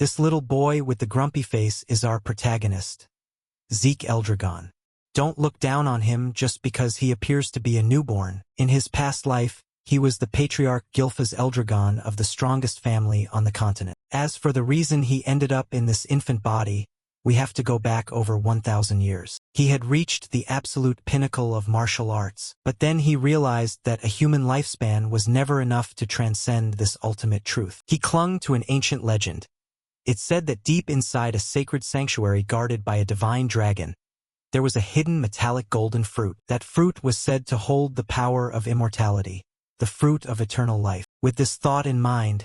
This little boy with the grumpy face is our protagonist, Zeke Eldragon. Don't look down on him just because he appears to be a newborn. In his past life, he was the patriarch Gilfas Eldragon of the strongest family on the continent. As for the reason he ended up in this infant body, we have to go back over 1,000 years. He had reached the absolute pinnacle of martial arts, but then he realized that a human lifespan was never enough to transcend this ultimate truth. He clung to an ancient legend. It said that deep inside a sacred sanctuary guarded by a divine dragon, there was a hidden metallic golden fruit. That fruit was said to hold the power of immortality, the fruit of eternal life. With this thought in mind,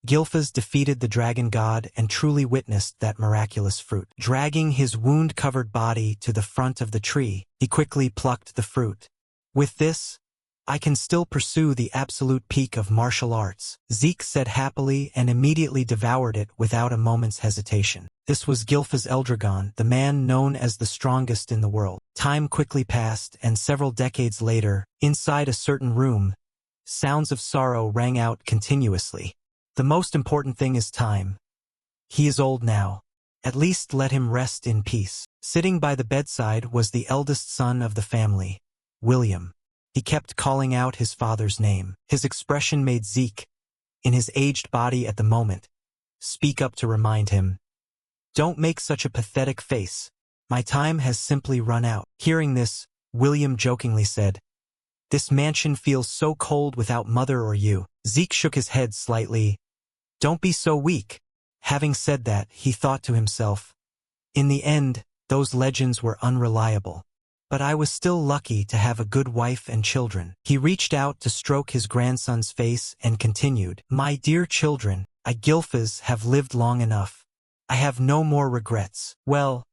Gilfas defeated the dragon god and truly witnessed that miraculous fruit. Dragging his wound-covered body to the front of the tree, he quickly plucked the fruit. With this, I can still pursue the absolute peak of martial arts, Zeke said happily and immediately devoured it without a moment's hesitation. This was Gilfas Eldragon, the man known as the strongest in the world. Time quickly passed, and several decades later, inside a certain room, sounds of sorrow rang out continuously. The most important thing is time. He is old now. At least let him rest in peace. Sitting by the bedside was the eldest son of the family, William. He kept calling out his father's name. His expression made Zeke, in his aged body at the moment, speak up to remind him, "Don't make such a pathetic face. My time has simply run out." Hearing this, William jokingly said, "This mansion feels so cold without mother or you." Zeke shook his head slightly. "Don't be so weak." Having said that, he thought to himself, "In the end, those legends were unreliable. But I was still lucky to have a good wife and children." He reached out to stroke his grandson's face and continued, "My dear children, I Gilfas have lived long enough. I have no more regrets." Well,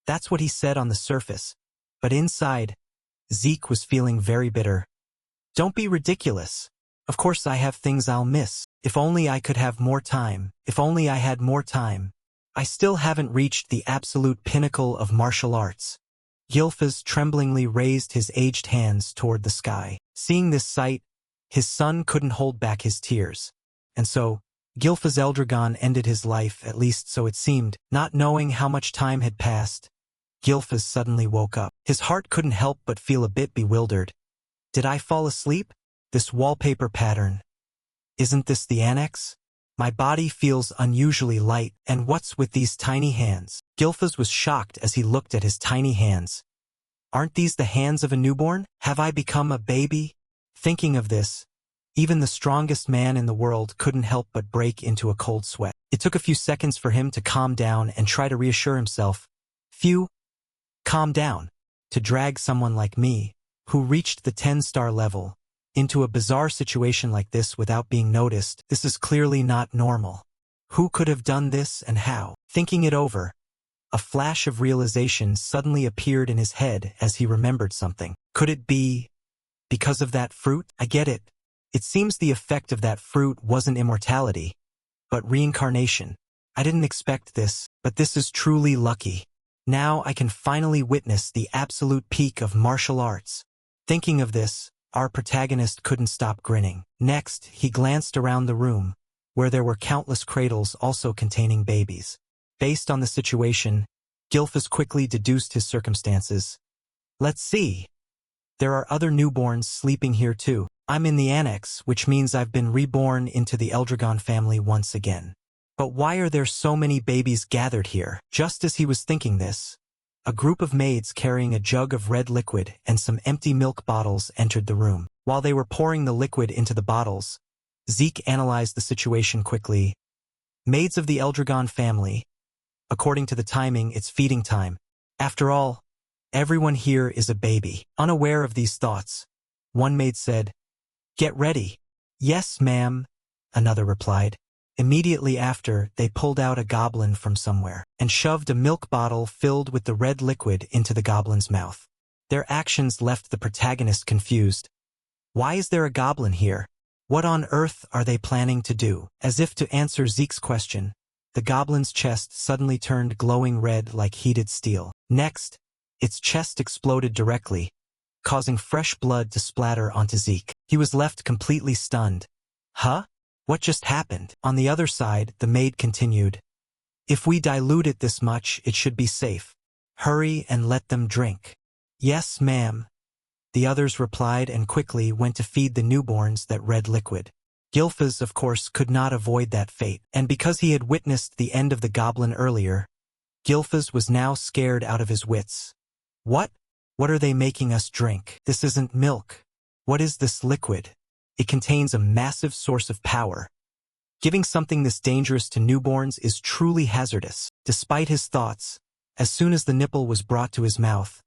that's what he said on the surface. But inside, Zeke was feeling very bitter. "Don't be ridiculous. Of course I have things I'll miss. If only I could have more time. If only I had more time. I still haven't reached the absolute pinnacle of martial arts." Gilfas tremblingly raised his aged hands toward the sky. Seeing this sight, his son couldn't hold back his tears. And so, Gilfas Eldragon ended his life, at least so it seemed. Not knowing how much time had passed, Gilfas suddenly woke up. His heart couldn't help but feel a bit bewildered. Did I fall asleep? This wallpaper pattern. Isn't this the annex? My body feels unusually light, and what's with these tiny hands? Gilfas was shocked as he looked at his tiny hands. Aren't these the hands of a newborn? Have I become a baby? Thinking of this, even the strongest man in the world couldn't help but break into a cold sweat. It took a few seconds for him to calm down and try to reassure himself. Calm down. To drag someone like me, who reached the 10-star level, into a bizarre situation like this without being noticed, this is clearly not normal. Who could have done this and how? Thinking it over, a flash of realization suddenly appeared in his head as he remembered something. Could it be because of that fruit? I get it. It seems the effect of that fruit wasn't immortality, but reincarnation. I didn't expect this, but this is truly lucky. Now I can finally witness the absolute peak of martial arts. Thinking of this, our protagonist couldn't stop grinning. Next, he glanced around the room, where there were countless cradles also containing babies. Based on the situation, Gilfas quickly deduced his circumstances. Let's see. There are other newborns sleeping here too. I'm in the annex, which means I've been reborn into the Eldragon family once again. But why are there so many babies gathered here? Just as he was thinking this, a group of maids carrying a jug of red liquid and some empty milk bottles entered the room. While they were pouring the liquid into the bottles, Zeke analyzed the situation quickly. Maids of the Eldragon family. According to the timing, it's feeding time. After all, everyone here is a baby. Unaware of these thoughts, one maid said, "Get ready." "Yes, ma'am," another replied. Immediately after, they pulled out a goblin from somewhere and shoved a milk bottle filled with the red liquid into the goblin's mouth. Their actions left the protagonist confused. Why is there a goblin here? What on earth are they planning to do? As if to answer Zeke's question, the goblin's chest suddenly turned glowing red like heated steel. Next, its chest exploded directly, causing fresh blood to splatter onto Zeke. He was left completely stunned. Huh? What just happened? On the other side, the maid continued. If we dilute it this much, it should be safe. Hurry and let them drink. Yes, ma'am. The others replied and quickly went to feed the newborns that red liquid. Gilfas, of course, could not avoid that fate, and because he had witnessed the end of the goblin earlier, Gilfas was now scared out of his wits. What? What are they making us drink? This isn't milk. What is this liquid? It contains a massive source of power. Giving something this dangerous to newborns is truly hazardous. Despite his thoughts, as soon as the nipple was brought to his mouth,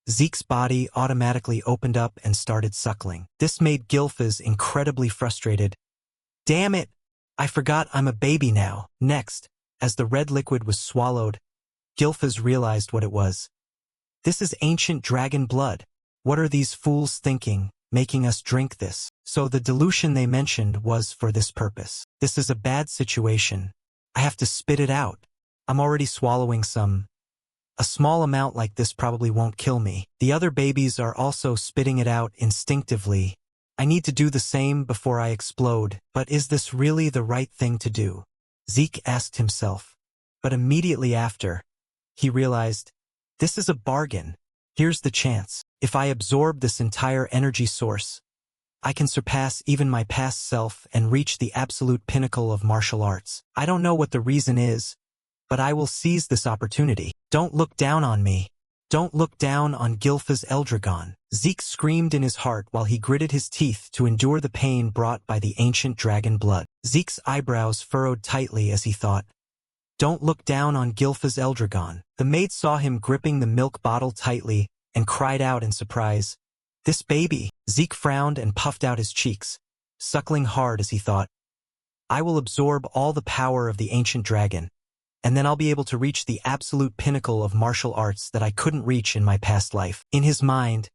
Zeke's body automatically opened up and started suckling. This made Gilfas incredibly frustrated. Damn it! I forgot I'm a baby now. Next, as the red liquid was swallowed, Gilfas realized what it was. This is ancient dragon blood. What are these fools thinking, making us drink this? So the dilution they mentioned was for this purpose. This is a bad situation. I have to spit it out. I'm already swallowing some. A small amount like this probably won't kill me. The other babies are also spitting it out instinctively. I need to do the same before I explode, but is this really the right thing to do? Zeke asked himself. But immediately after, he realized, this is a bargain. Here's the chance. If I absorb this entire energy source, I can surpass even my past self and reach the absolute pinnacle of martial arts. I don't know what the reason is, but I will seize this opportunity. Don't look down on me. Don't look down on Gilfas Eldragon. Zeke screamed in his heart while he gritted his teeth to endure the pain brought by the ancient dragon blood. Zeke's eyebrows furrowed tightly as he thought, don't look down on Gilfas Eldragon. The maid saw him gripping the milk bottle tightly and cried out in surprise, this baby! Zeke frowned and puffed out his cheeks, suckling hard as he thought, I will absorb all the power of the ancient dragon, and then I'll be able to reach the absolute pinnacle of martial arts that I couldn't reach in my past life. In his mind,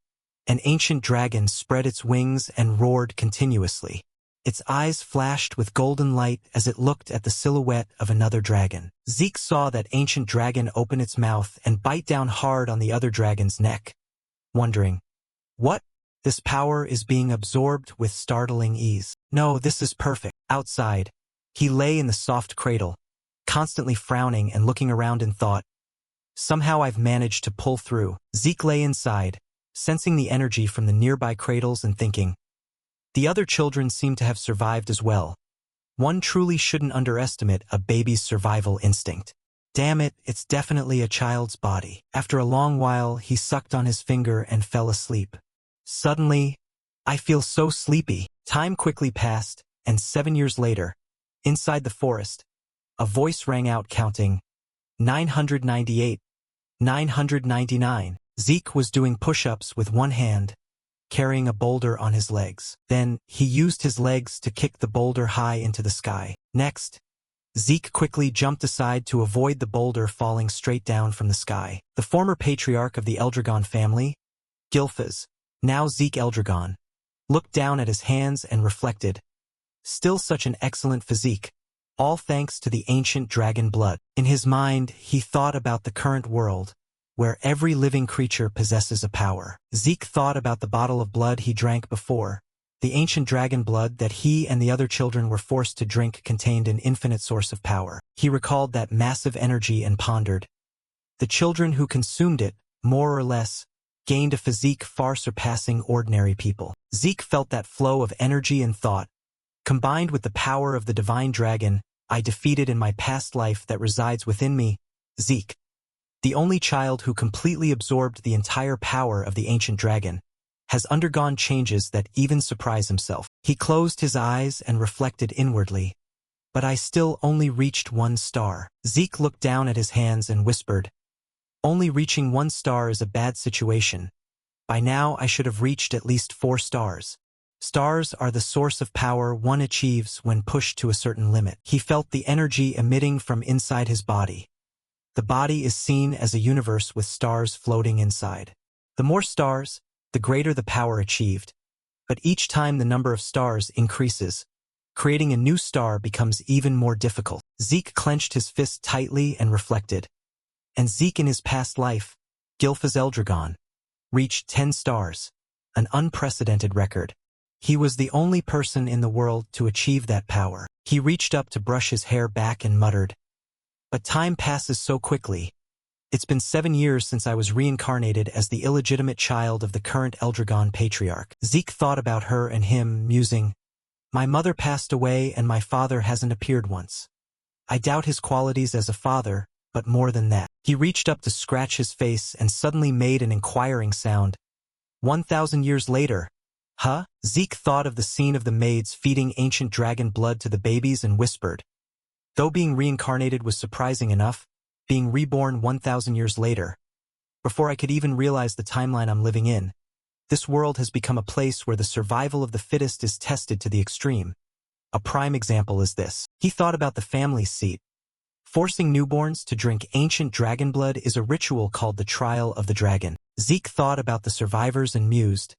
an ancient dragon spread its wings and roared continuously. Its eyes flashed with golden light as it looked at the silhouette of another dragon. Zeke saw that ancient dragon open its mouth and bite down hard on the other dragon's neck, wondering, what? This power is being absorbed with startling ease. No, this is perfect. Outside, he lay in the soft cradle, constantly frowning and looking around in thought. Somehow I've managed to pull through. Zeke lay inside, sensing the energy from the nearby cradles and thinking, the other children seem to have survived as well. One truly shouldn't underestimate a baby's survival instinct. Damn it, it's definitely a child's body. After a long while, he sucked on his finger and fell asleep. Suddenly, I feel so sleepy. Time quickly passed, and 7 years later, inside the forest, a voice rang out counting, 998, 999. Zeke was doing push-ups with one hand, carrying a boulder on his legs. Then, he used his legs to kick the boulder high into the sky. Next, Zeke quickly jumped aside to avoid the boulder falling straight down from the sky. The former patriarch of the Eldragon family, Gilfas, now Zeke Eldragon, looked down at his hands and reflected, still such an excellent physique, all thanks to the ancient dragon blood. In his mind, he thought about the current world, where every living creature possesses a power. Zeke thought about the bottle of blood he drank before. The ancient dragon blood that he and the other children were forced to drink contained an infinite source of power. He recalled that massive energy and pondered. The children who consumed it, more or less, gained a physique far surpassing ordinary people. Zeke felt that flow of energy and thought. Combined with the power of the divine dragon I defeated in my past life that resides within me, Zeke, the only child who completely absorbed the entire power of the ancient dragon, has undergone changes that even surprise himself. He closed his eyes and reflected inwardly. But I still only reached 1 star. Zeke looked down at his hands and whispered, only reaching 1 star is a bad situation. By now I should have reached at least 4 stars. Stars are the source of power one achieves when pushed to a certain limit. He felt the energy emitting from inside his body. The body is seen as a universe with stars floating inside. The more stars, the greater the power achieved. But each time the number of stars increases, creating a new star becomes even more difficult. Zeke clenched his fist tightly and reflected. And Zeke in his past life, Gilfas Eldragon, reached 10 stars, an unprecedented record. He was the only person in the world to achieve that power. He reached up to brush his hair back and muttered, But time passes so quickly. It's been 7 years since I was reincarnated as the illegitimate child of the current Eldragon Patriarch. Zeke thought about her and him, musing, "My mother passed away and my father hasn't appeared once. I doubt his qualities as a father, but more than that." He reached up to scratch his face and suddenly made an inquiring sound. 1,000 years later. Huh? Zeke thought of the scene of the maids feeding ancient dragon blood to the babies and whispered. Though being reincarnated was surprising enough, being reborn 1,000 years later, before I could even realize the timeline I'm living in, this world has become a place where the survival of the fittest is tested to the extreme. A prime example is this. He thought about the family seat. Forcing newborns to drink ancient dragon blood is a ritual called the Trial of the Dragon. Zeke thought about the survivors and mused,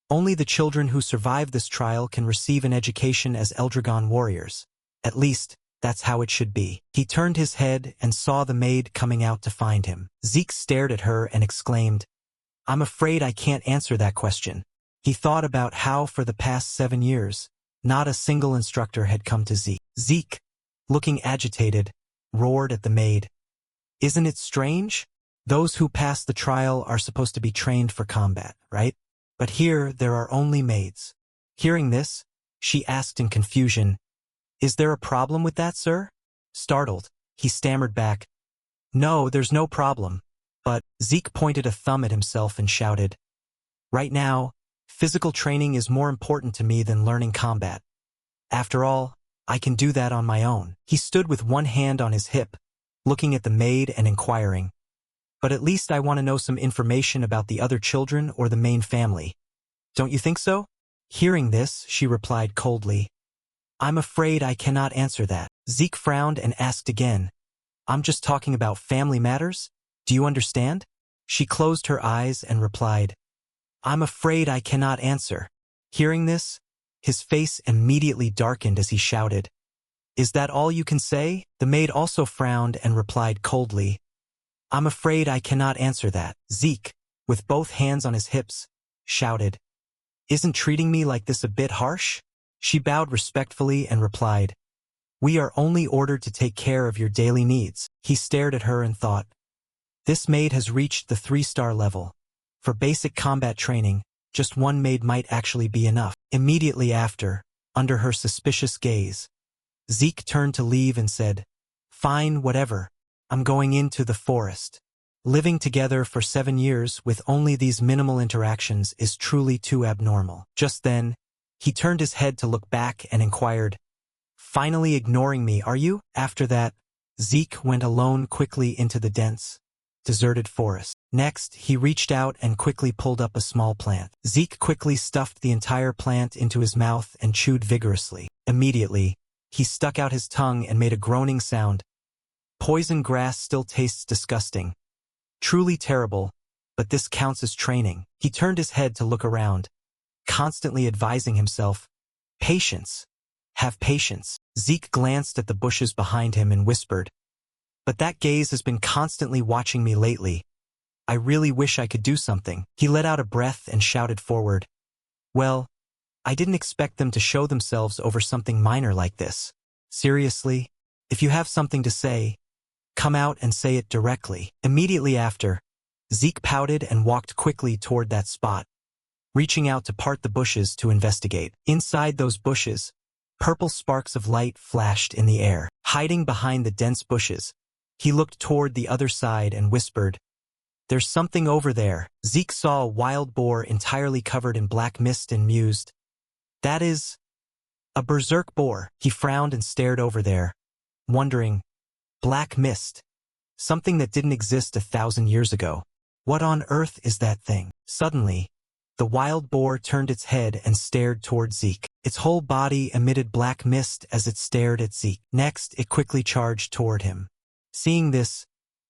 only the children who survive this trial can receive an education as Eldragon warriors. At least, that's how it should be. He turned his head and saw the maid coming out to find him. Zeke stared at her and exclaimed, "I'm afraid I can't answer that question." He thought about how for the past 7 years, not a single instructor had come to Zeke. Zeke, looking agitated, roared at the maid. "Isn't it strange? Those who pass the trial are supposed to be trained for combat, right? But here there are only maids." Hearing this, she asked in confusion, "Is there a problem with that, sir?" Startled, he stammered back, "No, there's no problem." But Zeke pointed a thumb at himself and shouted, "Right now, physical training is more important to me than learning combat. After all, I can do that on my own." He stood with one hand on his hip, looking at the maid and inquiring, "But at least I want to know some information about the other children or the main family. Don't you think so?" Hearing this, she replied coldly, "I'm afraid I cannot answer that." Zeke frowned and asked again, "I'm just talking about family matters? Do you understand?" She closed her eyes and replied, "I'm afraid I cannot answer." Hearing this, his face immediately darkened as he shouted, "Is that all you can say?" The maid also frowned and replied coldly, "I'm afraid I cannot answer that." Zeke, with both hands on his hips, shouted, "Isn't treating me like this a bit harsh?" She bowed respectfully and replied, "We are only ordered to take care of your daily needs." He stared at her and thought, this maid has reached the 3-star level. For basic combat training, just one maid might actually be enough. Immediately after, under her suspicious gaze, Zeke turned to leave and said, "Fine, whatever. I'm going into the forest." Living together for 7 years with only these minimal interactions is truly too abnormal. Just then, he turned his head to look back and inquired, "Finally ignoring me, are you?" After that, Zeke went alone quickly into the dense, deserted forest. Next, he reached out and quickly pulled up a small plant. Zeke quickly stuffed the entire plant into his mouth and chewed vigorously. Immediately, he stuck out his tongue and made a groaning sound. Poison grass still tastes disgusting. Truly terrible, but this counts as training. He turned his head to look around, constantly advising himself, "Patience. Have patience." Zeke glanced at the bushes behind him and whispered, "But that gaze has been constantly watching me lately. I really wish I could do something." He let out a breath and shouted forward, "Well, I didn't expect them to show themselves over something minor like this. Seriously, if you have something to say, come out and say it directly." Immediately after, Zeke pouted and walked quickly toward that spot, reaching out to part the bushes to investigate. Inside those bushes, purple sparks of light flashed in the air. Hiding behind the dense bushes, he looked toward the other side and whispered, "There's something over there." Zeke saw a wild boar entirely covered in black mist and mused, "That is a berserk boar." He frowned and stared over there, wondering, black mist, something that didn't exist 1,000 years ago. What on earth is that thing? Suddenly, the wild boar turned its head and stared toward Zeke. Its whole body emitted black mist as it stared at Zeke. Next, it quickly charged toward him. Seeing this,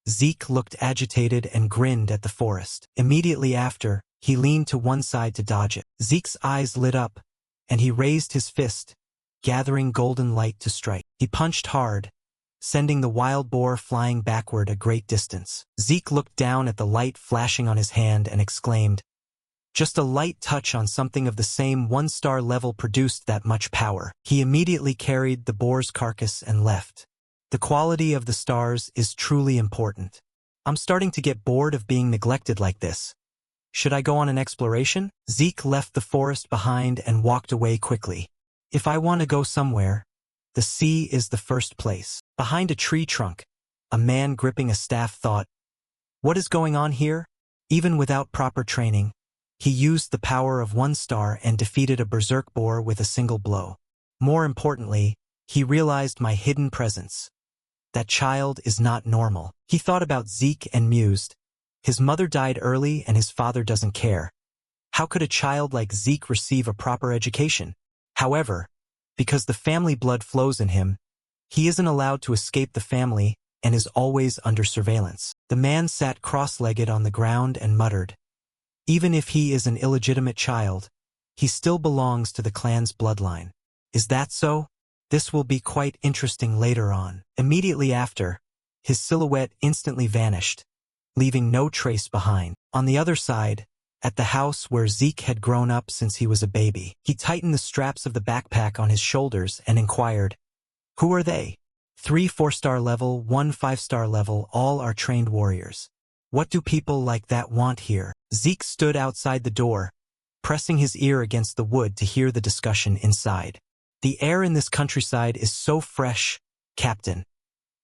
Zeke looked agitated and grinned at the forest. Immediately after, he leaned to one side to dodge it. Zeke's eyes lit up, and he raised his fist, gathering golden light to strike. He punched hard, sending the wild boar flying backward a great distance. Zeke looked down at the light flashing on his hand and exclaimed, "Just a light touch on something of the same 1-star level produced that much power." He immediately carried the boar's carcass and left, The quality of the stars is truly important. I'm starting to get bored of being neglected like this. Should I go on an exploration? Zeke left the forest behind and walked away quickly. If I want to go somewhere, the sea is the first place. Behind a tree trunk, a man gripping a staff thought, what is going on here? Even without proper training, he used the power of one star and defeated a berserk boar with a single blow. More importantly, he realized my hidden presence. That child is not normal. He thought about Zeke and mused. His mother died early and his father doesn't care. How could a child like Zeke receive a proper education? However, because the family blood flows in him, he isn't allowed to escape the family and is always under surveillance. The man sat cross-legged on the ground and muttered, even if he is an illegitimate child, he still belongs to the clan's bloodline. Is that so? This will be quite interesting later on. Immediately after, his silhouette instantly vanished, leaving no trace behind. On the other side, at the house where Zeke had grown up since he was a baby, he tightened the straps of the backpack on his shoulders and inquired, who are they? 3 4-star level, 1 5-star level, all are trained warriors. What do people like that want here? Zeke stood outside the door, pressing his ear against the wood to hear the discussion inside. The air in this countryside is so fresh, Captain.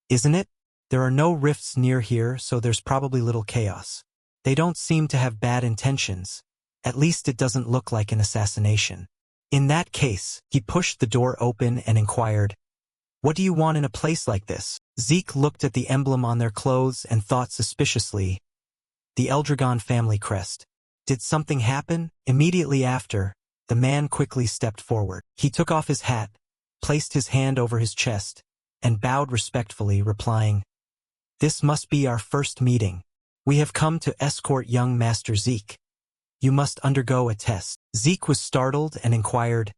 Isn't it? There are no rifts near here, so there's probably little chaos. They don't seem to have bad intentions. At least it doesn't look like an assassination. In that case, he pushed the door open and inquired, what do you want in a place like this? Zeke looked at the emblem on their clothes and thought suspiciously, the Eldragon family crest. Did something happen? Immediately after, the man quickly stepped forward. He took off his hat, placed his hand over his chest, and bowed respectfully, replying, this must be our first meeting. We have come to escort young Master Zeke. You must undergo a test. Zeke was startled and inquired,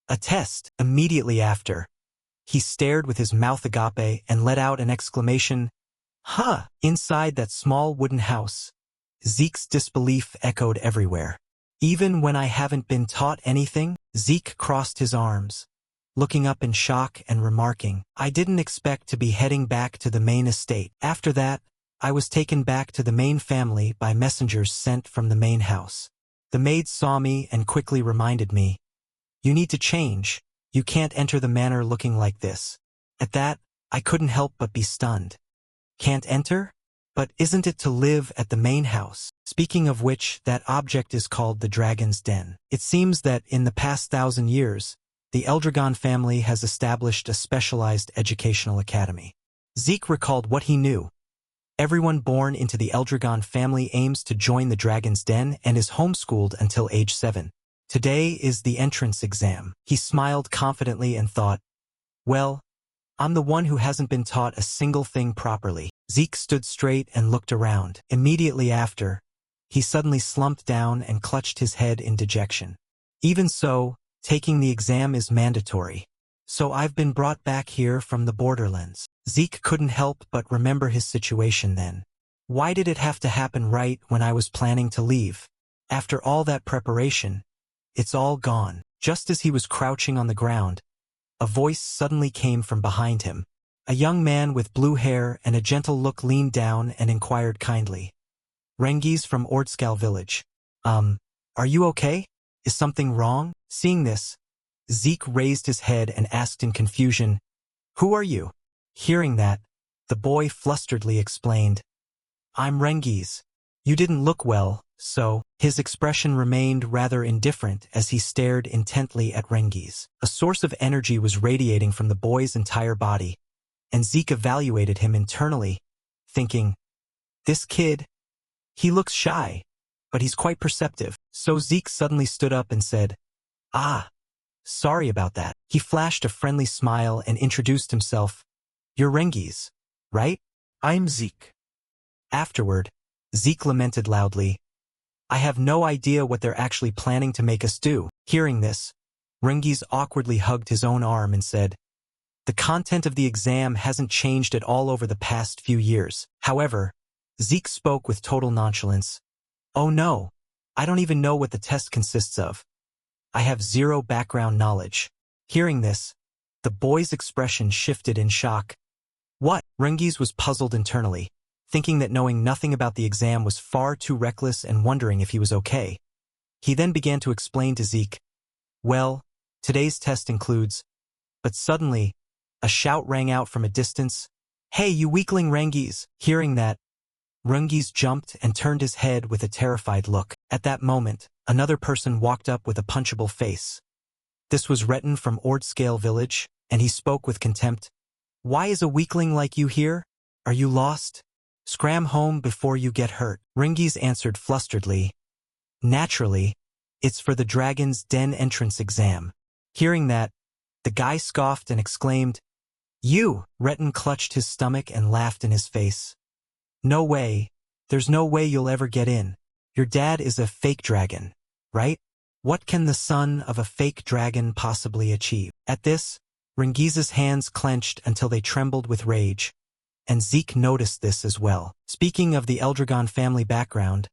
a test? Immediately after, he stared with his mouth agape and let out an exclamation, huh! Inside that small wooden house, Zeke's disbelief echoed everywhere. Even when I haven't been taught anything? Zeke crossed his arms, looking up in shock and remarking, I didn't expect to be heading back to the main estate. After that, I was taken back to the main family by messengers sent from the main house. The maids saw me and quickly reminded me, you need to change. You can't enter the manor looking like this. At that, I couldn't help but be stunned. Can't enter? But isn't it to live at the main house? Speaking of which, that object is called the Dragon's Den. It seems that in the past 1,000 years, the Eldragon family has established a specialized educational academy. Zeke recalled what he knew. Everyone born into the Eldragon family aims to join the Dragon's Den and is homeschooled until age 7. Today is the entrance exam. He smiled confidently and thought, well, I'm the one who hasn't been taught a single thing properly. Zeke stood straight and looked around. Immediately after, he suddenly slumped down and clutched his head in dejection. Even so, taking the exam is mandatory. So I've been brought back here from the borderlands. Zeke couldn't help but remember his situation then. Why did it have to happen right when I was planning to leave? After all that preparation, it's all gone. Just as he was crouching on the ground, a voice suddenly came from behind him. A young man with blue hair and a gentle look leaned down and inquired kindly. Rengi's from Ordskal village. Are you okay? Is something wrong? Seeing this, Zeke raised his head and asked in confusion, who are you? Hearing that, the boy flusteredly explained, I'm Rengi's. You didn't look well, so. His expression remained rather indifferent as he stared intently at Rengi's. A source of energy was radiating from the boy's entire body, and Zeke evaluated him internally, thinking, this kid, he looks shy, but he's quite perceptive. So Zeke suddenly stood up and said, sorry about that. He flashed a friendly smile and introduced himself. You're Rengi's, right? I'm Zeke. Afterward, Zeke lamented loudly, I have no idea what they're actually planning to make us do. Hearing this, Rengi's awkwardly hugged his own arm and said, the content of the exam hasn't changed at all over the past few years. However, Zeke spoke with total nonchalance. Oh no, I don't even know what the test consists of. I have zero background knowledge. Hearing this, the boy's expression shifted in shock. What? Rengiz was puzzled internally, thinking that knowing nothing about the exam was far too reckless and wondering if he was okay. He then began to explain to Zeke, well, today's test includes, but suddenly, a shout rang out from a distance, hey, you weakling Rengiz! Hearing that, Rengiz jumped and turned his head with a terrified look. At that moment, another person walked up with a punchable face. This was Retin from Ordscale Village, and he spoke with contempt. Why is a weakling like you here? Are you lost? Scram home before you get hurt. Rengiz answered flusteredly. Naturally, it's for the Dragon's Den entrance exam. Hearing that, the guy scoffed and exclaimed, You! Retin clutched his stomach and laughed in his face. No way. There's no way you'll ever get in. Your dad is a fake dragon, right? What can the son of a fake dragon possibly achieve? At this, Rengiz's hands clenched until they trembled with rage, and Zeke noticed this as well. Speaking of the Eldragon family background,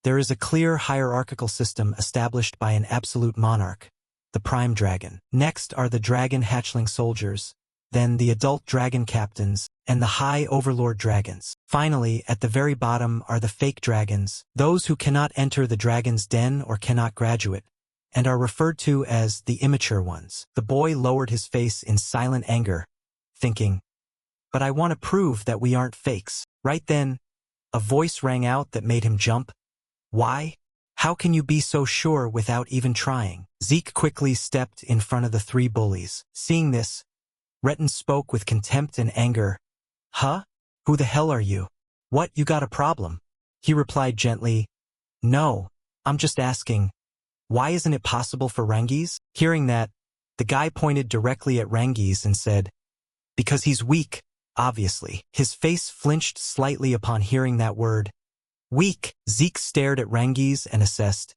there is a clear hierarchical system established by an absolute monarch, the Prime Dragon. Next are the dragon hatchling soldiers, then the adult dragon captains, and the high overlord dragons. Finally, at the very bottom are the fake dragons, those who cannot enter the dragon's den or cannot graduate, and are referred to as the immature ones. The boy lowered his face in silent anger, thinking, but I want to prove that we aren't fakes. Right then, a voice rang out that made him jump. Why? How can you be so sure without even trying? Zeke quickly stepped in front of the three bullies. Seeing this, Retin spoke with contempt and anger. Huh? Who the hell are you? What, you got a problem? He replied gently. No, I'm just asking, why isn't it possible for Rengiz? Hearing that, the guy pointed directly at Rengiz and said, because he's weak, obviously. His face flinched slightly upon hearing that word. Weak. Zeke stared at Rengiz and assessed.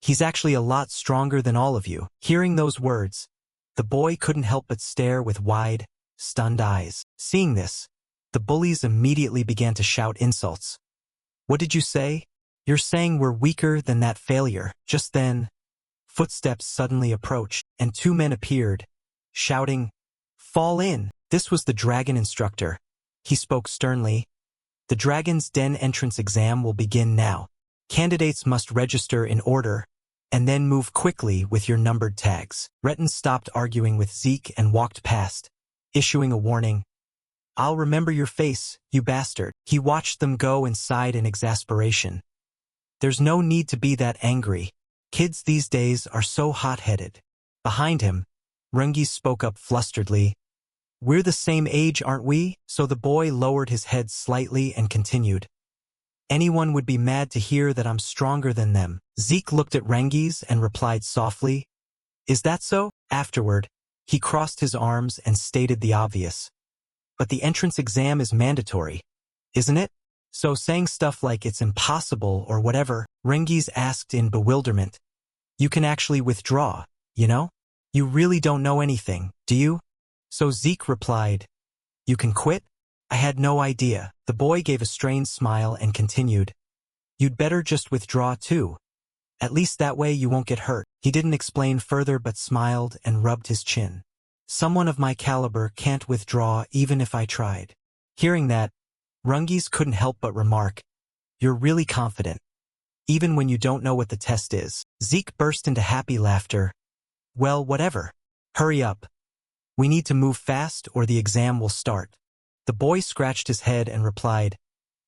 He's actually a lot stronger than all of you. Hearing those words, the boy couldn't help but stare with wide, stunned eyes. Seeing this, the bullies immediately began to shout insults. What did you say? You're saying we're weaker than that failure. Just then, footsteps suddenly approached, and two men appeared, shouting, Fall in! This was the dragon instructor. He spoke sternly. The Dragon's Den entrance exam will begin now. Candidates must register in order, and then move quickly with your numbered tags. Retin stopped arguing with Zeke and walked past, issuing a warning. I'll remember your face, you bastard. He watched them go inside in exasperation. There's no need to be that angry. Kids these days are so hot-headed. Behind him, Rengiz spoke up flusteredly. We're the same age, aren't we? So the boy lowered his head slightly and continued. Anyone would be mad to hear that I'm stronger than them. Zeke looked at Rengiz and replied softly. Is that so? Afterward, he crossed his arms and stated the obvious. But the entrance exam is mandatory, isn't it? So saying stuff like it's impossible or whatever, Rengiz asked in bewilderment. You can actually withdraw, you know? You really don't know anything, do you? So Zeke replied, You can quit? I had no idea. The boy gave a strained smile and continued. You'd better just withdraw too. At least that way you won't get hurt. He didn't explain further but smiled and rubbed his chin. Someone of my caliber can't withdraw even if I tried. Hearing that, Rengiz couldn't help but remark, You're really confident, even when you don't know what the test is. Zeke burst into happy laughter. Well, whatever. Hurry up. We need to move fast or the exam will start. The boy scratched his head and replied,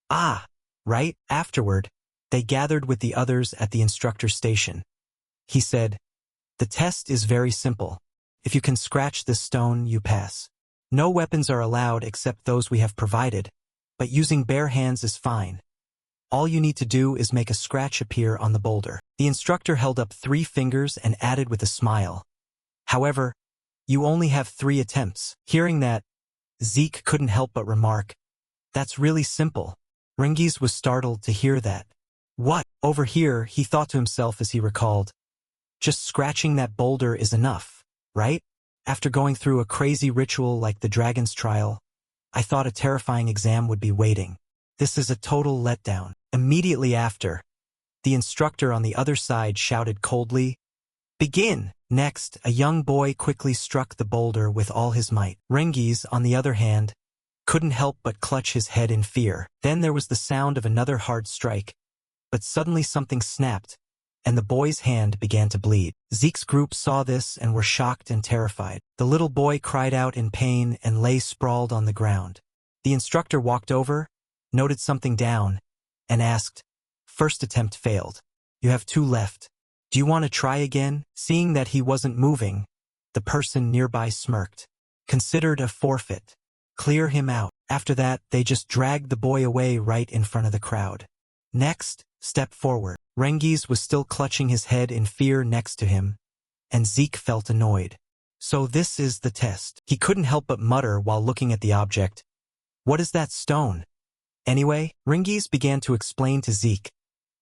Ah, right. Afterward, they gathered with the others at the instructor station. He said, The test is very simple. If you can scratch this stone, you pass. No weapons are allowed except those we have provided, but using bare hands is fine. All you need to do is make a scratch appear on the boulder. The instructor held up 3 fingers and added with a smile. However, you only have 3 attempts. Hearing that, Zeke couldn't help but remark, That's really simple. Rengiz was startled to hear that. What? Over here, he thought to himself as he recalled. Just scratching that boulder is enough, right? After going through a crazy ritual like the dragon's trial, I thought a terrifying exam would be waiting. This is a total letdown. Immediately after, the instructor on the other side shouted coldly, Begin! Next, a young boy quickly struck the boulder with all his might. Rengiz, on the other hand, couldn't help but clutch his head in fear. Then there was the sound of another hard strike, but suddenly something snapped, and the boy's hand began to bleed. Zeke's group saw this and were shocked and terrified. The little boy cried out in pain and lay sprawled on the ground. The instructor walked over, noted something down, and asked, "First attempt failed. You have 2 left. Do you want to try again?" Seeing that he wasn't moving, the person nearby smirked. "Considered a forfeit. Clear him out." After that, they just dragged the boy away right in front of the crowd. "Next, step forward." Rengiz was still clutching his head in fear next to him, and Zeke felt annoyed. "So this is the test." He couldn't help but mutter while looking at the object. "What is that stone?" Anyway, Rengiz began to explain to Zeke.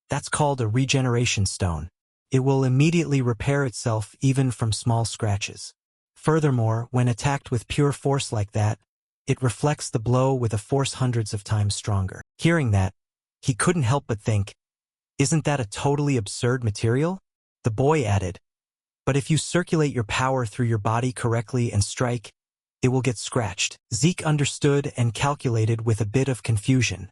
"That's called a regeneration stone. It will immediately repair itself even from small scratches. Furthermore, when attacked with pure force like that, it reflects the blow with a force hundreds of times stronger." Hearing that, he couldn't help but think, "Isn't that a totally absurd material?" The boy added, "But if you circulate your power through your body correctly and strike, it will get scratched." Zeke understood and calculated with a bit of confusion.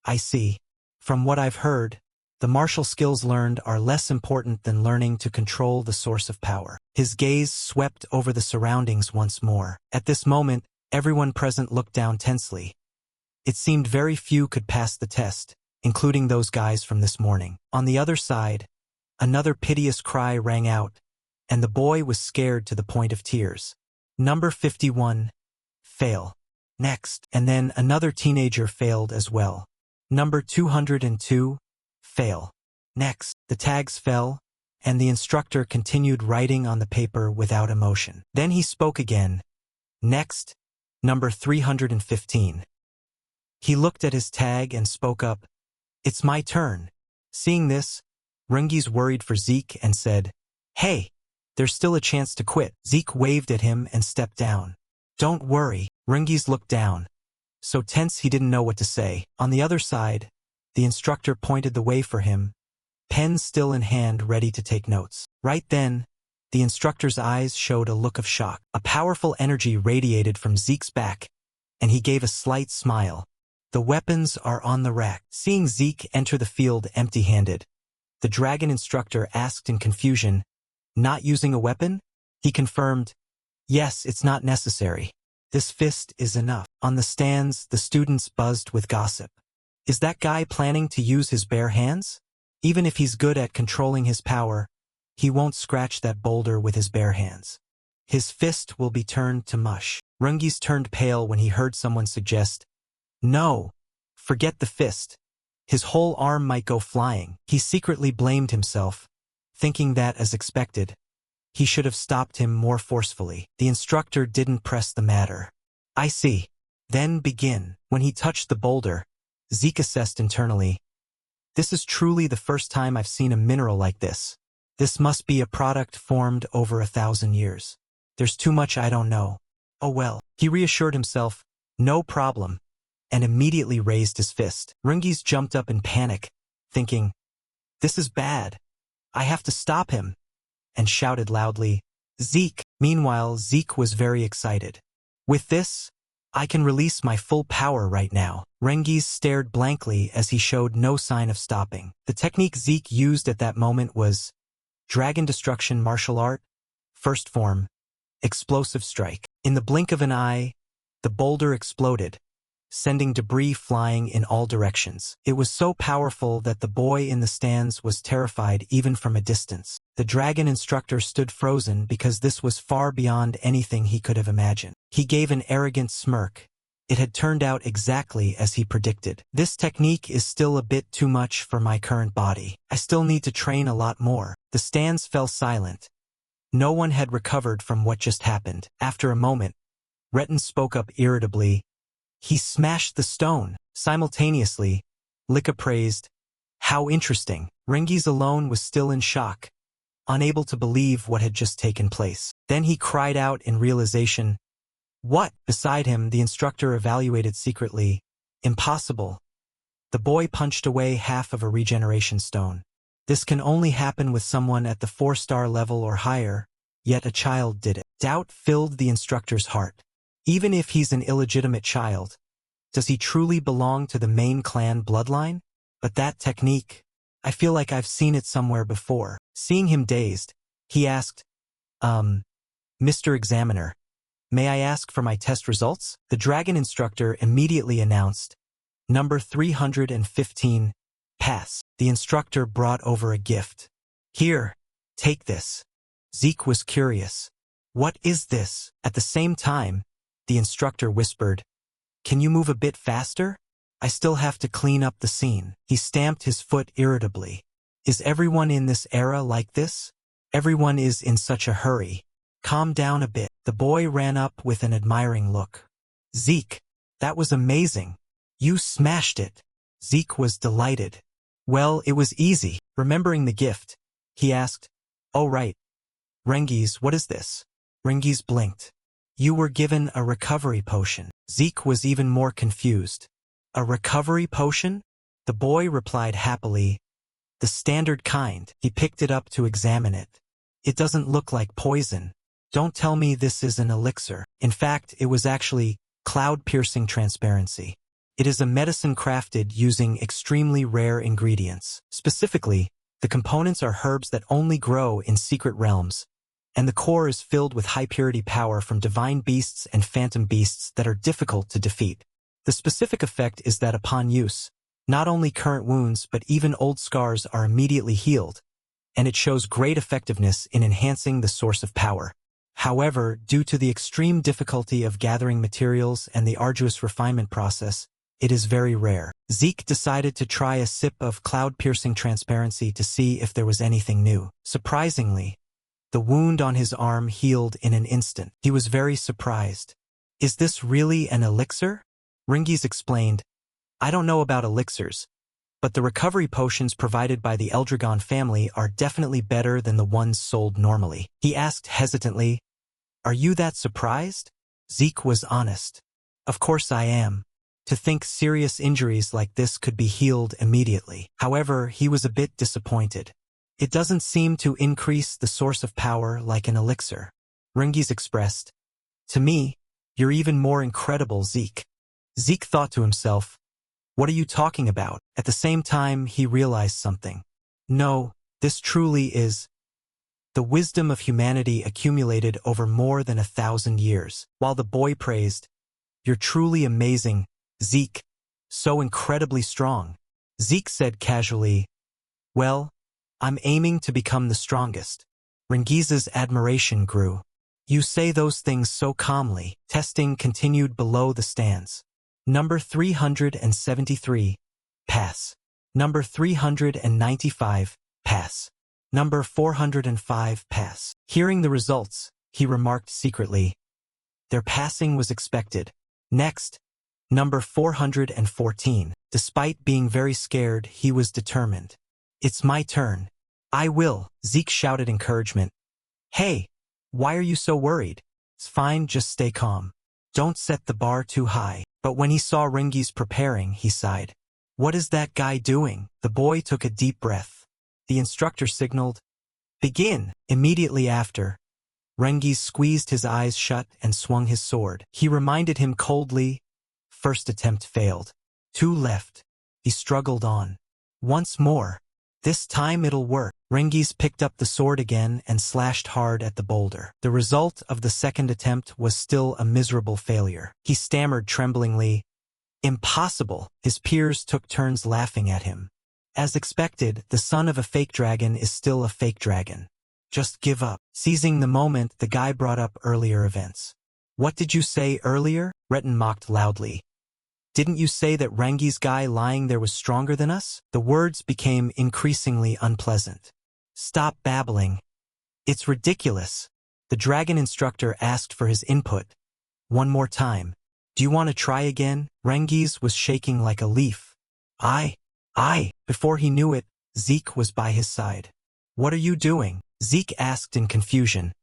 "I see. From what I've heard, the martial skills learned are less important than learning to control the source of power." His gaze swept over the surroundings once more. At this moment, everyone present looked down tensely. It seemed very few could pass the test, including those guys from this morning. On the other side, another piteous cry rang out, and the boy was scared to the point of tears. Number 51, fail. Next, and then another teenager failed as well. Number 202, fail. Next, the tags fell, and the instructor continued writing on the paper without emotion. Then he spoke again. Next, number 315. He looked at his tag and spoke up, "It's my turn." Seeing this, Rengiz worried for Zeke and said, "Hey, there's still a chance to quit." Zeke waved at him and stepped down. "Don't worry." Rengiz looked down, so tense he didn't know what to say. On the other side, the instructor pointed the way for him, pen still in hand ready to take notes. Right then, the instructor's eyes showed a look of shock. A powerful energy radiated from Zeke's back, and he gave a slight smile. "The weapons are on the rack." Seeing Zeke enter the field empty-handed, the dragon instructor asked in confusion, "Not using a weapon?" He confirmed, "Yes, it's not necessary. This fist is enough." On the stands, the students buzzed with gossip. "Is that guy planning to use his bare hands? Even if he's good at controlling his power, he won't scratch that boulder with his bare hands. His fist will be turned to mush." Rengiz turned pale when he heard someone suggest, "No, forget the fist. His whole arm might go flying." He secretly blamed himself, thinking that, as expected, he should have stopped him more forcefully. The instructor didn't press the matter. "I see. Then begin." When he touched the boulder, Zeke assessed internally, "This is truly the first time I've seen a mineral like this. This must be a product formed over 1,000 years. There's too much I don't know. Oh well." He reassured himself, "No problem," and immediately raised his fist. Rengiz jumped up in panic, thinking, "This is bad. I have to stop him," and shouted loudly, "Zeke!" Meanwhile, Zeke was very excited. "With this, I can release my full power right now." Rengiz stared blankly as he showed no sign of stopping. The technique Zeke used at that moment was Dragon Destruction Martial Art, First Form, Explosive Strike. In the blink of an eye, the boulder exploded, sending debris flying in all directions. It was so powerful that the boy in the stands was terrified even from a distance. The dragon instructor stood frozen because this was far beyond anything he could have imagined. He gave an arrogant smirk. It had turned out exactly as he predicted. "This technique is still a bit too much for my current body. I still need to train a lot more." The stands fell silent. No one had recovered from what just happened. After a moment, Retin spoke up irritably, "He smashed the stone." Simultaneously, Lika praised, "How interesting." Rengiz alone was still in shock, unable to believe what had just taken place. Then he cried out in realization, "What?" Beside him, the instructor evaluated secretly, "Impossible." The boy punched away half of a regeneration stone. This can only happen with someone at the 4-star level or higher, yet a child did it. Doubt filled the instructor's heart. Even if he's an illegitimate child, does he truly belong to the main clan bloodline? But that technique, I feel like I've seen it somewhere before. Seeing him dazed, he asked, Mr. Examiner, may I ask for my test results? The dragon instructor immediately announced, Number 315, pass. The instructor brought over a gift. Here, take this. Zeke was curious. What is this? At the same time, the instructor whispered, Can you move a bit faster? I still have to clean up the scene. He stamped his foot irritably. Is everyone in this era like this? Everyone is in such a hurry. Calm down a bit. The boy ran up with an admiring look. Zeke, that was amazing. You smashed it. Zeke was delighted. Well, it was easy. Remembering the gift, he asked, Oh right. Rengiz, what is this? Rengiz blinked. You were given a recovery potion. Zeke was even more confused. A recovery potion? The boy replied happily, The standard kind. He picked it up to examine it. It doesn't look like poison. Don't tell me this is an elixir. In fact, it was actually cloud-piercing transparency. It is a medicine crafted using extremely rare ingredients. Specifically, the components are herbs that only grow in secret realms, and the core is filled with high-purity power from divine beasts and phantom beasts that are difficult to defeat. The specific effect is that upon use, not only current wounds but even old scars are immediately healed, and it shows great effectiveness in enhancing the source of power. However, due to the extreme difficulty of gathering materials and the arduous refinement process, it is very rare. Zeke decided to try a sip of cloud-piercing transparency to see if there was anything new. Surprisingly, the wound on his arm healed in an instant. He was very surprised. Is this really an elixir? Rengiz explained, I don't know about elixirs, but the recovery potions provided by the Eldragon family are definitely better than the ones sold normally. He asked hesitantly, Are you that surprised? Zeke was honest. Of course I am. To think serious injuries like this could be healed immediately. However, he was a bit disappointed. It doesn't seem to increase the source of power like an elixir. Rengiz expressed, To me, you're even more incredible, Zeke. Zeke thought to himself, What are you talking about? At the same time, he realized something. No, this truly is the wisdom of humanity accumulated over more than 1,000 years. While the boy praised, You're truly amazing, Zeke. So incredibly strong. Zeke said casually, Well, I'm aiming to become the strongest. Rengiz's admiration grew. You say those things so calmly. Testing continued below the stands. Number 373, pass. Number 395, pass. Number 405, pass. Hearing the results, he remarked secretly, Their passing was expected. Next, number 414. Despite being very scared, he was determined. It's my turn. I will, Zeke shouted encouragement. Hey, why are you so worried? It's fine, just stay calm. Don't set the bar too high. But when he saw Rengiz preparing, he sighed. What is that guy doing? The boy took a deep breath. The instructor signaled, Begin. Immediately after, Rengiz squeezed his eyes shut and swung his sword. He reminded him coldly, First attempt failed. 2 left. He struggled on. Once more. This time it'll work. Rengiz picked up the sword again and slashed hard at the boulder. The result of the second attempt was still a miserable failure. He stammered tremblingly, Impossible. His peers took turns laughing at him. As expected, the son of a fake dragon is still a fake dragon. Just give up. Seizing the moment, the guy brought up earlier events. What did you say earlier? Retin mocked loudly. Didn't you say that Rengi's guy lying there was stronger than us? The words became increasingly unpleasant. Stop babbling. It's ridiculous. The dragon instructor asked for his input. One more time. Do you want to try again? Rengiz was shaking like a leaf. I. Before he knew it, Zeke was by his side. What are you doing? Zeke asked in confusion.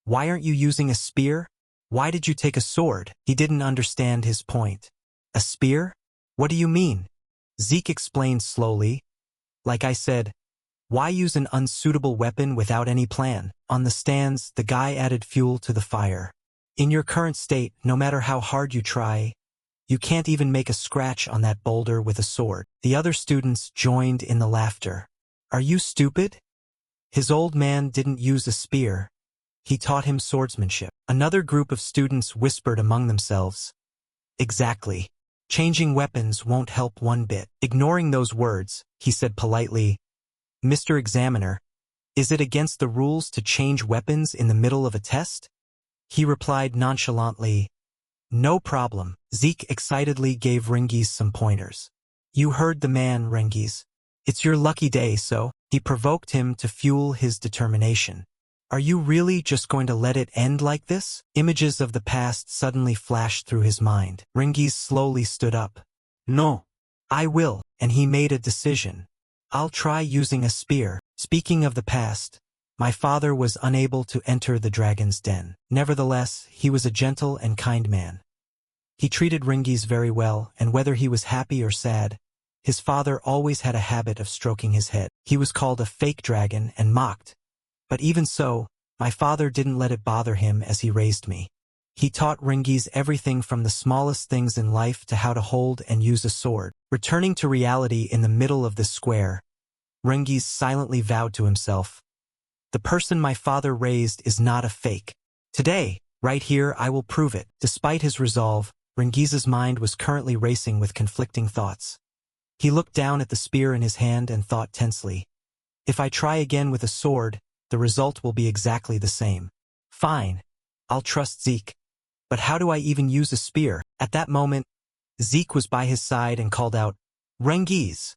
Why aren't you using a spear? Why did you take a sword? He didn't understand his point. A spear? What do you mean? Zeke explained slowly. Like I said, why use an unsuitable weapon without any plan? On the stands, the guy added fuel to the fire. In your current state, no matter how hard you try, you can't even make a scratch on that boulder with a sword. The other students joined in the laughter. Are you stupid? His old man didn't use a spear. He taught him swordsmanship. Another group of students whispered among themselves. Exactly. Changing weapons won't help one bit. Ignoring those words, he said politely, Mr. Examiner, is it against the rules to change weapons in the middle of a test? He replied nonchalantly, no problem. Zeke excitedly gave Rengiz some pointers. You heard the man, Rengiz. It's your lucky day, so he provoked him to fuel his determination. Are you really just going to let it end like this? Images of the past suddenly flashed through his mind. Rengiz slowly stood up. No. I will, and he made a decision. I'll try using a spear. Speaking of the past, my father was unable to enter the dragon's den. Nevertheless, he was a gentle and kind man. He treated Rengiz very well, and whether he was happy or sad, his father always had a habit of stroking his head. He was called a fake dragon and mocked. But even so, my father didn't let it bother him as he raised me. He taught Rengiz everything from the smallest things in life to how to hold and use a sword. Returning to reality in the middle of the square, Rengiz silently vowed to himself, the person my father raised is not a fake. Today, right here, I will prove it. Despite his resolve, Rengiz's mind was currently racing with conflicting thoughts. He looked down at the spear in his hand and thought tensely, if I try again with a sword, the result will be exactly the same. Fine, I'll trust Zeke. But how do I even use a spear? At that moment, Zeke was by his side and called out, Rengiz,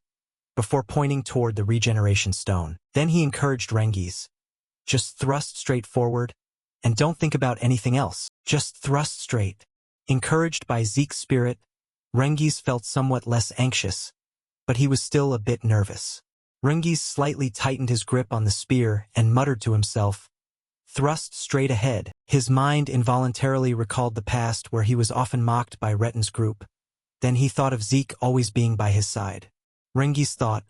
before pointing toward the regeneration stone. Then he encouraged Rengiz. Just thrust straight forward, and don't think about anything else. Just thrust straight. Encouraged by Zeke's spirit, Rengiz felt somewhat less anxious, but he was still a bit nervous. Rengiz slightly tightened his grip on the spear and muttered to himself, thrust straight ahead. His mind involuntarily recalled the past where he was often mocked by Retten's group. Then he thought of Zeke always being by his side. Rengiz thought,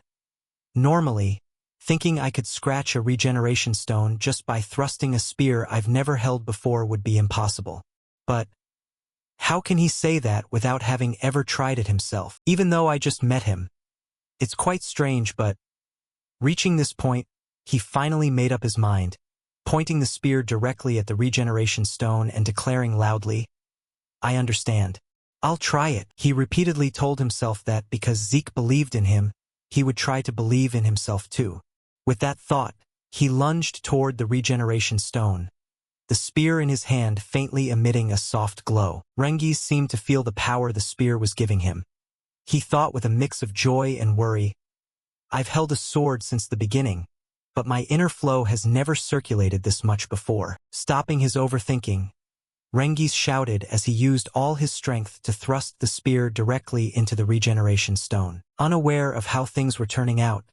normally, thinking I could scratch a regeneration stone just by thrusting a spear I've never held before would be impossible. But how can he say that without having ever tried it himself? Even though I just met him. It's quite strange, but reaching this point, he finally made up his mind, pointing the spear directly at the regeneration stone and declaring loudly, I understand. I'll try it. He repeatedly told himself that because Zeke believed in him, he would try to believe in himself too. With that thought, he lunged toward the regeneration stone, the spear in his hand faintly emitting a soft glow. Rengiz seemed to feel the power the spear was giving him. He thought with a mix of joy and worry, I've held a sword since the beginning, but my inner flow has never circulated this much before. Stopping his overthinking, Rengiz shouted as he used all his strength to thrust the spear directly into the regeneration stone. Unaware of how things were turning out,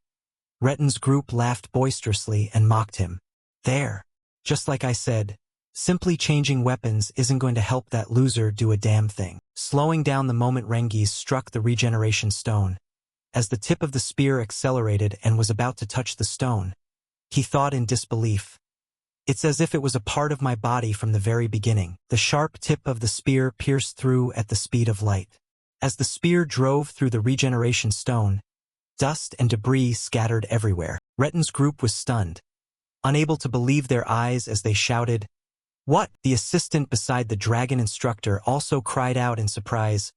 Retten's group laughed boisterously and mocked him. There. Just like I said, simply changing weapons isn't going to help that loser do a damn thing. Slowing down the moment Rengiz struck the regeneration stone, as the tip of the spear accelerated and was about to touch the stone, he thought in disbelief. It's as if it was a part of my body from the very beginning. The sharp tip of the spear pierced through at the speed of light. As the spear drove through the regeneration stone, dust and debris scattered everywhere. Retten's group was stunned, unable to believe their eyes as they shouted, What? The assistant beside the dragon instructor also cried out in surprise,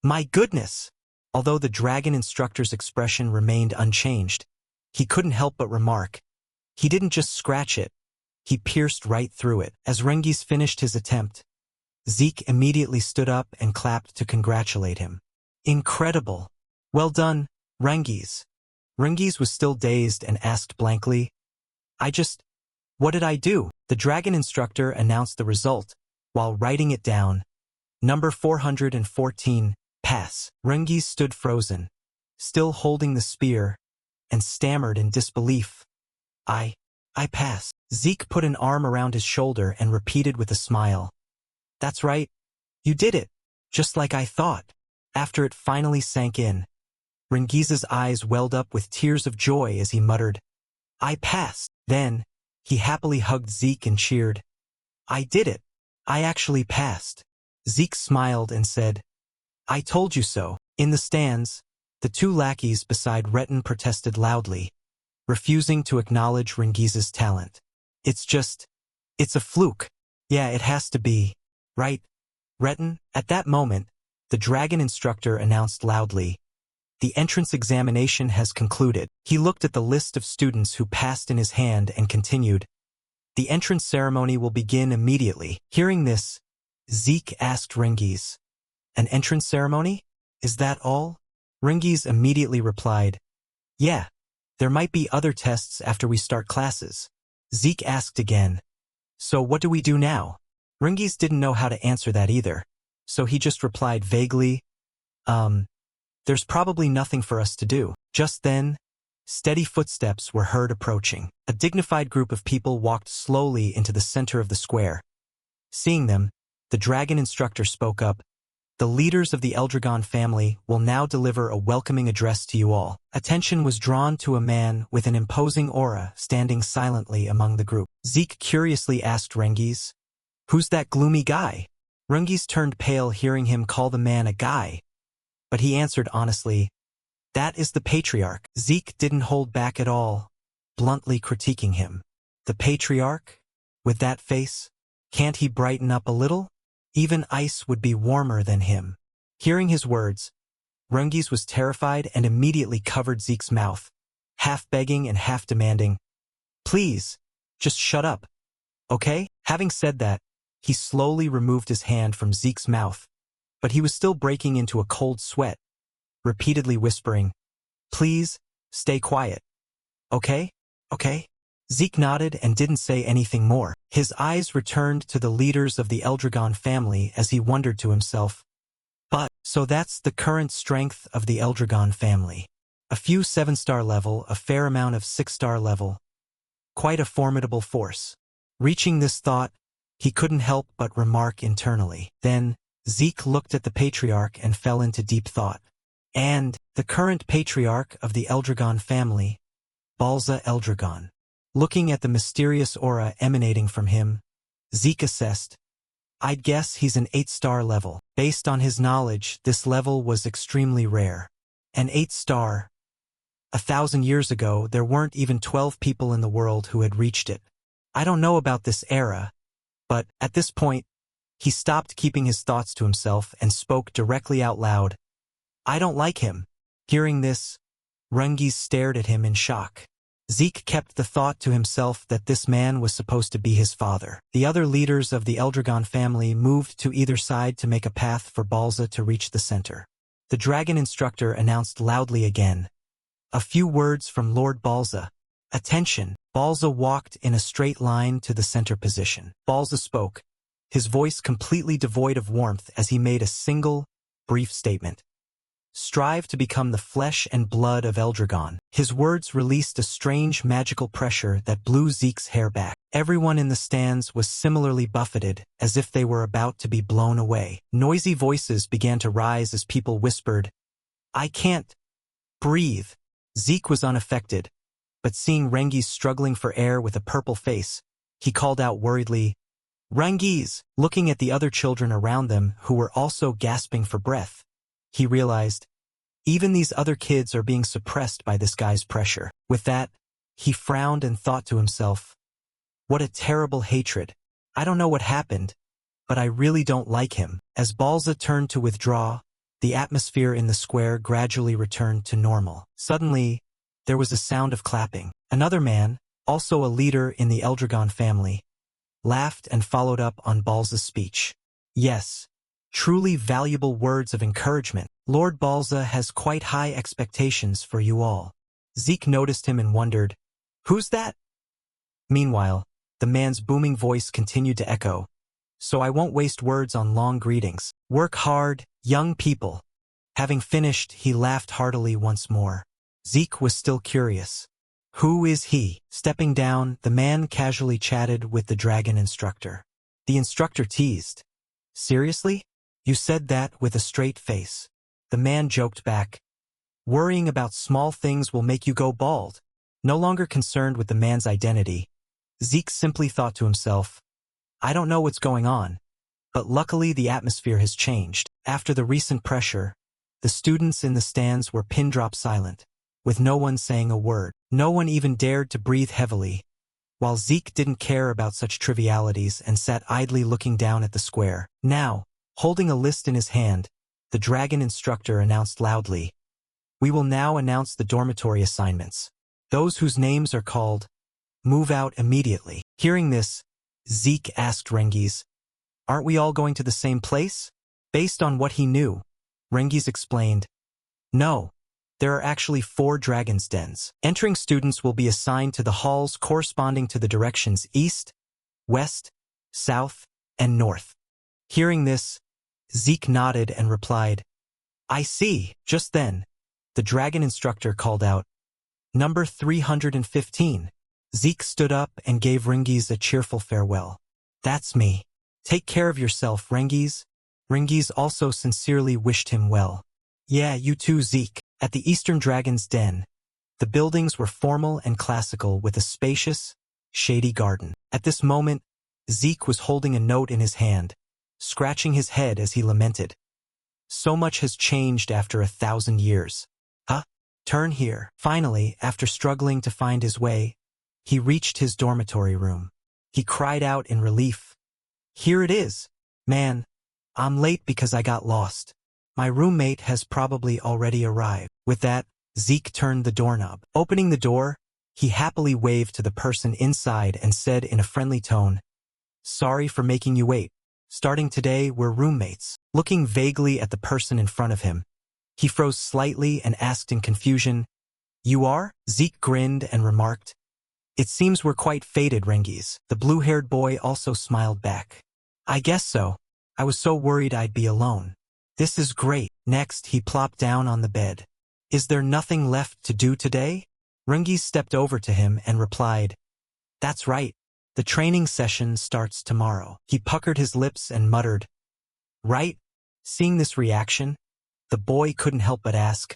My goodness! Although the dragon instructor's expression remained unchanged, he couldn't help but remark, he didn't just scratch it, he pierced right through it. As Rengiz finished his attempt, Zeke immediately stood up and clapped to congratulate him. Incredible! Well done, Rengiz. Rengiz was still dazed and asked blankly, What did I do? The dragon instructor announced the result, while writing it down. Number 414, pass. Rengiz stood frozen, still holding the spear, and stammered in disbelief. I pass. Zeke put an arm around his shoulder and repeated with a smile. That's right. You did it. Just like I thought. After it finally sank in, Rengiz's eyes welled up with tears of joy as he muttered, I passed. Then, he happily hugged Zeke and cheered, I did it. I actually passed. Zeke smiled and said, I told you so. In the stands, the two lackeys beside Retin protested loudly, refusing to acknowledge Rengiz's talent. It's a fluke. Yeah, it has to be. Right, Retin? At that moment, the dragon instructor announced loudly, the entrance examination has concluded. He looked at the list of students who passed in his hand and continued, the entrance ceremony will begin immediately. Hearing this, Zeke asked Rengiz, an entrance ceremony? Is that all? Rengiz immediately replied, yeah, there might be other tests after we start classes. Zeke asked again, so what do we do now? Rengiz didn't know how to answer that either, so he just replied vaguely, there's probably nothing for us to do. Just then, steady footsteps were heard approaching. A dignified group of people walked slowly into the center of the square. Seeing them, the dragon instructor spoke up, the leaders of the Eldragon family will now deliver a welcoming address to you all. Attention was drawn to a man with an imposing aura standing silently among the group. Zeke curiously asked Rengiz, who's that gloomy guy? Rengiz turned pale hearing him call the man a guy, but he answered honestly, that is the Patriarch. Zeke didn't hold back at all, bluntly critiquing him. The Patriarch? With that face? Can't he brighten up a little? Even ice would be warmer than him. Hearing his words, Rengiz was terrified and immediately covered Zeke's mouth, half begging and half demanding, please, just shut up, okay? Having said that, he slowly removed his hand from Zeke's mouth, but he was still breaking into a cold sweat, repeatedly whispering, please, stay quiet. Okay? Okay? Zeke nodded and didn't say anything more. His eyes returned to the leaders of the Eldragon family as he wondered to himself, but, so that's the current strength of the Eldragon family. A few 7-star level, a fair amount of 6-star level. Quite a formidable force. Reaching this thought, he couldn't help but remark internally. Then, Zeke looked at the Patriarch and fell into deep thought. And, the current Patriarch of the Eldragon family, Balza Eldragon. Looking at the mysterious aura emanating from him, Zeke assessed, I'd guess he's an 8-star level. Based on his knowledge, this level was extremely rare. An 8-star. 1,000 years ago, there weren't even 12 people in the world who had reached it. I don't know about this era, but, at this point, he stopped keeping his thoughts to himself and spoke directly out loud. I don't like him. Hearing this, Rengiz stared at him in shock. Zeke kept the thought to himself that this man was supposed to be his father. The other leaders of the Eldragon family moved to either side to make a path for Balza to reach the center. The dragon instructor announced loudly again, a few words from Lord Balza. Attention! Balza walked in a straight line to the center position. Balza spoke, his voice completely devoid of warmth as he made a single, brief statement. Strive to become the flesh and blood of Eldragon. His words released a strange magical pressure that blew Zeke's hair back. Everyone in the stands was similarly buffeted, as if they were about to be blown away. Noisy voices began to rise as people whispered, I can't breathe. Zeke was unaffected, but seeing Rengiz struggling for air with a purple face, he called out worriedly, Rengiz! Looking at the other children around them who were also gasping for breath, he realized, even these other kids are being suppressed by this guy's pressure. With that, he frowned and thought to himself, what a terrible hatred. I don't know what happened, but I really don't like him. As Balza turned to withdraw, the atmosphere in the square gradually returned to normal. Suddenly, there was a sound of clapping. Another man, also a leader in the Eldragon family, laughed and followed up on Balza's speech. Yes. Truly valuable words of encouragement. Lord Balza has quite high expectations for you all. Zeke noticed him and wondered, who's that? Meanwhile, the man's booming voice continued to echo, so I won't waste words on long greetings. Work hard, young people. Having finished, he laughed heartily once more. Zeke was still curious. Who is he? Stepping down, the man casually chatted with the dragon instructor. The instructor teased, seriously? You said that with a straight face. The man joked back. Worrying about small things will make you go bald. No longer concerned with the man's identity, Zeke simply thought to himself, I don't know what's going on, But luckily the atmosphere has changed. After the recent pressure, the students in the stands were pin-drop silent, with no one saying a word. No one even dared to breathe heavily, while Zeke didn't care about such trivialities and sat idly looking down at the square. Now, holding a list in his hand, the dragon instructor announced loudly, "We will now announce the dormitory assignments. Those whose names are called, move out immediately." Hearing this, Zeke asked Rengiz, "Aren't we all going to the same place?" Based on what he knew, Rengiz explained, "No, there are actually 4 dragons' dens. Entering students will be assigned to the halls corresponding to the directions east, west, south, and north." Hearing this, Zeke nodded and replied, "I see." Just then, the dragon instructor called out, "Number 315. Zeke stood up and gave Rengiz a cheerful farewell. "That's me. Take care of yourself, Rengiz." Rengiz also sincerely wished him well. "Yeah, you too, Zeke." At the Eastern Dragon's Den, the buildings were formal and classical with a spacious, shady garden. At this moment, Zeke was holding a note in his hand, scratching his head as he lamented. So much has changed after 1,000 years. Huh? Turn here. Finally, after struggling to find his way, he reached his dormitory room. He cried out in relief, "Here it is! Man, I'm late because I got lost. My roommate has probably already arrived." With that, Zeke turned the doorknob. Opening the door, he happily waved to the person inside and said in a friendly tone, "Sorry for making you wait. Starting today, we're roommates." Looking vaguely at the person in front of him, he froze slightly and asked in confusion, "You are?" Zeke grinned and remarked, "It seems we're quite fated, Rengiz." The blue-haired boy also smiled back, "I guess so. I was so worried I'd be alone. This is great." Next, he plopped down on the bed. "Is there nothing left to do today?" Rengiz stepped over to him and replied, "That's right. The training session starts tomorrow." He puckered his lips and muttered, "Right?" Seeing this reaction, the boy couldn't help but ask,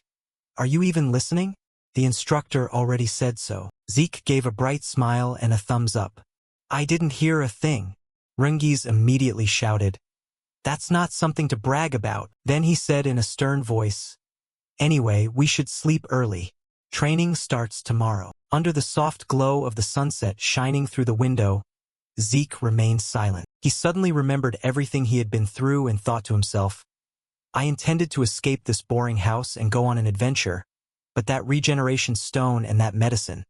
"Are you even listening?" The instructor already said so. Zeke gave a bright smile and a thumbs up. "I didn't hear a thing." Rengiz immediately shouted, "That's not something to brag about." Then he said in a stern voice, "Anyway, we should sleep early. Training starts tomorrow." Under the soft glow of the sunset shining through the window, Zeke remained silent. He suddenly remembered everything he had been through and thought to himself, "I intended to escape this boring house and go on an adventure, but that regeneration stone and that medicine.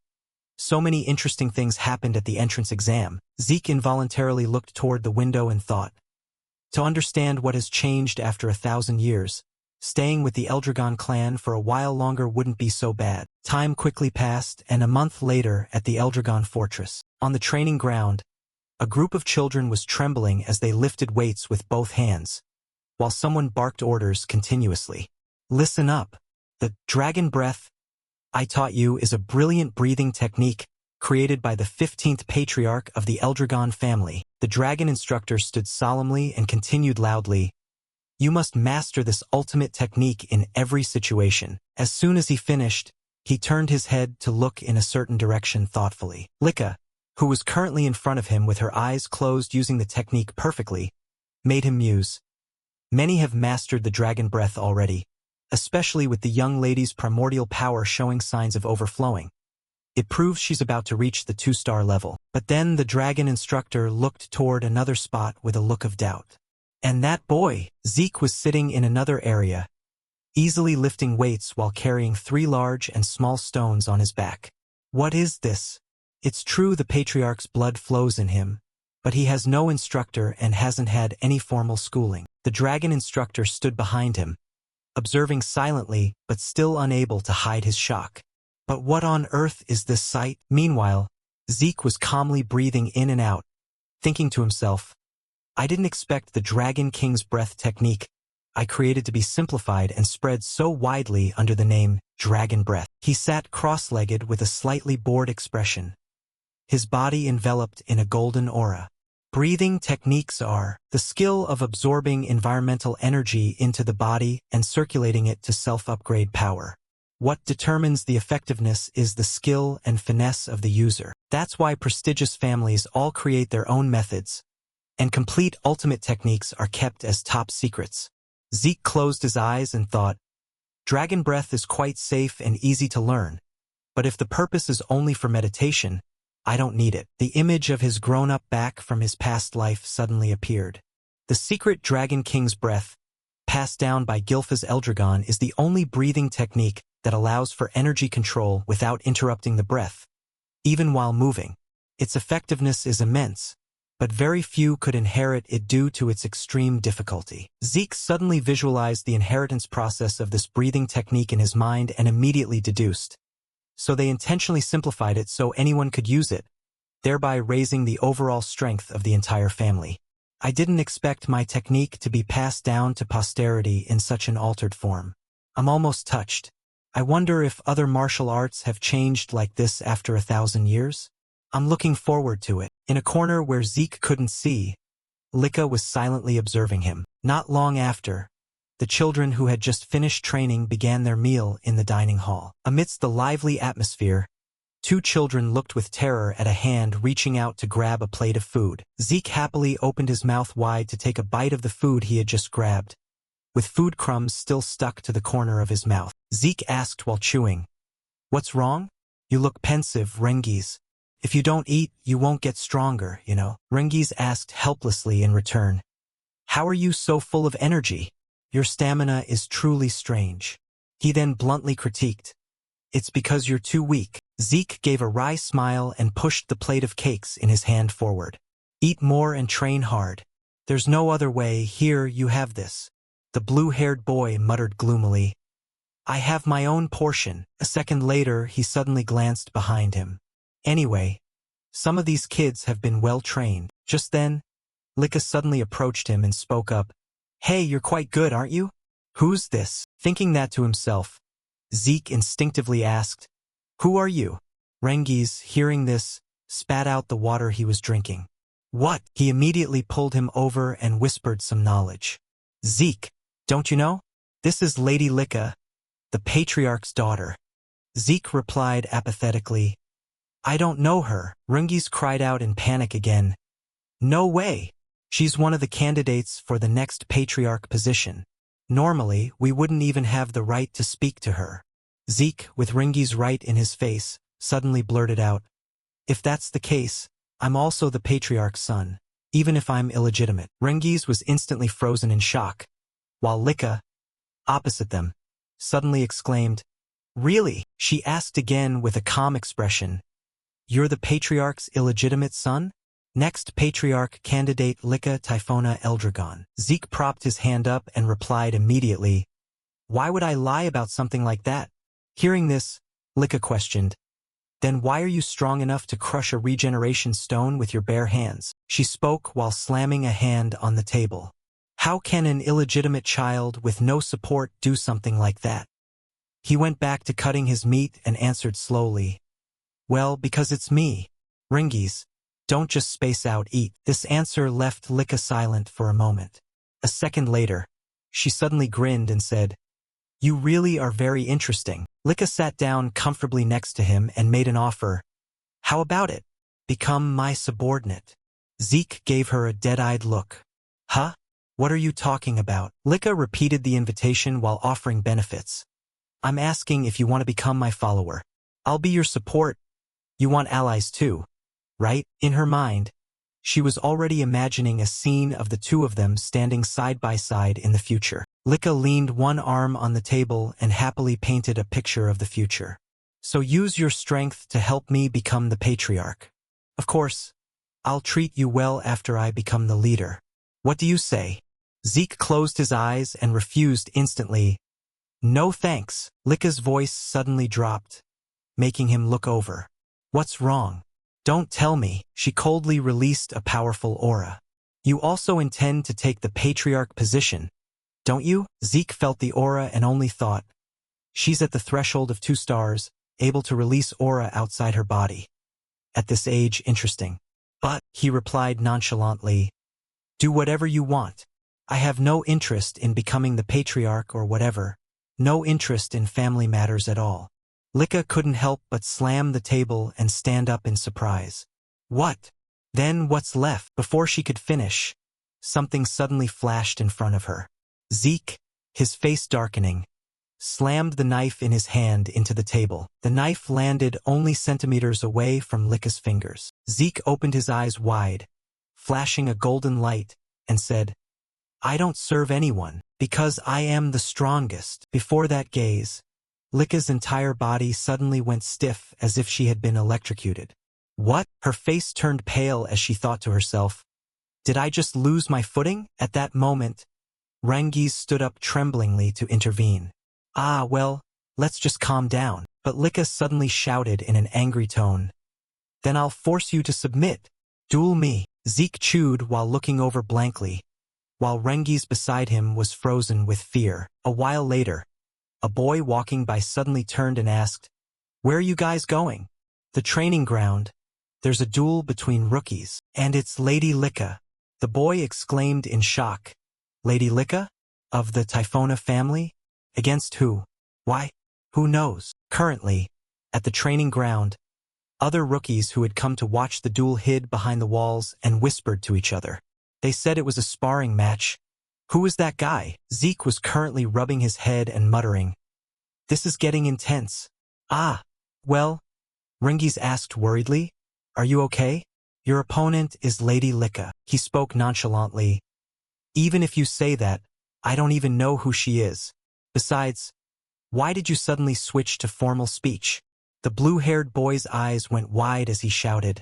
So many interesting things happened at the entrance exam." Zeke involuntarily looked toward the window and thought, to understand what has changed after 1,000 years, staying with the Eldragon clan for a while longer wouldn't be so bad. Time quickly passed, and a month later at the Eldragon fortress, on the training ground, a group of children was trembling as they lifted weights with both hands, while someone barked orders continuously. "Listen up. The dragon breath I taught you is a brilliant breathing technique created by the 15th Patriarch of the Eldragon family." The dragon instructor stood solemnly and continued loudly, "You must master this ultimate technique in every situation." As soon as he finished, he turned his head to look in a certain direction thoughtfully. Lika, who was currently in front of him with her eyes closed using the technique perfectly, made him muse. Many have mastered the dragon breath already, especially with the young lady's primordial power showing signs of overflowing. It proves she's about to reach the 2-star level. But then the dragon instructor looked toward another spot with a look of doubt. And that boy, Zeke, was sitting in another area, easily lifting weights while carrying 3 large and small stones on his back. What is this? It's true the Patriarch's blood flows in him, but he has no instructor and hasn't had any formal schooling. The dragon instructor stood behind him, observing silently but still unable to hide his shock. But what on earth is this sight? Meanwhile, Zeke was calmly breathing in and out, thinking to himself, I didn't expect the Dragon King's breath technique I created to be simplified and spread so widely under the name Dragon Breath. He sat cross-legged with a slightly bored expression, his body enveloped in a golden aura. Breathing techniques are the skill of absorbing environmental energy into the body and circulating it to self-upgrade power. What determines the effectiveness is the skill and finesse of the user. That's why prestigious families all create their own methods, and complete ultimate techniques are kept as top secrets. Zeke closed his eyes and thought, Dragon Breath is quite safe and easy to learn, but if the purpose is only for meditation, I don't need it. The image of his grown-up back from his past life suddenly appeared. The secret Dragon King's breath, passed down by Gylfa's Eldragon, is the only breathing technique that allows for energy control without interrupting the breath, even while moving. Its effectiveness is immense, but very few could inherit it due to its extreme difficulty. Zeke suddenly visualized the inheritance process of this breathing technique in his mind and immediately deduced. So they intentionally simplified it so anyone could use it, thereby raising the overall strength of the entire family. I didn't expect my technique to be passed down to posterity in such an altered form. I'm almost touched. I wonder if other martial arts have changed like this after 1,000 years? I'm looking forward to it. In a corner where Zeke couldn't see, Lika was silently observing him. Not long after, the children who had just finished training began their meal in the dining hall. Amidst the lively atmosphere, 2 children looked with terror at a hand reaching out to grab a plate of food. Zeke happily opened his mouth wide to take a bite of the food he had just grabbed, with food crumbs still stuck to the corner of his mouth. Zeke asked while chewing, "What's wrong? You look pensive, Rengiz. If you don't eat, you won't get stronger, you know." Rengiz asked helplessly in return, "How are you so full of energy? Your stamina is truly strange." He then bluntly critiqued, "It's because you're too weak." Zeke gave a wry smile and pushed the plate of cakes in his hand forward. "Eat more and train hard. There's no other way. Here, you have this." The blue-haired boy muttered gloomily, "I have my own portion." A second later, he suddenly glanced behind him. "Anyway, some of these kids have been well trained." Just then, Lika suddenly approached him and spoke up, "Hey, you're quite good, aren't you? Who's this?" Thinking that to himself, Zeke instinctively asked, "Who are you?" Rengiz, hearing this, spat out the water he was drinking. "What?" He immediately pulled him over and whispered some knowledge. "Zeke, don't you know? This is Lady Lika, the Patriarch's daughter." Zeke replied apathetically, "I don't know her." Rengiz cried out in panic again, "No way! She's one of the candidates for the next Patriarch position. Normally, we wouldn't even have the right to speak to her." Zeke, with Rengiz right in his face, suddenly blurted out, "If that's the case, I'm also the Patriarch's son, even if I'm illegitimate." Rengiz was instantly frozen in shock, while Lika, opposite them, suddenly exclaimed, "Really?" She asked again with a calm expression, "You're the Patriarch's illegitimate son?" "Next Patriarch candidate Lika Typhona Eldragon." Zeke propped his hand up and replied immediately, "Why would I lie about something like that?" Hearing this, Lika questioned, "Then why are you strong enough to crush a regeneration stone with your bare hands?" She spoke while slamming a hand on the table. "How can an illegitimate child with no support do something like that?" He went back to cutting his meat and answered slowly, "Well, because it's me. Rengiz, don't just space out, eat." This answer left Lika silent for a moment. A second later, she suddenly grinned and said, "You really are very interesting." Lika sat down comfortably next to him and made an offer. "How about it? Become my subordinate." Zeke gave her a dead-eyed look. "Huh? What are you talking about?" Lika repeated the invitation while offering benefits. "I'm asking if you want to become my follower. I'll be your support. You want allies too, right?" In her mind, she was already imagining a scene of the two of them standing side by side in the future. Lika leaned one arm on the table and happily painted a picture of the future. "So use your strength to help me become the Patriarch. Of course, I'll treat you well after I become the leader. What do you say?" Zeke closed his eyes and refused instantly. "No thanks." Lika's voice suddenly dropped, making him look over. "What's wrong? Don't tell me." She coldly released a powerful aura. "You also intend to take the Patriarch position, don't you?" Zeke felt the aura and only thought, she's at the threshold of 2 stars, able to release aura outside her body. At this age, interesting. "But," he replied nonchalantly, "do whatever you want. I have no interest in becoming the Patriarch or whatever, no interest in family matters at all." Lika couldn't help but slam the table and stand up in surprise. "What? Then what's left? Before she could finish, something suddenly flashed in front of her. Zeke, his face darkening, slammed the knife in his hand into the table. The knife landed only centimeters away from Licka's fingers. Zeke opened his eyes wide, flashing a golden light, and said, "I don't serve anyone, because I am the strongest." Before that gaze, Licka's entire body suddenly went stiff as if she had been electrocuted. What? Her face turned pale as she thought to herself, "Did I just lose my footing?" At that moment, Rengiz stood up tremblingly to intervene. Well, let's just calm down." But Licka suddenly shouted in an angry tone, "Then I'll force you to submit. Duel me." Zeke chewed while looking over blankly, while Rengiz beside him was frozen with fear. A while later, a boy walking by suddenly turned and asked, "Where are you guys going?" "The training ground. There's a duel between rookies, and it's Lady Licka." The boy exclaimed in shock. "Lady Licka? Of the Typhona family? Against who? Why, who knows?" Currently, at the training ground, other rookies who had come to watch the duel hid behind the walls and whispered to each other. They said it was a sparring match. Who was that guy? Zeke was currently rubbing his head and muttering, "This is getting intense." Well, Rengiz asked worriedly, "Are you okay? Your opponent is Lady Licka." He spoke nonchalantly. "Even if you say that, I don't even know who she is. Besides, why did you suddenly switch to formal speech?" The blue-haired boy's eyes went wide as he shouted,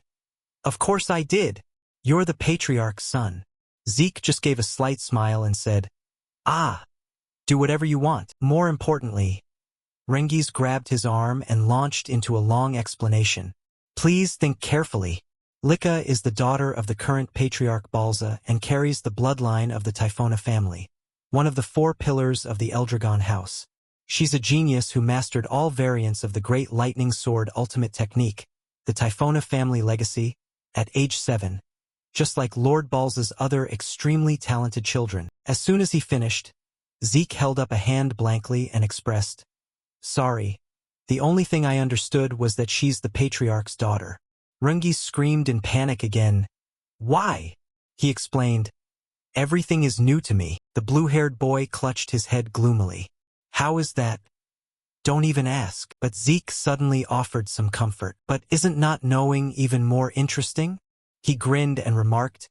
"Of course I did. You're the Patriarch's son." Zeke just gave a slight smile and said, "Do whatever you want." More importantly, Rengiz grabbed his arm and launched into a long explanation. "Please think carefully. Licka is the daughter of the current Patriarch Balza and carries the bloodline of the Typhona family, one of the 4 pillars of the Eldragon house. She's a genius who mastered all variants of the Great Lightning Sword ultimate technique, the Typhona family legacy, at age 7, just like Lord Balza's other extremely talented children." As soon as he finished, Zeke held up a hand blankly and expressed, "Sorry, the only thing I understood was that she's the Patriarch's daughter." Rengiz screamed in panic again. "Why?" He explained, "Everything is new to me." The blue-haired boy clutched his head gloomily. "How is that?" "Don't even ask." But Zeke suddenly offered some comfort. "But isn't not knowing even more interesting?" He grinned and remarked,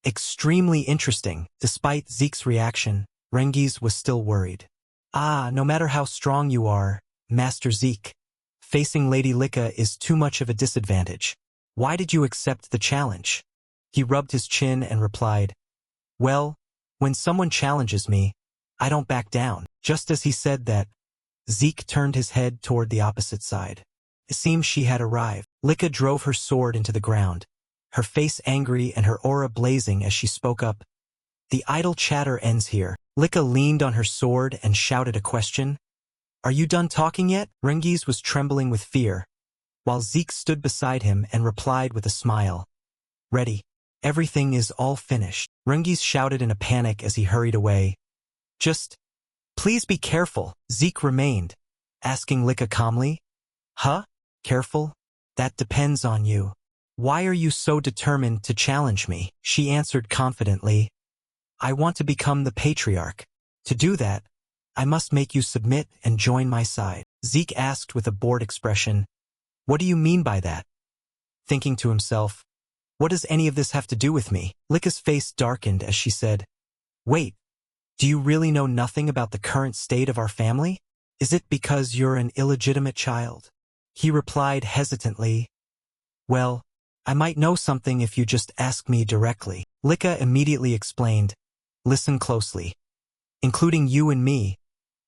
"Extremely interesting." Despite Zeke's reaction, Rengiz was still worried. No matter how strong you are, Master Zeke, facing Lady Licka is too much of a disadvantage. Why did you accept the challenge?" He rubbed his chin and replied, "Well, when someone challenges me, I don't back down." Just as he said that, Zeke turned his head toward the opposite side. It seemed she had arrived. Licka drove her sword into the ground, her face angry and her aura blazing as she spoke up, "The idle chatter ends here." Licka leaned on her sword and shouted a question. "Are you done talking yet?" Rengiz was trembling with fear, while Zeke stood beside him and replied with a smile, "Ready. Everything is all finished." Rengiz shouted in a panic as he hurried away, "Just, please be careful." Zeke remained, asking Licka calmly, Careful? That depends on you. Why are you so determined to challenge me?" She answered confidently, "I want to become the Patriarch. To do that, I must make you submit and join my side." Zeke asked with a bored expression, "What do you mean by that?" Thinking to himself, "What does any of this have to do with me?" Licka's face darkened as she said, "Wait, do you really know nothing about the current state of our family? Is it because you're an illegitimate child?" He replied hesitantly, "Well, I might know something if you just ask me directly." Licka immediately explained, "Listen closely. Including you and me,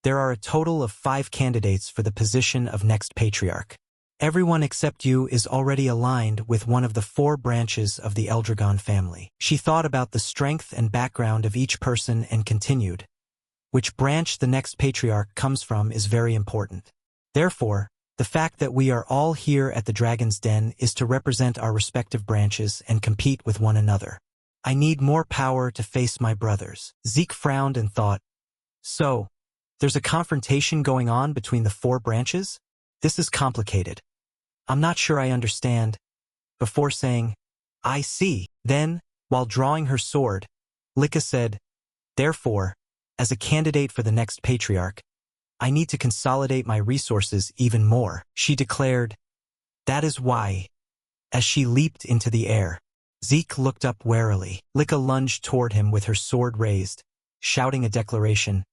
there are a total of 5 candidates for the position of next Patriarch. Everyone except you is already aligned with one of the 4 branches of the Eldragon family." She thought about the strength and background of each person and continued, "Which branch the next Patriarch comes from is very important. Therefore, the fact that we are all here at the Dragon's Den is to represent our respective branches and compete with one another. I need more power to face my brothers." Zeke frowned and thought, "So, there's a confrontation going on between the 4 branches? This is complicated. I'm not sure I understand." Before saying, I see. Then, while drawing her sword, Lika said, therefore, as a candidate for the next patriarch, I need to consolidate my resources even more. She declared, that is why. As she leaped into the air, Zeke looked up warily. Lika lunged toward him with her sword raised, shouting a declaration.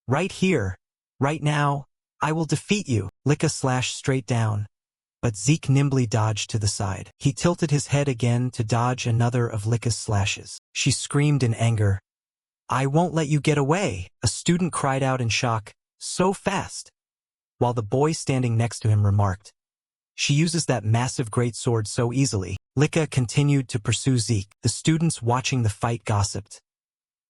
Right here, right now, I will defeat you. Lika slashed straight down, but Zeke nimbly dodged to the side. He tilted his head again to dodge another of Lika's slashes. She screamed in anger. I won't let you get away. A student cried out in shock, so fast, while the boy standing next to him remarked, she uses that massive greatsword so easily. Lika continued to pursue Zeke. The students watching the fight gossiped.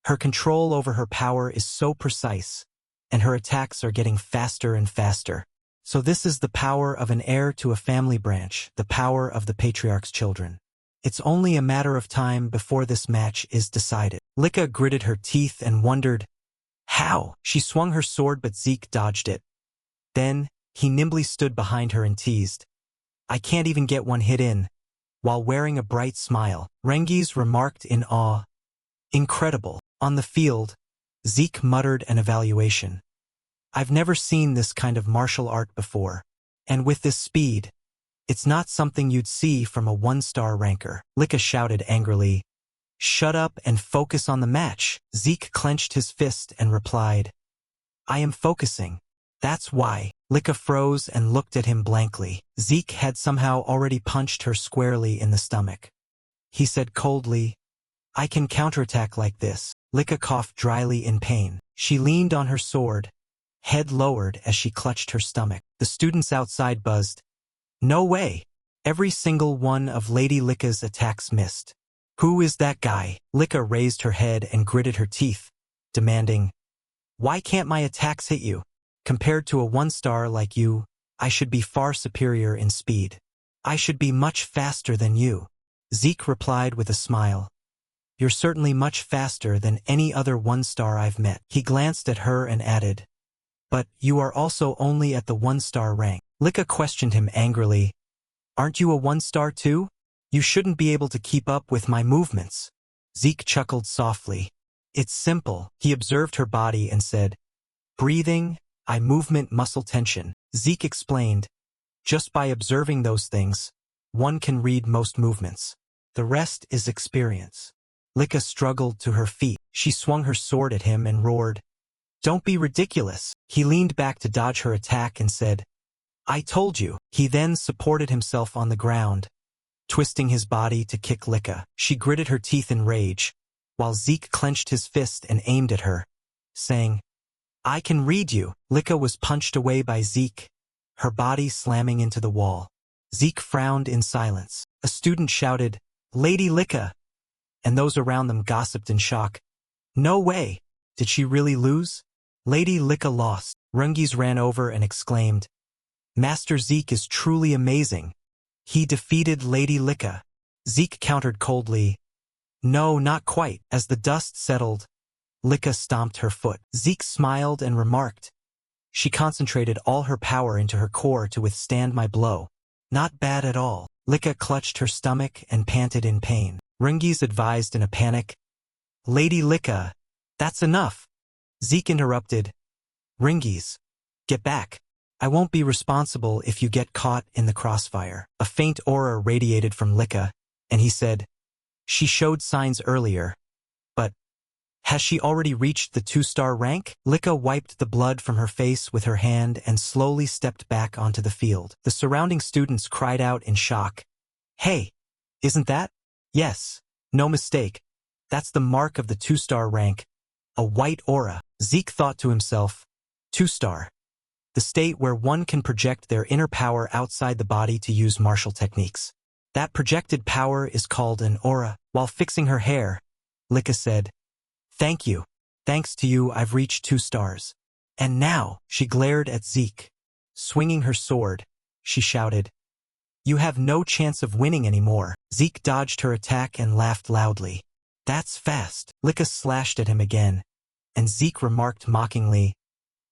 Her control over her power is so precise, and her attacks are getting faster and faster. So this is the power of an heir to a family branch, the power of the patriarch's children. It's only a matter of time before this match is decided. Lika gritted her teeth and wondered, how? She swung her sword but Zeke dodged it. Then, he nimbly stood behind her and teased, I can't even get one hit in, while wearing a bright smile. Rengiz remarked in awe, incredible. On the field, Zeke muttered an evaluation. I've never seen this kind of martial art before, and with this speed, it's not something you'd see from a one-star ranker. Lika shouted angrily, shut up and focus on the match. Zeke clenched his fist and replied, I am focusing. That's why. Lika froze and looked at him blankly. Zeke had somehow already punched her squarely in the stomach. He said coldly, I can counterattack like this. Lika coughed dryly in pain. She leaned on her sword, head lowered as she clutched her stomach. The students outside buzzed. No way. Every single one of Lady Lika's attacks missed. Who is that guy? Lika raised her head and gritted her teeth, demanding, why can't my attacks hit you? Compared to a one-star like you, I should be far superior in speed. I should be much faster than you. Zeke replied with a smile. You're certainly much faster than any other one-star I've met. He glanced at her and added, but you are also only at the one-star rank. Lika questioned him angrily. Aren't you a one-star too? You shouldn't be able to keep up with my movements. Zeke chuckled softly. It's simple. He observed her body and said, breathing, eye movement, muscle tension. Zeke explained, just by observing those things, one can read most movements. The rest is experience. Lika struggled to her feet. She swung her sword at him and roared, don't be ridiculous. He leaned back to dodge her attack and said, I told you. He then supported himself on the ground, twisting his body to kick Lika. She gritted her teeth in rage, while Zeke clenched his fist and aimed at her, saying, I can read you. Lika was punched away by Zeke, her body slamming into the wall. Zeke frowned in silence. A student shouted, Lady Lika, and those around them gossiped in shock. No way. Did she really lose? Lady Lika lost. Rengiz ran over and exclaimed, Master Zeke is truly amazing. He defeated Lady Lika. Zeke countered coldly, no, not quite. As the dust settled, Lika stomped her foot. Zeke smiled and remarked, she concentrated all her power into her core to withstand my blow. Not bad at all. Lika clutched her stomach and panted in pain. Rengiz advised in a panic, Lady Lika, that's enough. Zeke interrupted, Rengiz, get back. I won't be responsible if you get caught in the crossfire. A faint aura radiated from Lika, and he said, she showed signs earlier, but has she already reached the 2-star rank? Lika wiped the blood from her face with her hand and slowly stepped back onto the field. The surrounding students cried out in shock. Hey, isn't that? Yes, no mistake. That's the mark of the 2-star rank, a white aura. Zeke thought to himself, 2-star. The state where one can project their inner power outside the body to use martial techniques. That projected power is called an aura. While fixing her hair, Lika said, thank you. Thanks to you, I've reached 2 stars. And now, she glared at Zeke. Swinging her sword, she shouted, you have no chance of winning anymore. Zeke dodged her attack and laughed loudly. That's fast. Lika slashed at him again, and Zeke remarked mockingly,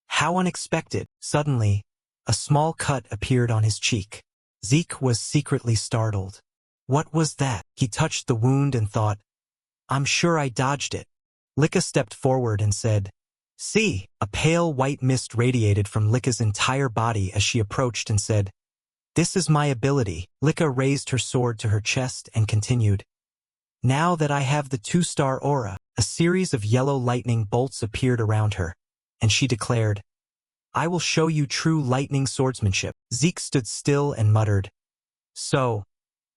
how unexpected. Suddenly, a small cut appeared on his cheek. Zeke was secretly startled. What was that? He touched the wound and thought, I'm sure I dodged it. Lika stepped forward and said, See, a pale white mist radiated from Lika's entire body as she approached and said, This is my ability. Lika raised her sword to her chest and continued, Now that I have the 2-star aura, a series of yellow lightning bolts appeared around her, and she declared, I will show you true lightning swordsmanship. Zeke stood still and muttered, So,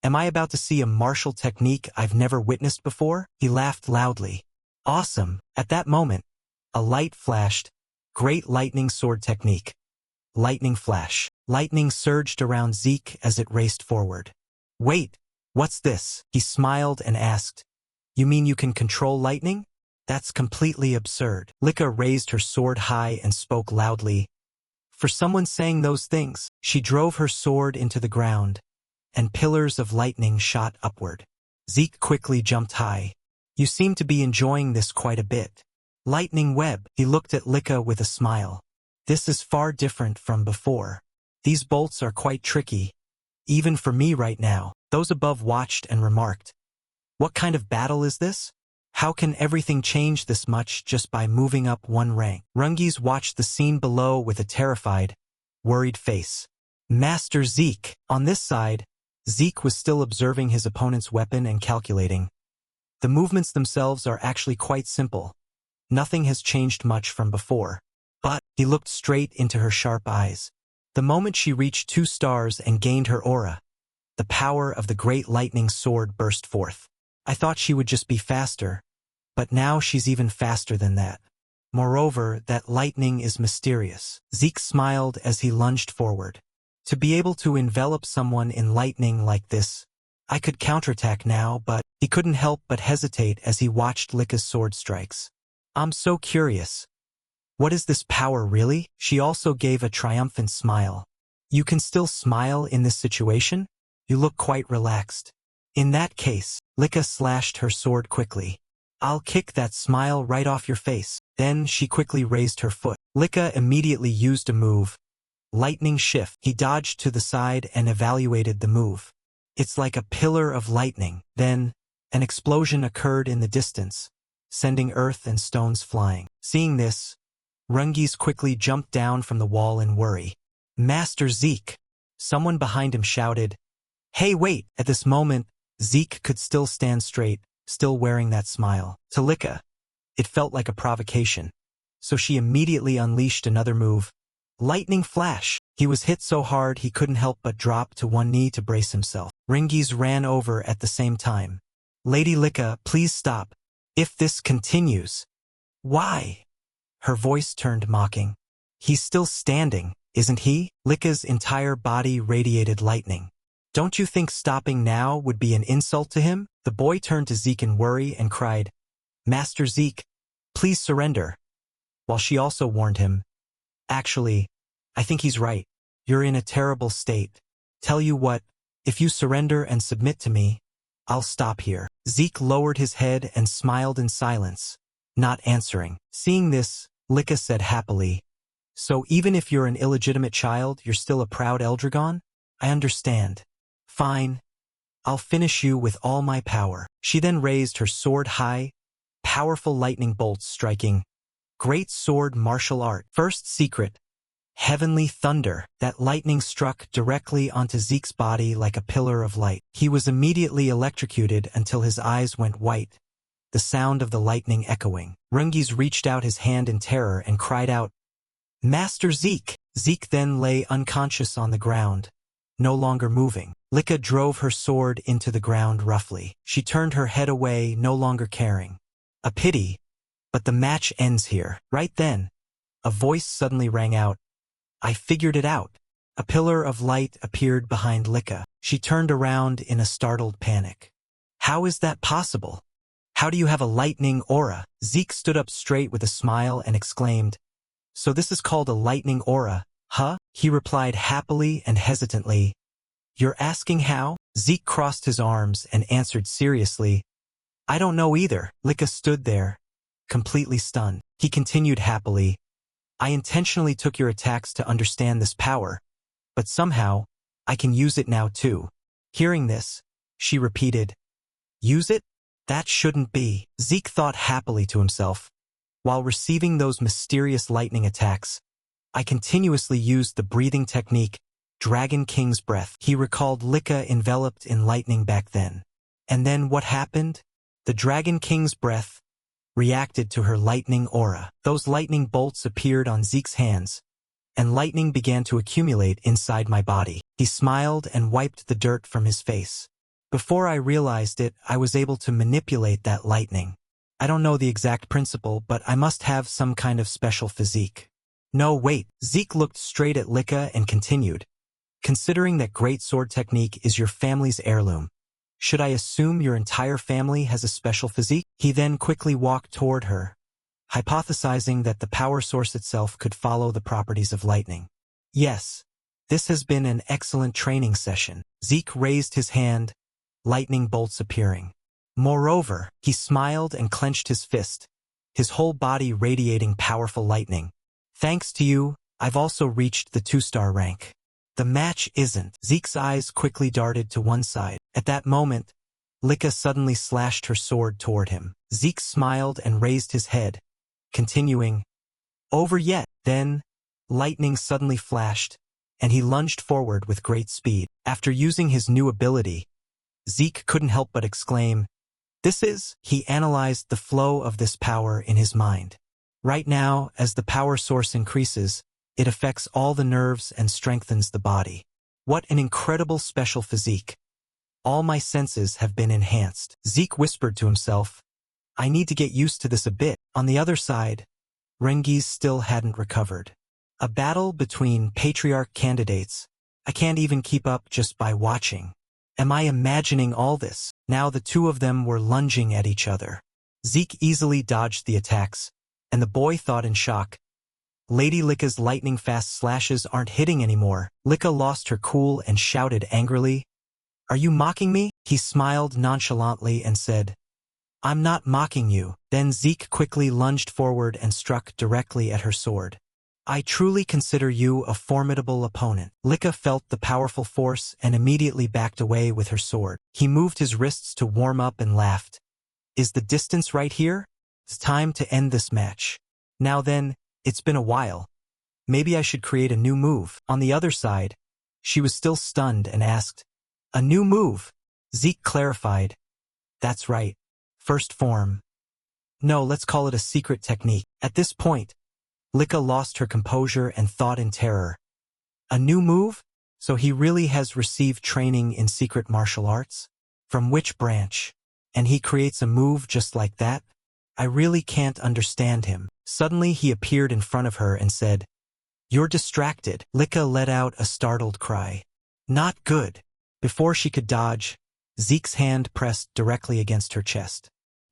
am I about to see a martial technique I've never witnessed before? He laughed loudly. Awesome. At that moment, a light flashed. Great lightning sword technique. Lightning flash. Lightning surged around Zeke as it raced forward. Wait, what's this? He smiled and asked, You mean you can control lightning? That's completely absurd. Lika raised her sword high and spoke loudly. For someone saying those things, she drove her sword into the ground, and pillars of lightning shot upward. Zeke quickly jumped high. You seem to be enjoying this quite a bit. Lightning web. He looked at Lika with a smile. This is far different from before. These bolts are quite tricky, even for me right now. Those above watched and remarked, What kind of battle is this? How can everything change this much just by moving up one rank? Rungies watched the scene below with a terrified, worried face. Master Zeke. On this side, Zeke was still observing his opponent's weapon and calculating. The movements themselves are actually quite simple. Nothing has changed much from before. But he looked straight into her sharp eyes. The moment she reached 2 stars and gained her aura, the power of the great lightning sword burst forth. I thought she would just be faster, but now she's even faster than that. Moreover, that lightning is mysterious. Zeke smiled as he lunged forward. To be able to envelop someone in lightning like this, I could counterattack now, but he couldn't help but hesitate as he watched Lika's sword strikes. I'm so curious. What is this power really? She also gave a triumphant smile. You can still smile in this situation? You look quite relaxed. In that case, Lika slashed her sword quickly. I'll kick that smile right off your face. Then she quickly raised her foot. Lika immediately used a move. Lightning shift. He dodged to the side and evaluated the move. It's like a pillar of lightning. Then, an explosion occurred in the distance, sending earth and stones flying. Seeing this, Rungies quickly jumped down from the wall in worry. Master Zeke! Someone behind him shouted, Hey wait! At this moment, Zeke could still stand straight, still wearing that smile. To Lika, it felt like a provocation. So she immediately unleashed another move. Lightning flash! He was hit so hard he couldn't help but drop to one knee to brace himself. Rungies ran over at the same time. Lady Lika, please stop. If this continues. Why? Her voice turned mocking. He's still standing, isn't he? Lika's entire body radiated lightning. Don't you think stopping now would be an insult to him? The boy turned to Zeke in worry and cried, Master Zeke, please surrender. While she also warned him, Actually, I think he's right. You're in a terrible state. Tell you what, if you surrender and submit to me, I'll stop here. Zeke lowered his head and smiled in silence, not answering. Seeing this, Lika said happily, So even if you're an illegitimate child, you're still a proud Eldragon? I understand. Fine. I'll finish you with all my power. She then raised her sword high, powerful lightning bolts striking. Great sword martial art. First secret. Heavenly thunder. That lightning struck directly onto Zeke's body like a pillar of light. He was immediately electrocuted until his eyes went white, the sound of the lightning echoing. Rungies reached out his hand in terror and cried out, Master Zeke! Zeke then lay unconscious on the ground, no longer moving. Lika drove her sword into the ground roughly. She turned her head away, no longer caring. A pity, but the match ends here. Right then, a voice suddenly rang out. I figured it out. A pillar of light appeared behind Lika. She turned around in a startled panic. How is that possible? How do you have a lightning aura? Zeke stood up straight with a smile and exclaimed, So this is called a lightning aura, huh? He replied happily and hesitantly, You're asking how? Zeke crossed his arms and answered seriously, I don't know either. Lika stood there, completely stunned. He continued happily, I intentionally took your attacks to understand this power, but somehow, I can use it now too. Hearing this, She repeated. Use it? That shouldn't be. Zeke thought happily to himself. While receiving those mysterious lightning attacks, I continuously used the breathing technique, Dragon King's breath. He recalled Licca enveloped in lightning back then. And then what happened? The Dragon King's breath reacted to her lightning aura. Those lightning bolts appeared on Zeke's hands, and lightning began to accumulate inside my body. He smiled and wiped the dirt from his face. Before I realized it, I was able to manipulate that lightning. I don't know the exact principle, but I must have some kind of special physique. No, wait. Zeke looked straight at Licca and continued. Considering that great sword technique is your family's heirloom, should I assume your entire family has a special physique? He then quickly walked toward her, hypothesizing that the power source itself could follow the properties of lightning. Yes, this has been an excellent training session. Zeke raised his hand, lightning bolts appearing. Moreover, he smiled and clenched his fist, his whole body radiating powerful lightning. Thanks to you, I've also reached the 2-star rank. The match isn't. Zeke's eyes quickly darted to one side. At that moment, Licca suddenly slashed her sword toward him. Zeke smiled and raised his head, continuing, over yet. Then, lightning suddenly flashed, and he lunged forward with great speed. After using his new ability, Zeke couldn't help but exclaim, this is... He analyzed the flow of this power in his mind. Right now, as the power source increases, it affects all the nerves and strengthens the body. What an incredible special physique. All my senses have been enhanced. Zeke whispered to himself, I need to get used to this a bit. On the other side, Rengiz still hadn't recovered. A battle between patriarch candidates. I can't even keep up just by watching. Am I imagining all this? Now the two of them were lunging at each other. Zeke easily dodged the attacks, and the boy thought in shock, Lady Licca's lightning-fast slashes aren't hitting anymore. Licca lost her cool and shouted angrily, Are you mocking me? He smiled nonchalantly and said, I'm not mocking you. Then Zeke quickly lunged forward and struck directly at her sword. I truly consider you a formidable opponent. Licca felt the powerful force and immediately backed away with her sword. He moved his wrists to warm up and laughed. Is the distance right here? It's time to end this match. Now then, it's been a while. Maybe I should create a new move. On the other side, she was still stunned and asked, A new move? Zeke clarified. That's right. First form. No, let's call it a secret technique. At this point, Licca lost her composure and thought in terror. A new move? So he really has received training in secret martial arts? From which branch? And he creates a move just like that? I really can't understand him. Suddenly he appeared in front of her and said, You're distracted. Licca let out a startled cry. Not good. Before she could dodge, Zeke's hand pressed directly against her chest.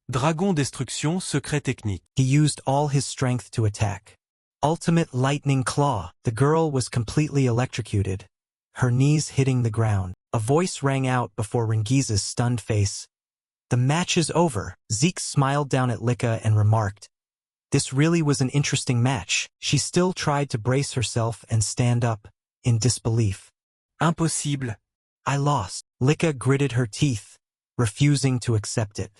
Dragon Destruction Secret Technique. He used all his strength to attack. Ultimate Lightning Claw. The girl was completely electrocuted, her knees hitting the ground. A voice rang out before Rengiz's stunned face. The match is over. Zeke smiled down at Licca and remarked, This really was an interesting match. She still tried to brace herself and stand up, in disbelief. Impossible. I lost. Licca gritted her teeth, refusing to accept it.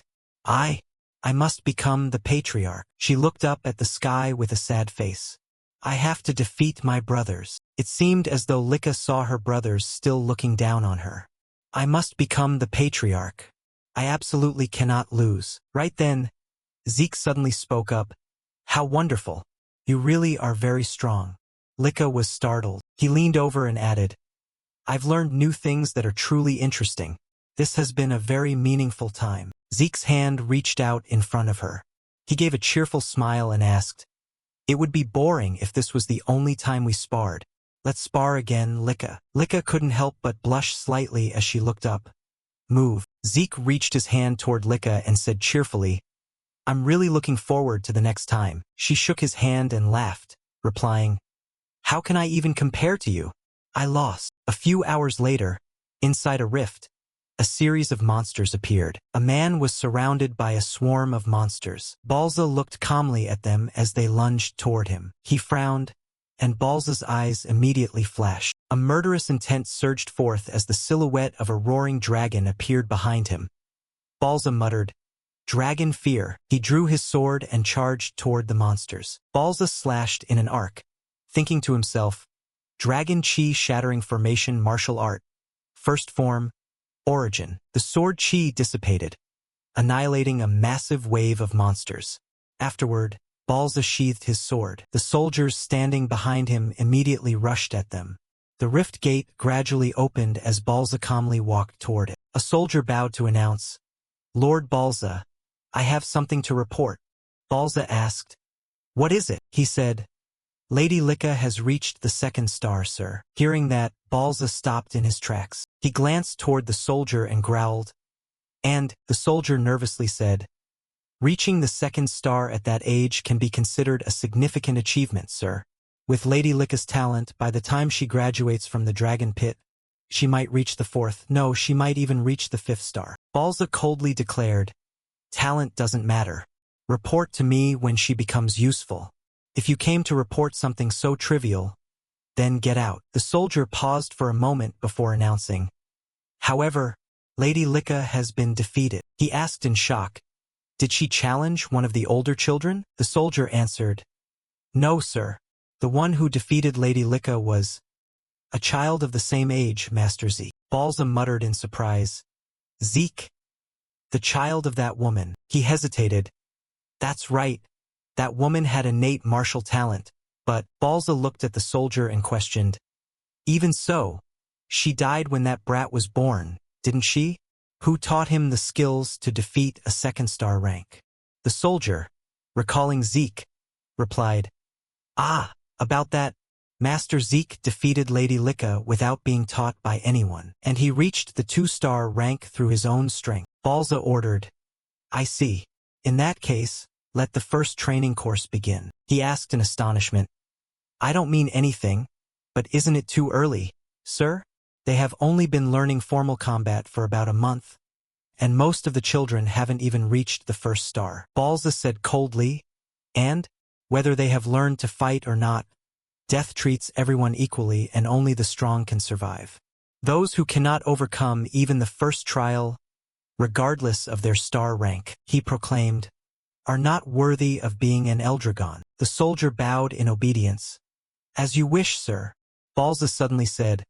I must become the patriarch. She looked up at the sky with a sad face. I have to defeat my brothers. It seemed as though Licca saw her brothers still looking down on her. I must become the patriarch. I absolutely cannot lose. Right then, Zeke suddenly spoke up. How wonderful. You really are very strong. Licca was startled. He leaned over and added, I've learned new things that are truly interesting. This has been a very meaningful time. Zeke's hand reached out in front of her. He gave a cheerful smile and asked, It would be boring if this was the only time we sparred. Let's spar again, Licca. Licca couldn't help but blush slightly as she looked up. Move. Zeke reached his hand toward Licca and said cheerfully, I'm really looking forward to the next time. She shook his hand and laughed, replying, How can I even compare to you? I lost. A few hours later, inside a rift, a series of monsters appeared. A man was surrounded by a swarm of monsters. Balza looked calmly at them as they lunged toward him. He frowned, and Balza's eyes immediately flashed. A murderous intent surged forth as the silhouette of a roaring dragon appeared behind him. Balza muttered, "Dragon fear." He drew his sword and charged toward the monsters. Balza slashed in an arc, thinking to himself, "Dragon Chi shattering formation martial art. First form, origin." The sword chi dissipated, annihilating a massive wave of monsters. Afterward, Balza sheathed his sword. The soldiers standing behind him immediately rushed at them. The rift gate gradually opened as Balza calmly walked toward it. A soldier bowed to announce, "Lord Balza, I have something to report." Balza asked, "What is it?" He said, "Lady Licca has reached the second star, sir." Hearing that, Balza stopped in his tracks. He glanced toward the soldier and growled, and the soldier nervously said, "Reaching the second star at that age can be considered a significant achievement, sir. With Lady Licca's talent, by the time she graduates from the dragon pit, she might reach the fourth, no, she might even reach the fifth star." Balza coldly declared, "Talent doesn't matter. Report to me when she becomes useful. If you came to report something so trivial, then get out." The soldier paused for a moment before announcing, "However, Lady Licca has been defeated." He asked in shock, "Did she challenge one of the older children?" The soldier answered, "No, sir. The one who defeated Lady Licca was a child of the same age, Master Zeke." Balza muttered in surprise, "Zeke? The child of that woman?" He hesitated. "That's right. That woman had innate martial talent." But Balza looked at the soldier and questioned, "Even so, she died when that brat was born, didn't she? Who taught him the skills to defeat a second star rank?" The soldier, recalling Zeke, replied, "Ah, about that, Master Zeke defeated Lady Licca without being taught by anyone, and he reached the 2-star rank through his own strength." Balza ordered, "I see. In that case, let the first training course begin." He asked in astonishment, "I don't mean anything, but isn't it too early, sir? They have only been learning formal combat for about a month, and most of the children haven't even reached the first star." Balza said coldly, "And, whether they have learned to fight or not, death treats everyone equally and only the strong can survive. Those who cannot overcome even the first trial, regardless of their star rank," he proclaimed, "are not worthy of being an Eldragon." The soldier bowed in obedience. "As you wish, sir." Balza suddenly said,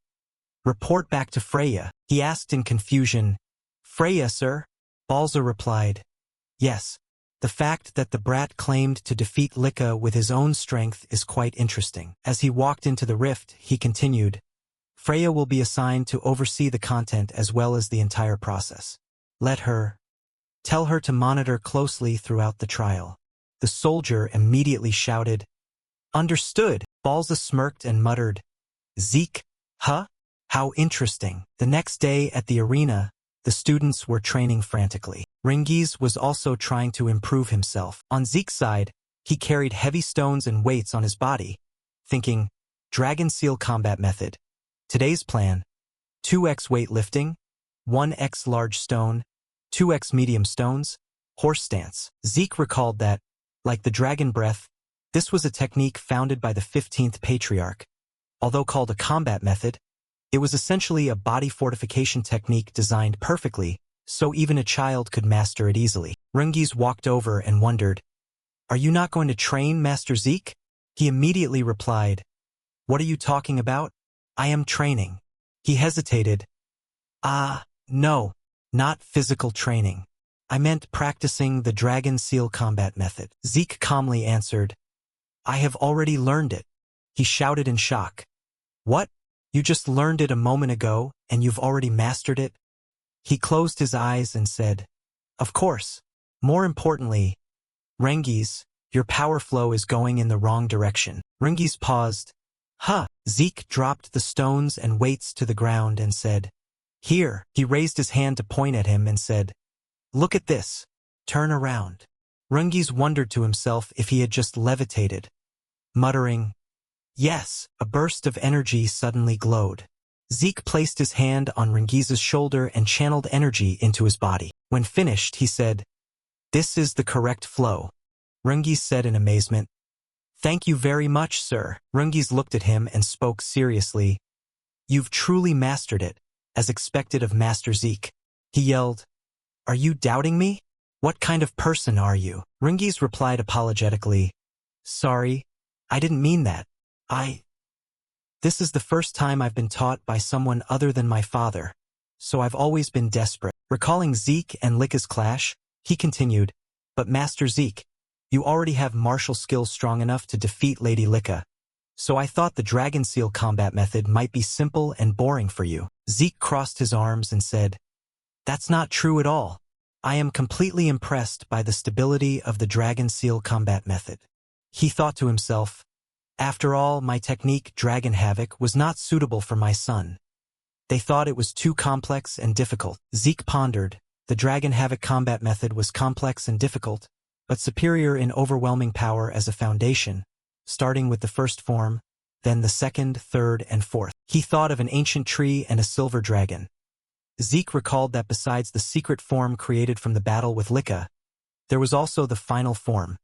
"Report back to Freya." He asked in confusion, "Freya, sir?" Balza replied, "Yes. The fact that the brat claimed to defeat Licca with his own strength is quite interesting." As he walked into the rift, he continued, "Freya will be assigned to oversee the content as well as the entire process. Tell her to monitor closely throughout the trial." The soldier immediately shouted, "Understood." Balza smirked and muttered, "Zeke, huh? How interesting." The next day at the arena, the students were training frantically. Ringiz was also trying to improve himself. On Zeke's side, he carried heavy stones and weights on his body, thinking, "Dragon Seal combat method. Today's plan, 2x weight lifting, 1x large stone, 2x medium stones, horse stance." Zeke recalled that, like the dragon breath, this was a technique founded by the 15th Patriarch. Although called a combat method, it was essentially a body fortification technique designed perfectly, so even a child could master it easily. Ringiz walked over and wondered, "Are you not going to train Master Zeke?" He immediately replied, "What are you talking about? I am training." He hesitated. "Ah, no, not physical training. I meant practicing the Dragon Seal combat method." Zeke calmly answered, "I have already learned it." He shouted in shock. "What? You just learned it a moment ago, and you've already mastered it?" He closed his eyes and said, "Of course. More importantly, Ringiz, your power flow is going in the wrong direction." Ringiz paused. "Huh." Zeke dropped the stones and weights to the ground and said, "Here." He raised his hand to point at him and said, "Look at this. Turn around." Ringiz wondered to himself if he had just levitated. Muttering, "Yes," a burst of energy suddenly glowed. Zeke placed his hand on Ringiz's shoulder and channeled energy into his body. When finished, he said, "This is the correct flow." Ringiz said in amazement, Thank you very much, sir. Rungi's looked at him and spoke seriously. You've truly mastered it, as expected of Master Zeke. He yelled, Are you doubting me? What kind of person are you? Rungi's replied apologetically, Sorry, I didn't mean that. This is the first time I've been taught by someone other than my father, so I've always been desperate. Recalling Zeke and Lika's clash, he continued, But Master Zeke, you already have martial skills strong enough to defeat Lady Lika, so I thought the Dragon Seal combat method might be simple and boring for you. Zeke crossed his arms and said, That's not true at all. I am completely impressed by the stability of the Dragon Seal combat method. He thought to himself, After all, my technique, Dragon Havoc, was not suitable for my son. They thought it was too complex and difficult. Zeke pondered. The Dragon Havoc combat method was complex and difficult, but superior in overwhelming power as a foundation, starting with the first form, then the second, third, and fourth. He thought of an ancient tree and a silver dragon. Zeke recalled that besides the secret form created from the battle with Lika, there was also the final form,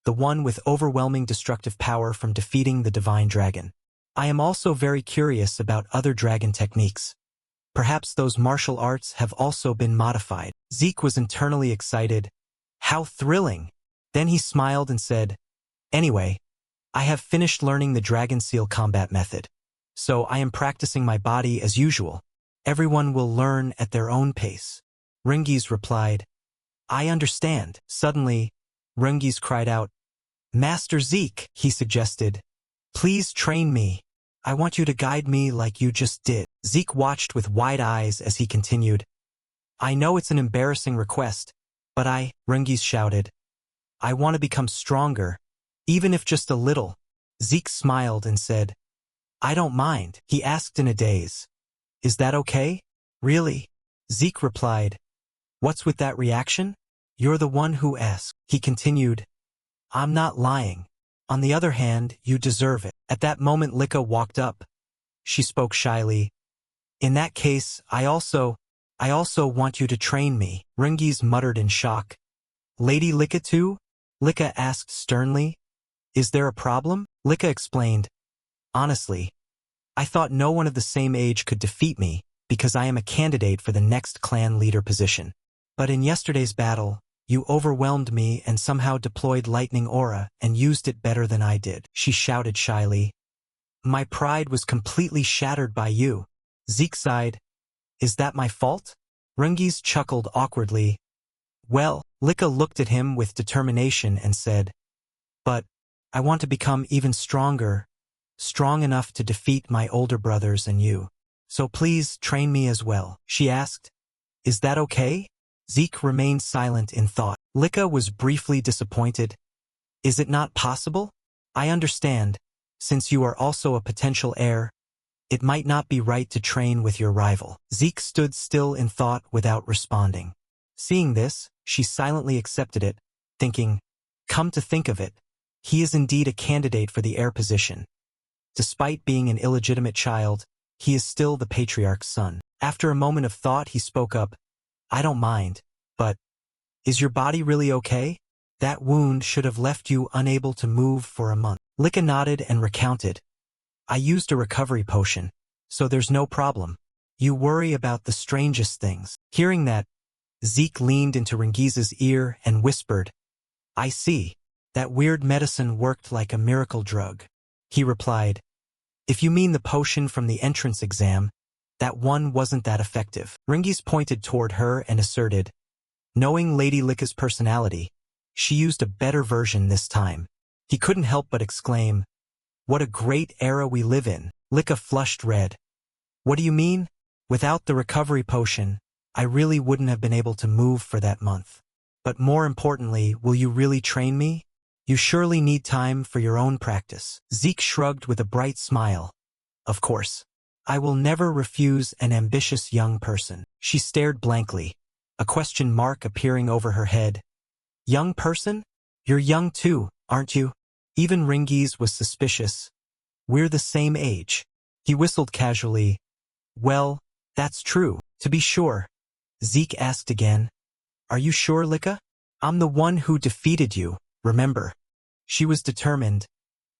the one with overwhelming destructive power from defeating the divine dragon. I am also very curious about other dragon techniques. Perhaps those martial arts have also been modified. Zeke was internally excited. How thrilling! Then he smiled and said, Anyway, I have finished learning the Dragon Seal combat method, so I am practicing my body as usual. Everyone will learn at their own pace. Rungi's replied, I understand. Suddenly, Rungi's cried out, Master Zeke, he suggested, Please train me. I want you to guide me like you just did. Zeke watched with wide eyes as he continued, I know it's an embarrassing request, but Rungi's shouted, I want to become stronger, even if just a little. Zeke smiled and said, I don't mind. He asked in a daze, Is that okay? Really? Zeke replied, What's with that reaction? You're the one who asked. He continued, I'm not lying. On the other hand, you deserve it. At that moment Lika walked up. She spoke shyly. In that case, I also want you to train me. Rungi's muttered in shock. Lady Lika too? Lika asked sternly. Is there a problem? Lika explained. Honestly, I thought no one of the same age could defeat me because I am a candidate for the next clan leader position. But in yesterday's battle, you overwhelmed me and somehow deployed lightning aura and used it better than I did. She shouted shyly. My pride was completely shattered by you. Zeke sighed. Is that my fault? Rungi's chuckled awkwardly. Well, Lika looked at him with determination and said, But I want to become even stronger, strong enough to defeat my older brothers and you. So please train me as well. She asked, Is that okay? Zeke remained silent in thought. Lika was briefly disappointed. Is it not possible? I understand. Since you are also a potential heir, it might not be right to train with your rival. Zeke stood still in thought without responding. Seeing this, she silently accepted it, thinking, Come to think of it, he is indeed a candidate for the heir position. Despite being an illegitimate child, he is still the patriarch's son. After a moment of thought he spoke up, I don't mind, but is your body really okay? That wound should have left you unable to move for a month. Lika nodded and recounted. I used a recovery potion, so there's no problem. You worry about the strangest things. Hearing that, Zeke leaned into Rungi's ear and whispered, I see. That weird medicine worked like a miracle drug. He replied, If you mean the potion from the entrance exam, that one wasn't that effective. Rungi's pointed toward her and asserted, Knowing Lady Lika's personality, she used a better version this time. He couldn't help but exclaim, What a great era we live in. Lika flushed red. What do you mean? Without the recovery potion, I really wouldn't have been able to move for that month. But more importantly, will you really train me? You surely need time for your own practice. Zeke shrugged with a bright smile. Of course. I will never refuse an ambitious young person. She stared blankly, a question mark appearing over her head. Young person? You're young too, aren't you? Even Rungi's was suspicious. We're the same age. He whistled casually. Well, that's true. To be sure. Zeke asked again. Are you sure, Lika? I'm the one who defeated you, remember? She was determined.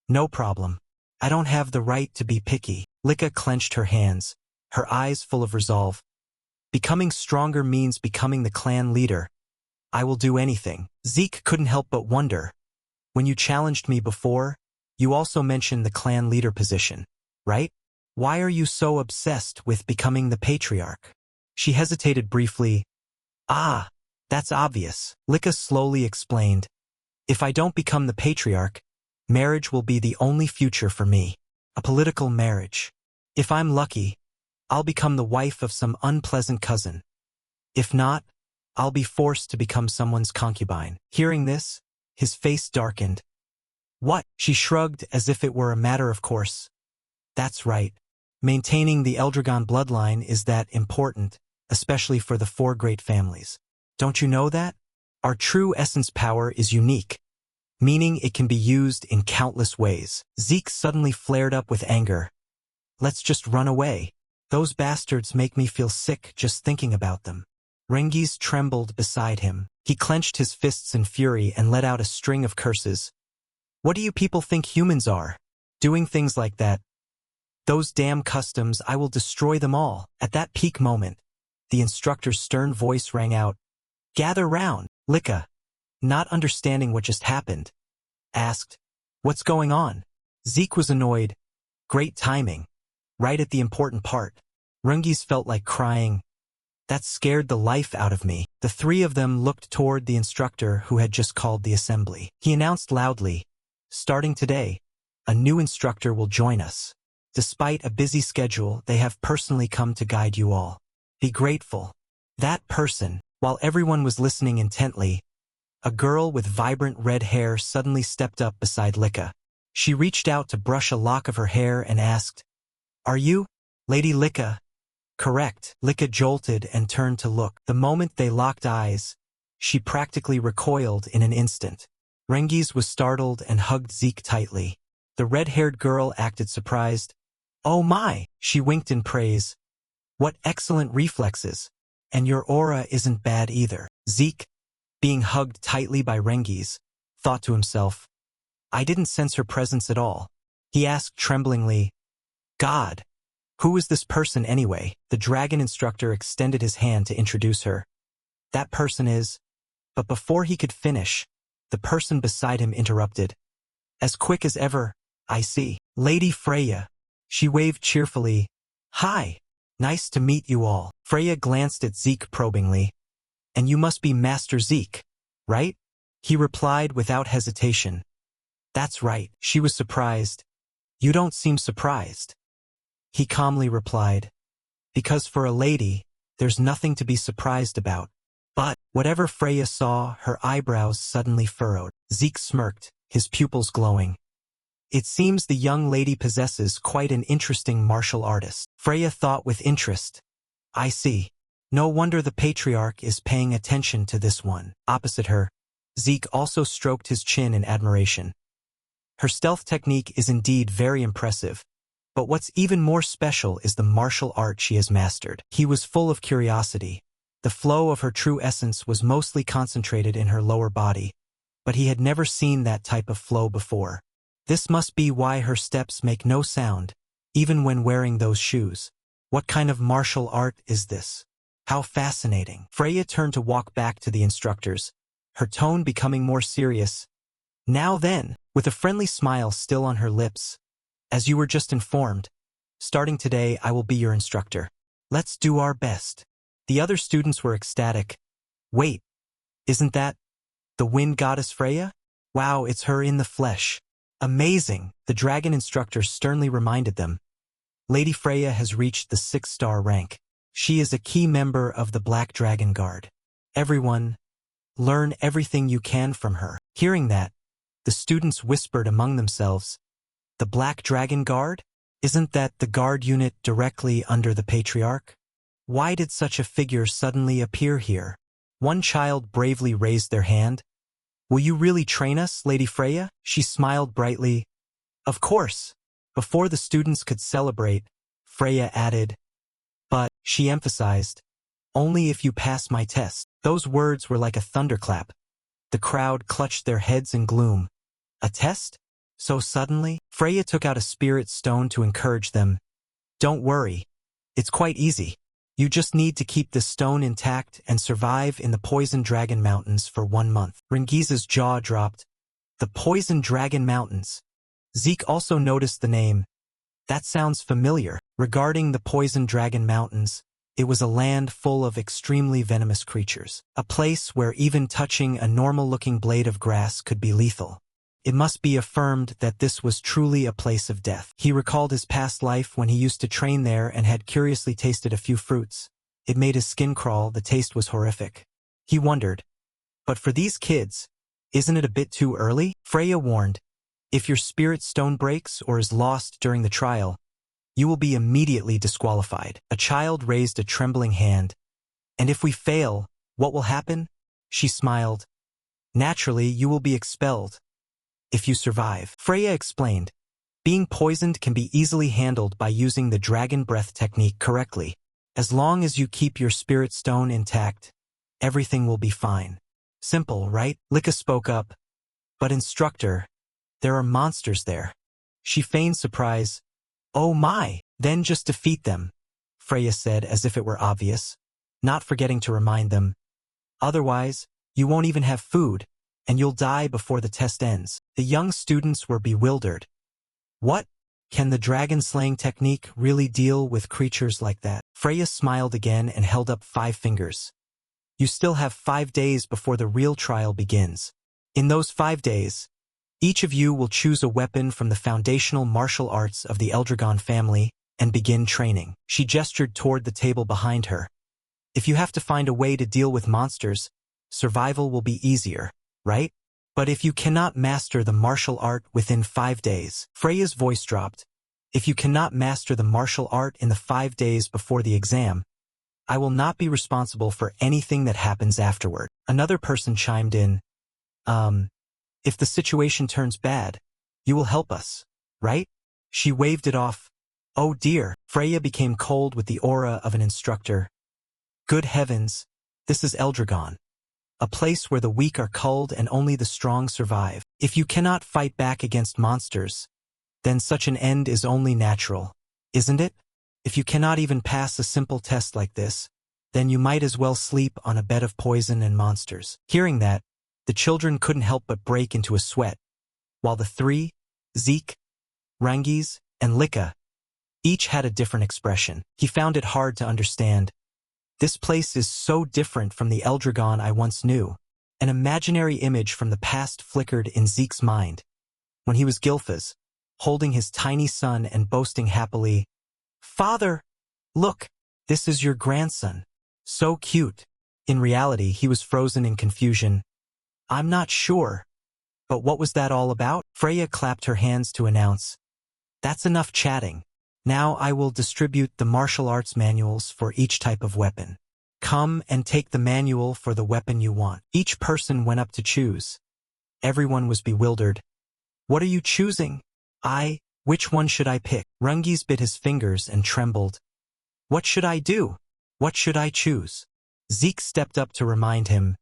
No problem. I don't have the right to be picky. Lika clenched her hands, her eyes full of resolve. Becoming stronger means becoming the clan leader. I will do anything. Zeke couldn't help but wonder. When you challenged me before, you also mentioned the clan leader position, right? Why are you so obsessed with becoming the patriarch? She hesitated briefly. Ah, that's obvious. Lika slowly explained. If I don't become the patriarch, marriage will be the only future for me. A political marriage. If I'm lucky, I'll become the wife of some unpleasant cousin. If not, I'll be forced to become someone's concubine. Hearing this, his face darkened. What? She shrugged as if it were a matter of course. That's right. Maintaining the Eldragon bloodline is that important, especially for the 4 great families. Don't you know that? Our true essence power is unique, meaning it can be used in countless ways. Zeke suddenly flared up with anger. Let's just run away. Those bastards make me feel sick just thinking about them. Rengiz trembled beside him. He clenched his fists in fury and let out a string of curses. What do you people think humans are? Doing things like that. Those damn customs, I will destroy them all. At that peak moment, the instructor's stern voice rang out. Gather round. Lika, not understanding what just happened, asked, What's going on? Zeke was annoyed. Great timing. Right at the important part. Rengiz felt like crying. That scared the life out of me. The 3 of them looked toward the instructor who had just called the assembly. He announced loudly, Starting today, a new instructor will join us. Despite a busy schedule, they have personally come to guide you all. Be grateful. That person, while everyone was listening intently, a girl with vibrant red hair suddenly stepped up beside Lika. She reached out to brush a lock of her hair and asked, Are you, Lady Lika? Correct. Lika jolted and turned to look. The moment they locked eyes, she practically recoiled in an instant. Rengiz was startled and hugged Zeke tightly. The red-haired girl acted surprised. Oh my! She winked in praise. What excellent reflexes. And your aura isn't bad either. Zeke, being hugged tightly by Rengiz, thought to himself, I didn't sense her presence at all. He asked tremblingly, God, who is this person anyway? The dragon instructor extended his hand to introduce her. That person is... But before he could finish, the person beside him interrupted. As quick as ever, I see. Lady Freya. She waved cheerfully. Hi. Nice to meet you all. Freya glanced at Zeke probingly. And you must be Master Zeke, right? He replied without hesitation. That's right. She was surprised. You don't seem surprised. He calmly replied. Because for a lady, there's nothing to be surprised about. But, whatever Freya saw, her eyebrows suddenly furrowed. Zeke smirked, his pupils glowing. It seems the young lady possesses quite an interesting martial artist. Freya thought with interest. I see. No wonder the patriarch is paying attention to this one. Opposite her, Zeke also stroked his chin in admiration. Her stealth technique is indeed very impressive, but what's even more special is the martial art she has mastered. He was full of curiosity. The flow of her true essence was mostly concentrated in her lower body, but he had never seen that type of flow before. This must be why her steps make no sound, even when wearing those shoes. What kind of martial art is this? How fascinating. Freya turned to walk back to the instructors, her tone becoming more serious. Now then, with a friendly smile still on her lips, as you were just informed, starting today I will be your instructor. Let's do our best. The other students were ecstatic. Wait, isn't that the wind goddess Freya? Wow, it's her in the flesh. Amazing, the dragon instructor sternly reminded them. Lady Freya has reached the 6-star rank. She is a key member of the Black Dragon Guard. Everyone, learn everything you can from her. Hearing that, the students whispered among themselves. The Black Dragon Guard? Isn't that the guard unit directly under the Patriarch? Why did such a figure suddenly appear here? One child bravely raised their hand. Will you really train us, Lady Freya? She smiled brightly. Of course. Before the students could celebrate, Freya added, but, she emphasized, only if you pass my test. Those words were like a thunderclap. The crowd clutched their heads in gloom. A test? so suddenly? Freya took out a spirit stone to encourage them. Don't worry. It's quite easy. You just need to keep the stone intact and survive in the Poison Dragon Mountains for 1 month. Rengiza's jaw dropped. The Poison Dragon Mountains. Zeke also noticed the name. That sounds familiar. Regarding the Poison Dragon Mountains, it was a land full of extremely venomous creatures. A place where even touching a normal-looking blade of grass could be lethal. It must be affirmed that this was truly a place of death. He recalled his past life when he used to train there and had curiously tasted a few fruits. It made his skin crawl, the taste was horrific. He wondered, but for these kids, isn't it a bit too early? Freya warned, if your spirit stone breaks or is lost during the trial, you will be immediately disqualified. A child raised a trembling hand. And if we fail, what will happen? She smiled. Naturally, you will be expelled. If you survive, Freya explained, being poisoned can be easily handled by using the dragon breath technique correctly. As long as you keep your spirit stone intact, everything will be fine. Simple, right? Lika spoke up. But instructor, there are monsters there. She feigned surprise. Oh my! Then just defeat them, Freya said as if it were obvious, not forgetting to remind them. Otherwise, you won't even have food, and you'll die before the test ends. The young students were bewildered. What? Can the dragon-slaying technique really deal with creatures like that? Freya smiled again and held up 5 fingers. You still have 5 days before the real trial begins. In those 5 days, each of you will choose a weapon from the foundational martial arts of the Eldragon family and begin training. She gestured toward the table behind her. If you have to find a way to deal with monsters, survival will be easier, right? But if you cannot master the martial art within 5 days, Freya's voice dropped. If you cannot master the martial art in the 5 days before the exam, I will not be responsible for anything that happens afterward. Another person chimed in. If the situation turns bad, you will help us, right? She waved it off. Oh dear, Freya became cold with the aura of an instructor. Good heavens, this is Eldragon. A place where the weak are culled and only the strong survive. If you cannot fight back against monsters, then such an end is only natural, isn't it? If you cannot even pass a simple test like this, then you might as well sleep on a bed of poison and monsters. Hearing that, the children couldn't help but break into a sweat, while the 3, Zeke, Rangiz, and Lika, each had a different expression. He found it hard to understand. This place is so different from the Eldragon I once knew. An imaginary image from the past flickered in Zeke's mind. When he was Gilfaz, holding his tiny son and boasting happily, Father, look, this is your grandson. So cute. In reality, he was frozen in confusion. I'm not sure. But what was that all about? Freya clapped her hands to announce. That's enough chatting. Now I will distribute the martial arts manuals for each type of weapon. Come and take the manual for the weapon you want. Each person went up to choose. Everyone was bewildered. What are you choosing? Which one should I pick? Rangiz bit his fingers and trembled. What should I do? What should I choose? Zeke stepped up to remind him.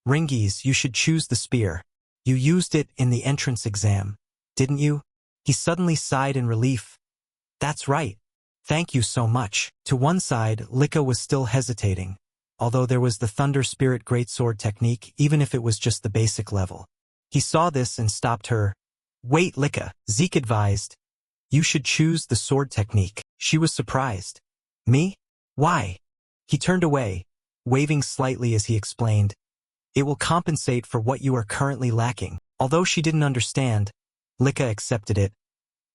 Rangiz, you should choose the spear. You used it in the entrance exam, didn't you? He suddenly sighed in relief. That's right. Thank you so much. To one side, Lika was still hesitating, although there was the Thunder Spirit Greatsword technique, even if it was just the basic level. He saw this and stopped her. Wait, Lika, Zeke advised. You should choose the sword technique. She was surprised. Me? Why? He turned away, waving slightly as he explained. It will compensate for what you are currently lacking. Although she didn't understand, Lika accepted it.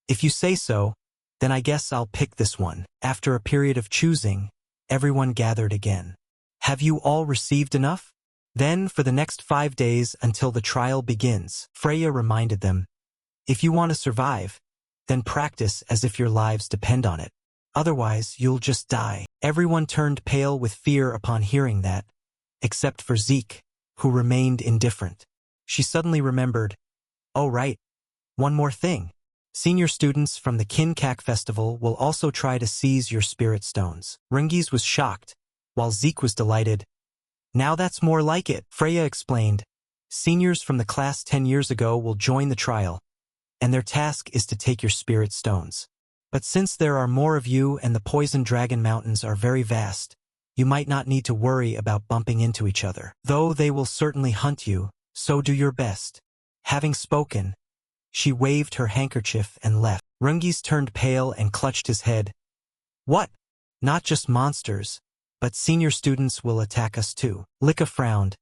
If you say so, then I guess I'll pick this one. After a period of choosing, everyone gathered again. Have you all received enough? Then, for the next 5 days until the trial begins, Freya reminded them. If you want to survive, then practice as if your lives depend on it. Otherwise, you'll just die. Everyone turned pale with fear upon hearing that, except for Zeke, who remained indifferent. She suddenly remembered, oh right, one more thing. Senior students from the Kinkak Festival will also try to seize your spirit stones. Rangiz was shocked, while Zeke was delighted. Now that's more like it, Freya explained. Seniors from the class 10 years ago will join the trial. and their task is to take your spirit stones. But since there are more of you and the Poison Dragon Mountains are very vast, you might not need to worry about bumping into each other. Though they will certainly hunt you, so do your best. Having spoken, she waved her handkerchief and left. Rungis turned pale and clutched his head. What? Not just monsters, but senior students will attack us too. Lika frowned.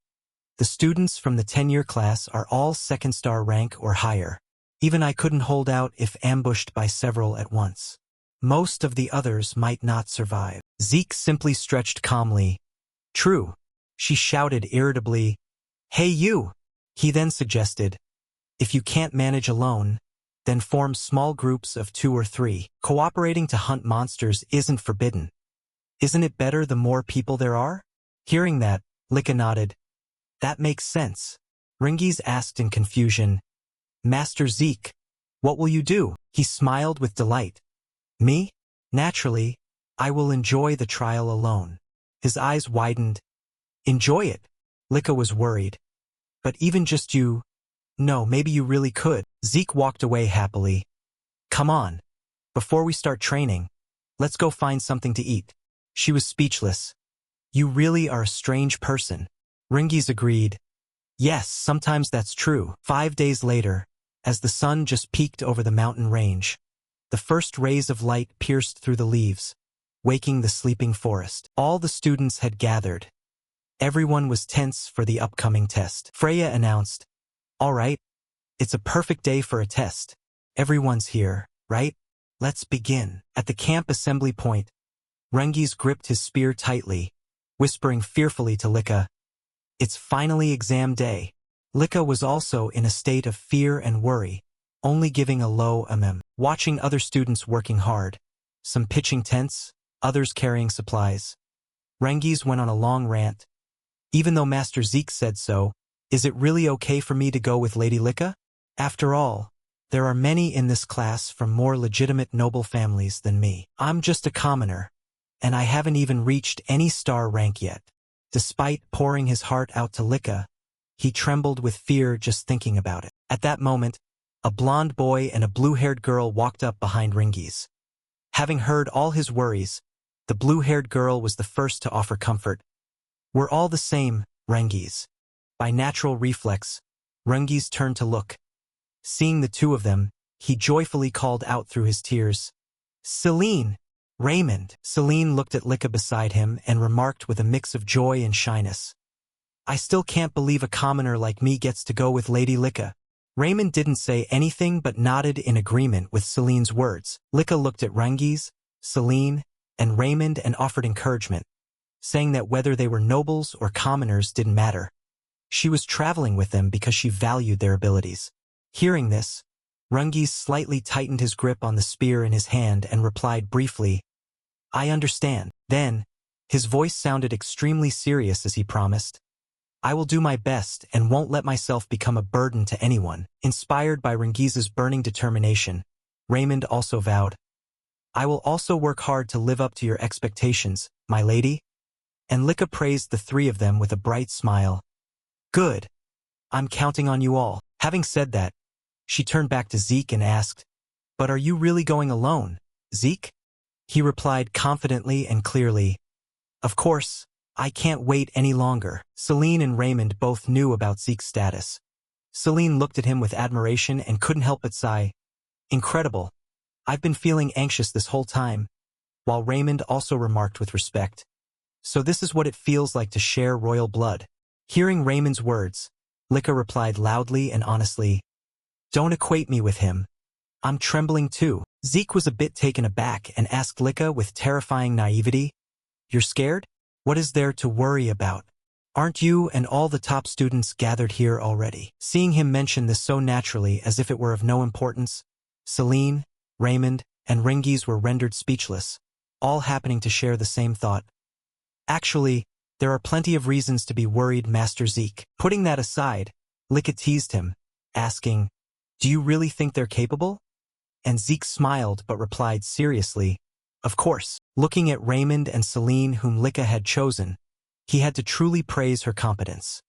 The students from the 10-year class are all second-star rank or higher. Even I couldn't hold out if ambushed by several at once. Most of the others might not survive. Zeke simply stretched calmly. True. She shouted irritably. Hey you! He then suggested, if you can't manage alone, then form small groups of 2 or 3. Cooperating to hunt monsters isn't forbidden. Isn't it better the more people there are? Hearing that, Lika nodded. That makes sense. Ringis asked in confusion. Master Zeke, what will you do? He smiled with delight. Me? Naturally, I will enjoy the trial alone. His eyes widened. Enjoy it? Lika was worried. But even just you? No, maybe you really could. Zeke walked away happily. Come on. Before we start training, let's go find something to eat. She was speechless. You really are a strange person. Ringis agreed. Yes, sometimes that's true. 5 days later, as the sun just peeked over the mountain range, the first rays of light pierced through the leaves, waking the sleeping forest. All the students had gathered. Everyone was tense for the upcoming test. Freya announced, All right, it's a perfect day for a test. Everyone's here, right? Let's begin. At the camp assembly point, Rungis gripped his spear tightly, whispering fearfully to Lika, It's finally exam day. Lika was also in a state of fear and worry, only giving a low watching other students working hard, some pitching tents, others carrying supplies. Rungis went on a long rant. Even though Master Zeke said so, is it really okay for me to go with Lady Lika? After all, there are many in this class from more legitimate noble families than me. I'm just a commoner, and I haven't even reached any star rank yet. Despite pouring his heart out to Lika, he trembled with fear just thinking about it. At that moment, a blonde boy and a blue-haired girl walked up behind Ringis. Having heard all his worries, the blue-haired girl was the first to offer comfort. We're all the same, Ringis. By natural reflex, Rungis turned to look. Seeing the two of them, he joyfully called out through his tears, Celine! Raymond! Celine looked at Lika beside him and remarked with a mix of joy and shyness. I still can't believe a commoner like me gets to go with Lady Lika. Raymond didn't say anything but nodded in agreement with Celine's words. Lika looked at Rungis, Celine, and Raymond and offered encouragement, saying that whether they were nobles or commoners didn't matter. She was traveling with them because she valued their abilities. Hearing this, Rungis slightly tightened his grip on the spear in his hand and replied briefly, I understand. Then, his voice sounded extremely serious as he promised, I will do my best and won't let myself become a burden to anyone. Inspired by Rungis's burning determination, Raymond also vowed, I will also work hard to live up to your expectations, my lady. And Lika praised the three of them with a bright smile. Good. I'm counting on you all. Having said that, she turned back to Zeke and asked, But are you really going alone, Zeke? He replied confidently and clearly, Of course, I can't wait any longer. Celine and Raymond both knew about Zeke's status. Celine looked at him with admiration and couldn't help but sigh. Incredible. I've been feeling anxious this whole time. While Raymond also remarked with respect, So this is what it feels like to share royal blood. Hearing Raymond's words, Lika replied loudly and honestly, Don't equate me with him. I'm trembling too. Zeke was a bit taken aback and asked Lika with terrifying naivety, You're scared? What is there to worry about? Aren't you and all the top students gathered here already? Seeing him mention this so naturally as if it were of no importance, Celine, Raymond, and Rungis were rendered speechless, all happening to share the same thought. Actually, there are plenty of reasons to be worried, Master Zeke. Putting that aside, Lika teased him, asking, Do you really think they're capable? And Zeke smiled but replied seriously, Of course. Looking at Raymond and Celine, whom Lika had chosen, he had to truly praise her competence.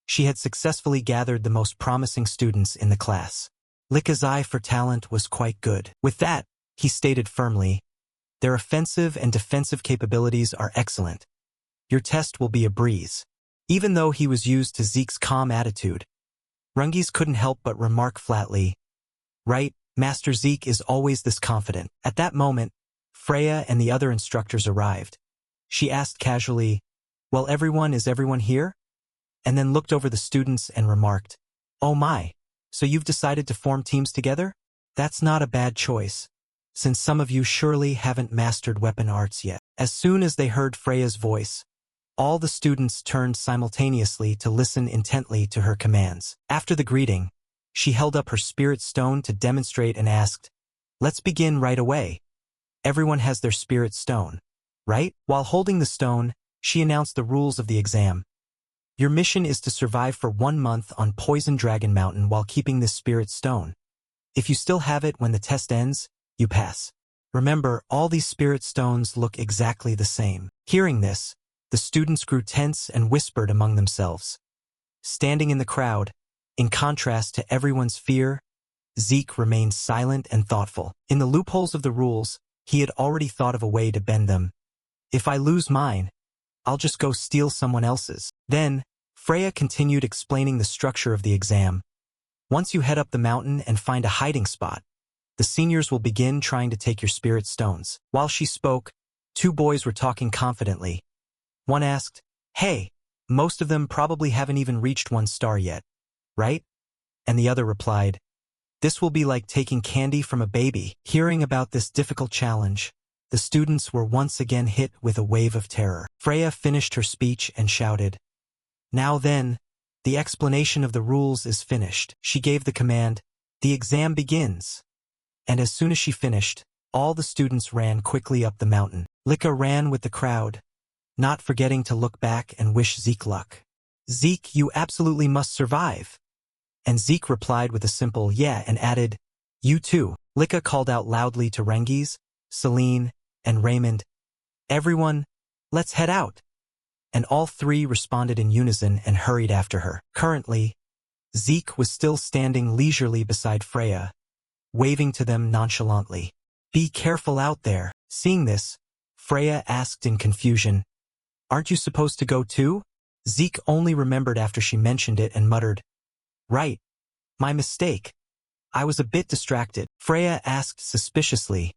She had successfully gathered the most promising students in the class. Lika's eye for talent was quite good. With that, he stated firmly, their offensive and defensive capabilities are excellent. Your test will be a breeze. Even though he was used to Zeke's calm attitude, Rungi's couldn't help but remark flatly, right, Master Zeke is always this confident. At that moment, Freya and the other instructors arrived. She asked casually, well, is everyone here? And then looked over the students and remarked, oh my, so you've decided to form teams together? That's not a bad choice, since some of you surely haven't mastered weapon arts yet. As soon as they heard Freya's voice, all the students turned simultaneously to listen intently to her commands. After the greeting, she held up her spirit stone to demonstrate and asked, let's begin right away. Everyone has their spirit stone, right? While holding the stone, she announced the rules of the exam. Your mission is to survive for 1 month on Poison Dragon Mountain while keeping this spirit stone. If you still have it when the test ends, you pass. Remember, all these spirit stones look exactly the same. Hearing this, the students grew tense and whispered among themselves. Standing in the crowd, in contrast to everyone's fear, Zeke remained silent and thoughtful. In the loopholes of the rules, he had already thought of a way to bend them. If I lose mine, I'll just go steal someone else's. Then, Freya continued explaining the structure of the exam. Once you head up the mountain and find a hiding spot, the seniors will begin trying to take your spirit stones. While she spoke, 2 boys were talking confidently. One asked, hey, most of them probably haven't even reached 1 star yet, right? And the other replied, this will be like taking candy from a baby. Hearing about this difficult challenge, the students were once again hit with a wave of terror. Freya finished her speech and shouted, now then, the explanation of the rules is finished. She gave the command, the exam begins. And as soon as she finished, all the students ran quickly up the mountain. Lika ran with the crowd, not forgetting to look back and wish Zeke luck. Zeke, you absolutely must survive. And Zeke replied with a simple yeah and added, you too. Lika called out loudly to Rengis, Celine, and Raymond, everyone, let's head out. And all 3 responded in unison and hurried after her. Currently, Zeke was still standing leisurely beside Freya, waving to them nonchalantly. Be careful out there. Seeing this, Freya asked in confusion, aren't you supposed to go too? Zeke only remembered after she mentioned it and muttered, right, my mistake. I was a bit distracted. Freya asked suspiciously,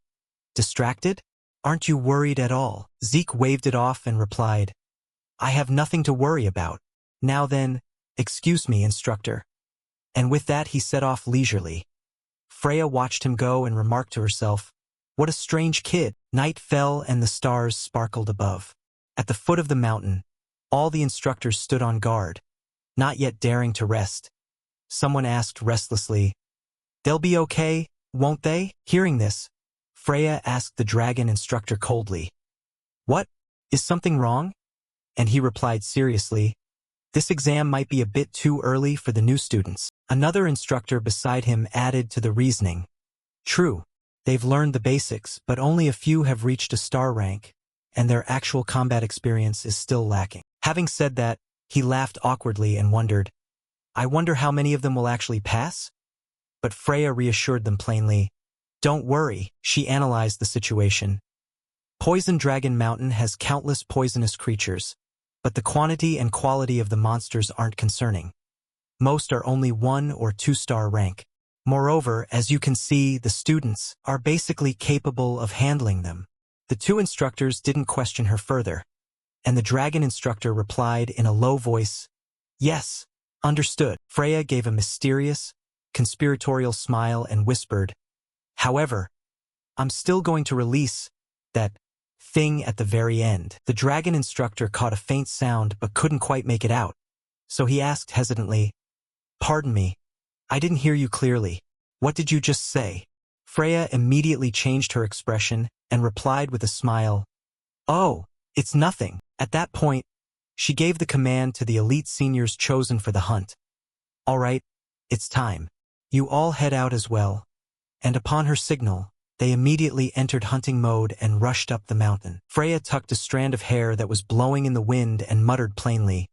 distracted? Aren't you worried at all? Zeke waved it off and replied, I have nothing to worry about. Now then, excuse me, instructor. And with that he set off leisurely. Freya watched him go and remarked to herself, what a strange kid. Night fell and the stars sparkled above. At the foot of the mountain, all the instructors stood on guard, not yet daring to rest. Someone asked restlessly, they'll be okay, won't they? Hearing this, Freya asked the dragon instructor coldly, what? Is something wrong? And he replied seriously, this exam might be a bit too early for the new students. Another instructor beside him added to the reasoning, true, they've learned the basics, but only a few have reached a star rank, and their actual combat experience is still lacking. Having said that, he laughed awkwardly and wondered, I wonder how many of them will actually pass? But Freya reassured them plainly, don't worry. She analyzed the situation. Poison Dragon Mountain has countless poisonous creatures, but the quantity and quality of the monsters aren't concerning. Most are only 1 or 2 star rank. Moreover, as you can see, the students are basically capable of handling them. The 2 instructors didn't question her further, and the dragon instructor replied in a low voice, yes, understood. Freya gave a mysterious, conspiratorial smile and whispered, however, I'm still going to release that thing at the very end. The dragon instructor caught a faint sound but couldn't quite make it out, so he asked hesitantly, pardon me, I didn't hear you clearly. What did you just say? Freya immediately changed her expression and replied with a smile, oh, it's nothing. At that point, she gave the command to the elite seniors chosen for the hunt. All right, it's time. You all head out as well. And upon her signal, they immediately entered hunting mode and rushed up the mountain. Freya tucked a strand of hair that was blowing in the wind and muttered plainly,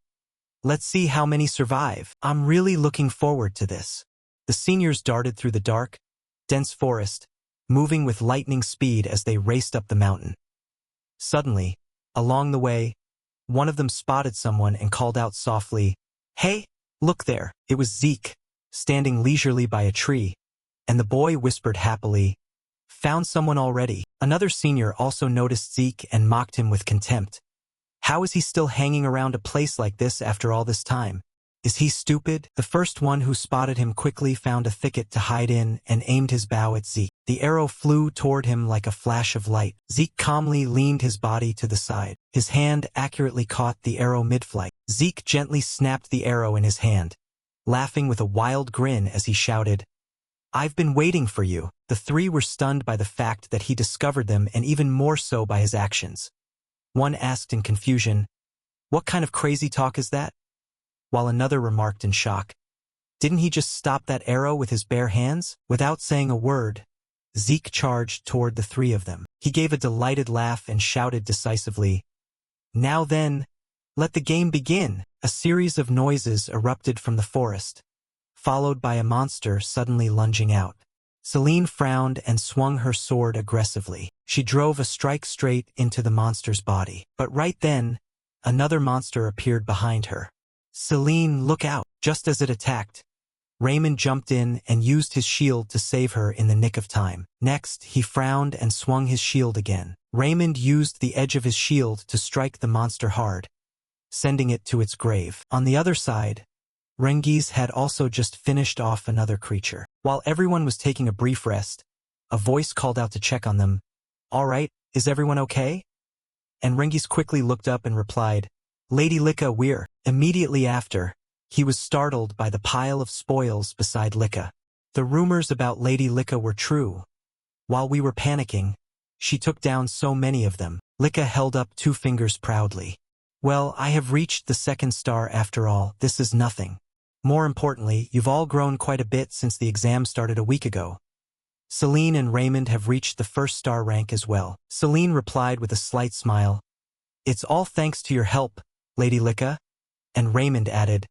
let's see how many survive. I'm really looking forward to this. The seniors darted through the dark, dense forest, moving with lightning speed as they raced up the mountain. Suddenly, along the way, one of them spotted someone and called out softly, "Hey, look there." It was Zeke, standing leisurely by a tree, and the boy whispered happily, "Found someone already." Another senior also noticed Zeke and mocked him with contempt. How is he still hanging around a place like this after all this time? Is he stupid? The first one who spotted him quickly found a thicket to hide in and aimed his bow at Zeke. The arrow flew toward him like a flash of light. Zeke calmly leaned his body to the side. His hand accurately caught the arrow mid-flight. Zeke gently snapped the arrow in his hand, laughing with a wild grin as he shouted, "I've been waiting for you." The three were stunned by the fact that he discovered them and even more so by his actions. One asked in confusion, "What kind of crazy talk is that?" While another remarked in shock, "Didn't he just stop that arrow with his bare hands?" Without saying a word, Zeke charged toward the three of them. He gave a delighted laugh and shouted decisively, "Now then, let the game begin." A series of noises erupted from the forest, followed by a monster suddenly lunging out. Celine frowned and swung her sword aggressively. She drove a strike straight into the monster's body. But right then, another monster appeared behind her. "Celine, look out!" Just as it attacked, Raymond jumped in and used his shield to save her in the nick of time. Next, he frowned and swung his shield again. Raymond used the edge of his shield to strike the monster hard, sending it to its grave. On the other side, Rengiz had also just finished off another creature. While everyone was taking a brief rest, a voice called out to check on them, "All right, is everyone okay?" And Rengiz quickly looked up and replied, "Lady Lika, we're..." Immediately after, he was startled by the pile of spoils beside Lika. The rumors about Lady Lika were true. While we were panicking, she took down so many of them. Lika held up 2 fingers proudly. "Well, I have reached the 2nd star after all. This is nothing. More importantly, you've all grown quite a bit since the exam started a week ago. Celine and Raymond have reached the 1st star rank as well." Celine replied with a slight smile, "It's all thanks to your help, Lady Lika." And Raymond added,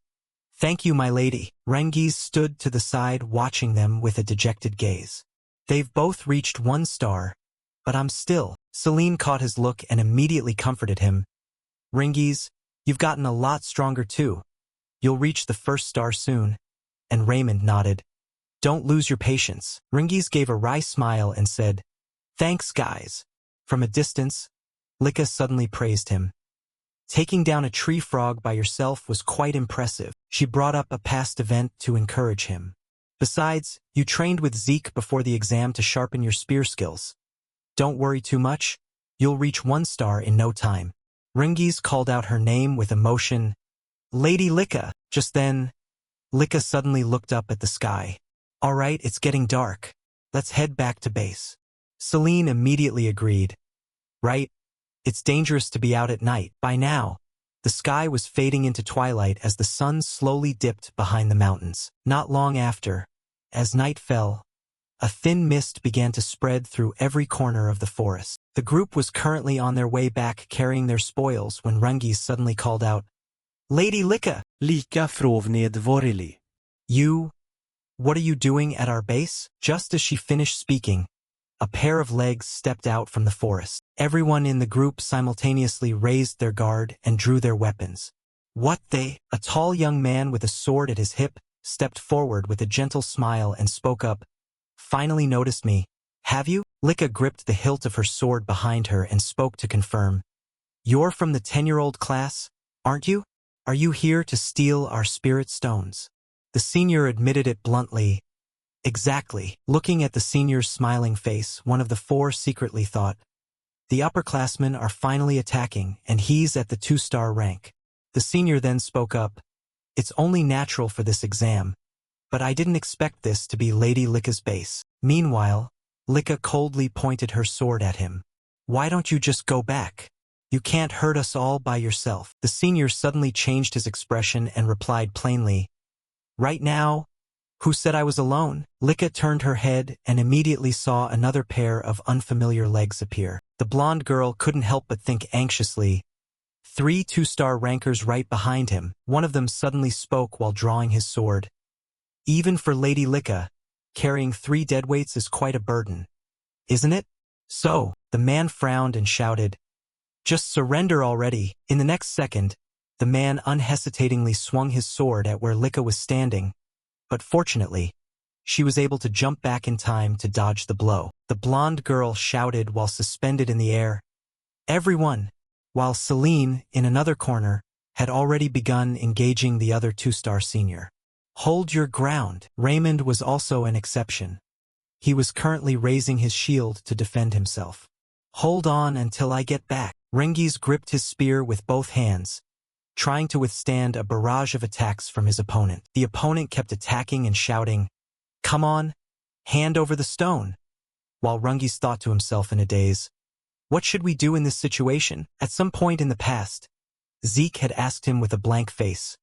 "Thank you, my lady." Rengiz stood to the side watching them with a dejected gaze. "They've both reached 1 star, but I'm still..." Celine caught his look and immediately comforted him. "Rengiz, you've gotten a lot stronger too. You'll reach the 1st star soon." And Raymond nodded. "Don't lose your patience." Rengiz gave a wry smile and said, "Thanks, guys." From a distance, Lika suddenly praised him. "Taking down a tree frog by yourself was quite impressive." She brought up a past event to encourage him. "Besides, you trained with Zeke before the exam to sharpen your spear skills. Don't worry too much. You'll reach 1 star in no time." Rengiz called out her name with emotion, "Lady Lika." Just then, Lika suddenly looked up at the sky. "All right, it's getting dark. Let's head back to base." Celine immediately agreed. "Right. It's dangerous to be out at night." By now, the sky was fading into twilight as the sun slowly dipped behind the mountains. Not long after, as night fell, a thin mist began to spread through every corner of the forest. The group was currently on their way back carrying their spoils when Rengiz suddenly called out, "Lady Lika!" Lika frovned vorili. "You? What are you doing at our base?" Just as she finished speaking, a pair of legs stepped out from the forest. Everyone in the group simultaneously raised their guard and drew their weapons. "What they?" A tall young man with a sword at his hip stepped forward with a gentle smile and spoke up, "Finally noticed me, have you?" Lika gripped the hilt of her sword behind her and spoke to confirm. "You're from the 10-year-old class, aren't you? Are you here to steal our spirit stones?" The senior admitted it bluntly. "Exactly." Looking at the senior's smiling face, one of the 4 secretly thought, "The upperclassmen are finally attacking, and he's at the 2-star rank." The senior then spoke up, "It's only natural for this exam, but I didn't expect this to be Lady Lika's base." Meanwhile, Lika coldly pointed her sword at him. "Why don't you just go back? You can't hurt us all by yourself." The senior suddenly changed his expression and replied plainly, "Right now? Who said I was alone?" Lika turned her head and immediately saw another pair of unfamiliar legs appear. The blonde girl couldn't help but think anxiously. 3 2-star rankers right behind him. One of them suddenly spoke while drawing his sword. Even for Lady Licca, carrying 3 deadweights is quite a burden, isn't it? So, the man frowned and shouted, "Just surrender already." In the next second, the man unhesitatingly swung his sword at where Licca was standing, but fortunately, she was able to jump back in time to dodge the blow. The blonde girl shouted while suspended in the air, "Everyone!" while Celine, in another corner, had already begun engaging the other 2-star senior. "Hold your ground." Raymond was also an exception. He was currently raising his shield to defend himself. "Hold on until I get back." Rengiz gripped his spear with both hands, trying to withstand a barrage of attacks from his opponent. The opponent kept attacking and shouting, "Come on, hand over the stone," while Rengiz thought to himself in a daze, "What should we do in this situation?" At some point in the past, Zeke had asked him with a blank face,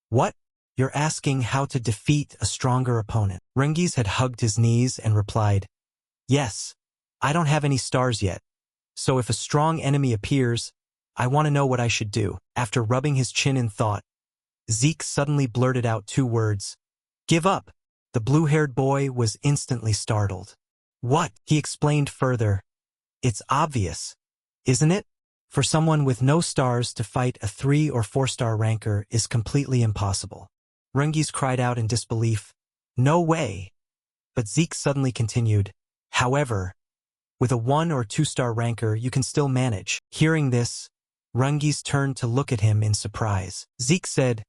"What? You're asking how to defeat a stronger opponent?" Rengiz had hugged his knees and replied, "Yes, I don't have any stars yet, so if a strong enemy appears, I want to know what I should do." After rubbing his chin in thought, Zeke suddenly blurted out 2 words, "Give up." The blue-haired boy was instantly startled. "What?" He explained further, "It's obvious, isn't it? For someone with no stars to fight a 3 or 4-star ranker is completely impossible." Rengiz cried out in disbelief, "No way!" But Zeke suddenly continued, "However, with a 1 or 2-star ranker you can still manage." Hearing this, Rengiz turned to look at him in surprise. Zeke said,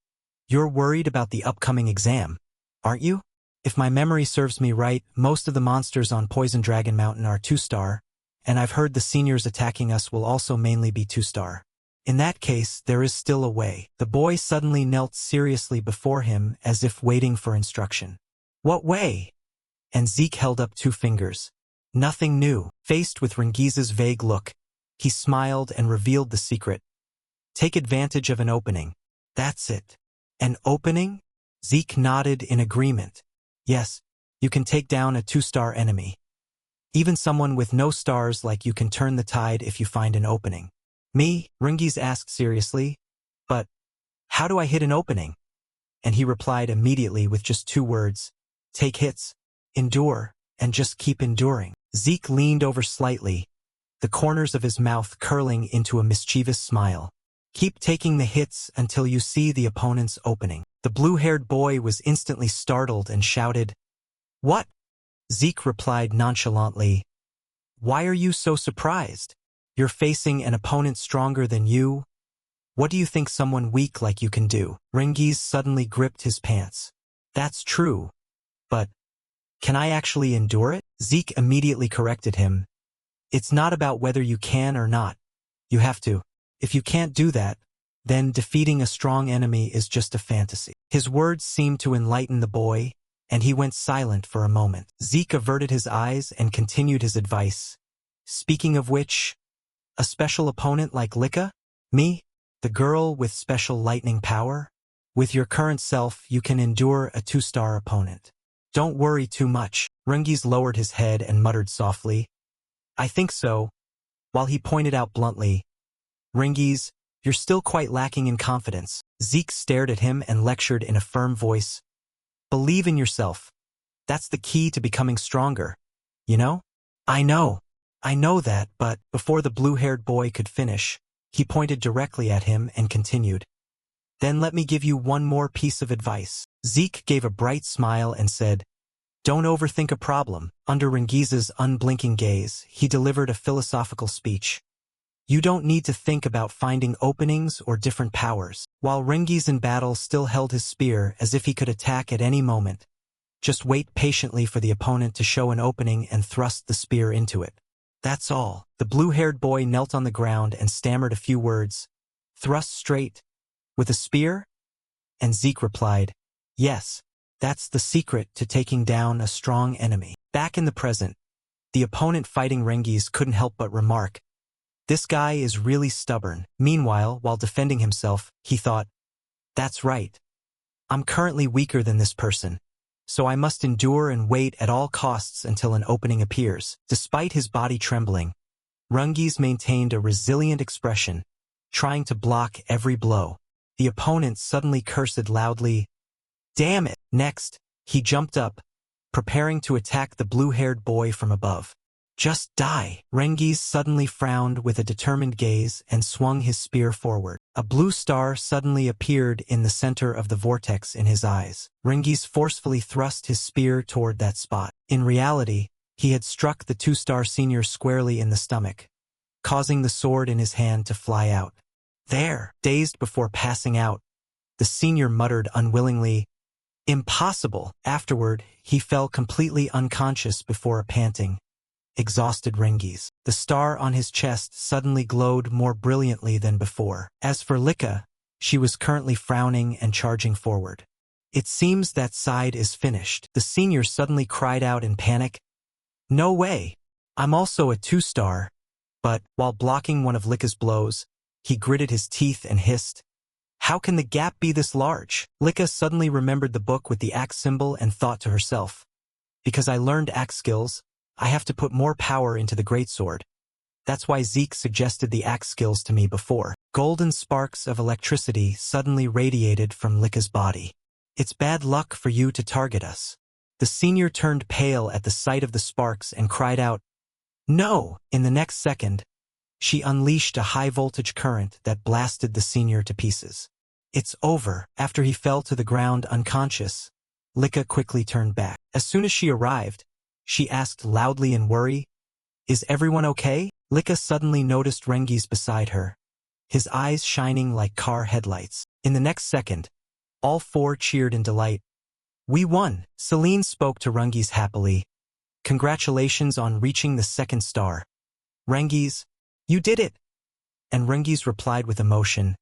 "You're worried about the upcoming exam, aren't you? If my memory serves me right, most of the monsters on Poison Dragon Mountain are 2-star, and I've heard the seniors attacking us will also mainly be 2-star. In that case, there is still a way." The boy suddenly knelt seriously before him as if waiting for instruction. "What way?" And Zeke held up 2 fingers. "Nothing new." Faced with Rengiz's vague look, he smiled and revealed the secret. "Take advantage of an opening." "That's it." "An opening?" Zeke nodded in agreement. "Yes, you can take down a 2-star enemy. Even someone with no stars like you can turn the tide if you find an opening." "Me?" Rengiz asked seriously. "But how do I hit an opening?" And he replied immediately with just 2 words, "Take hits, endure, and just keep enduring." Zeke leaned over slightly, the corners of his mouth curling into a mischievous smile. "Keep taking the hits until you see the opponent's opening." The blue-haired boy was instantly startled and shouted, "What?" Zeke replied nonchalantly, "Why are you so surprised? You're facing an opponent stronger than you. What do you think someone weak like you can do?" Rengiz suddenly gripped his pants. "That's true. But can I actually endure it?" Zeke immediately corrected him. "It's not about whether you can or not. You have to. If you can't do that, then defeating a strong enemy is just a fantasy." His words seemed to enlighten the boy, and he went silent for a moment. Zeke averted his eyes and continued his advice. "Speaking of which, a special opponent like Licca? Me? The girl with special lightning power? With your current self, you can endure a 2-star opponent. Don't worry too much." Rengiz lowered his head and muttered softly, "I think so," while he pointed out bluntly, "Rengiz, you're still quite lacking in confidence." Zeke stared at him and lectured in a firm voice, "Believe in yourself. That's the key to becoming stronger. You know?" I know that, but..." Before the blue-haired boy could finish, he pointed directly at him and continued, "Then let me give you one more piece of advice." Zeke gave a bright smile and said, "Don't overthink a problem." Under Rengiz's unblinking gaze, he delivered a philosophical speech. "You don't need to think about finding openings or different powers." While Rengiz in battle still held his spear as if he could attack at any moment, just wait patiently for the opponent to show an opening and thrust the spear into it. That's all. The blue-haired boy knelt on the ground and stammered a few words. "Thrust straight? With a spear?" And Zeke replied, "Yes, that's the secret to taking down a strong enemy." Back in the present, the opponent fighting Rengiz couldn't help but remark, "This guy is really stubborn." Meanwhile, while defending himself, he thought, "That's right. I'm currently weaker than this person, so I must endure and wait at all costs until an opening appears." Despite his body trembling, Rengiz maintained a resilient expression, trying to block every blow. The opponent suddenly cursed loudly, "Damn it!" Next, He jumped up, preparing to attack the blue-haired boy from above. Just die! Rengiz suddenly frowned with a determined gaze and swung his spear forward. A blue star suddenly appeared in the center of the vortex in his eyes. Rengiz forcefully thrust his spear toward that spot. In reality, he had struck the two-star senior squarely in the stomach, causing the sword in his hand to fly out. There! Dazed before passing out, the senior muttered unwillingly, "Impossible!" Afterward, he fell completely unconscious before a panting, exhausted Rengiz. The star on his chest suddenly glowed more brilliantly than before. As for Lika, she was currently frowning and charging forward. "It seems that side is finished." The senior suddenly cried out in panic, "No way! I'm also a two-star." But, while blocking one of Lika's blows, he gritted his teeth and hissed, "How can the gap be this large?" Lika suddenly remembered the book with the axe symbol and thought to herself, "Because I learned axe skills, I have to put more power into the greatsword. That's why Zeke suggested the axe skills to me before." Golden sparks of electricity suddenly radiated from Lika's body. "It's bad luck for you to target us." The senior turned pale at the sight of the sparks and cried out, "No!" In the next second, she unleashed a high-voltage current that blasted the senior to pieces. "It's over." After he fell to the ground unconscious, Lika quickly turned back. As soon as she arrived, she asked loudly in worry, "Is everyone okay?" Lika suddenly noticed Rengiz beside her, his eyes shining like car headlights. In the next second, all four cheered in delight. "We won!" Celine spoke to Rengiz happily. "Congratulations on reaching the second star. Rengiz, you did it!" And Rengiz replied with emotion,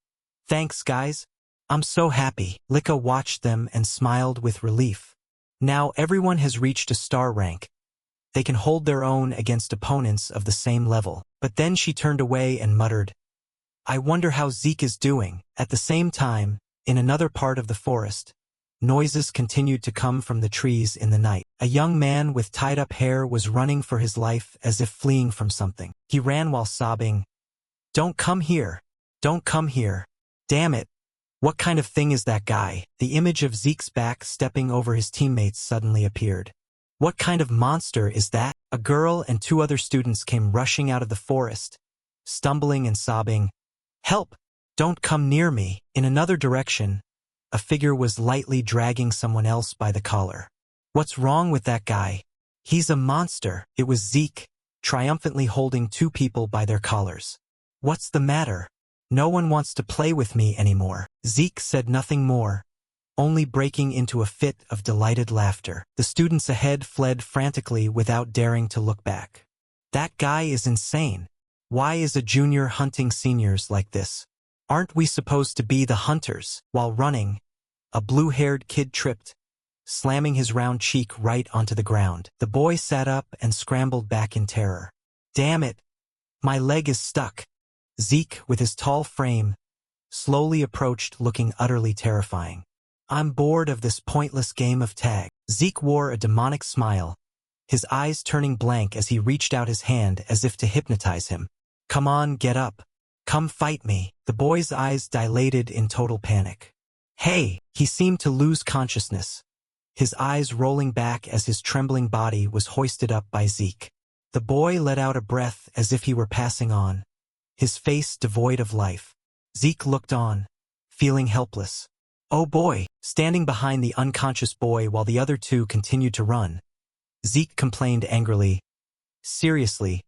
"Thanks, guys. I'm so happy." Lika watched them and smiled with relief. Now everyone has reached a star rank. They can hold their own against opponents of the same level. But then she turned away and muttered, "I wonder how Zeke is doing." At the same time, in another part of the forest, noises continued to come from the trees in the night. A young man with tied-up hair was running for his life as if fleeing from something. He ran while sobbing, "Don't come here! Don't come here! Damn it! What kind of thing is that guy?" The image of Zeke's back stepping over his teammates suddenly appeared. "What kind of monster is that?" A girl and two other students came rushing out of the forest, stumbling and sobbing, "Help! Don't come near me!" In another direction, a figure was lightly dragging someone else by the collar. "What's wrong with that guy? He's a monster." It was Zeke, triumphantly holding two people by their collars. "What's the matter? No one wants to play with me anymore." Zeke said nothing more, only breaking into a fit of delighted laughter. The students ahead fled frantically without daring to look back. "That guy is insane. Why is a junior hunting seniors like this? Aren't we supposed to be the hunters?" While running, a blue-haired kid tripped, slamming his round cheek right onto the ground. The boy sat up and scrambled back in terror. "Damn it! My leg is stuck." Zeke, with his tall frame, slowly approached looking utterly terrifying. "I'm bored of this pointless game of tag." Zeke wore a demonic smile, his eyes turning blank as he reached out his hand as if to hypnotize him. "Come on, get up. Come fight me." The boy's eyes dilated in total panic. "Hey!" He seemed to lose consciousness, his eyes rolling back as his trembling body was hoisted up by Zeke. The boy let out a breath as if he were passing on, his face devoid of life. Zeke looked on, feeling helpless. "Oh boy!" Standing behind the unconscious boy while the other two continued to run, Zeke complained angrily, "Seriously,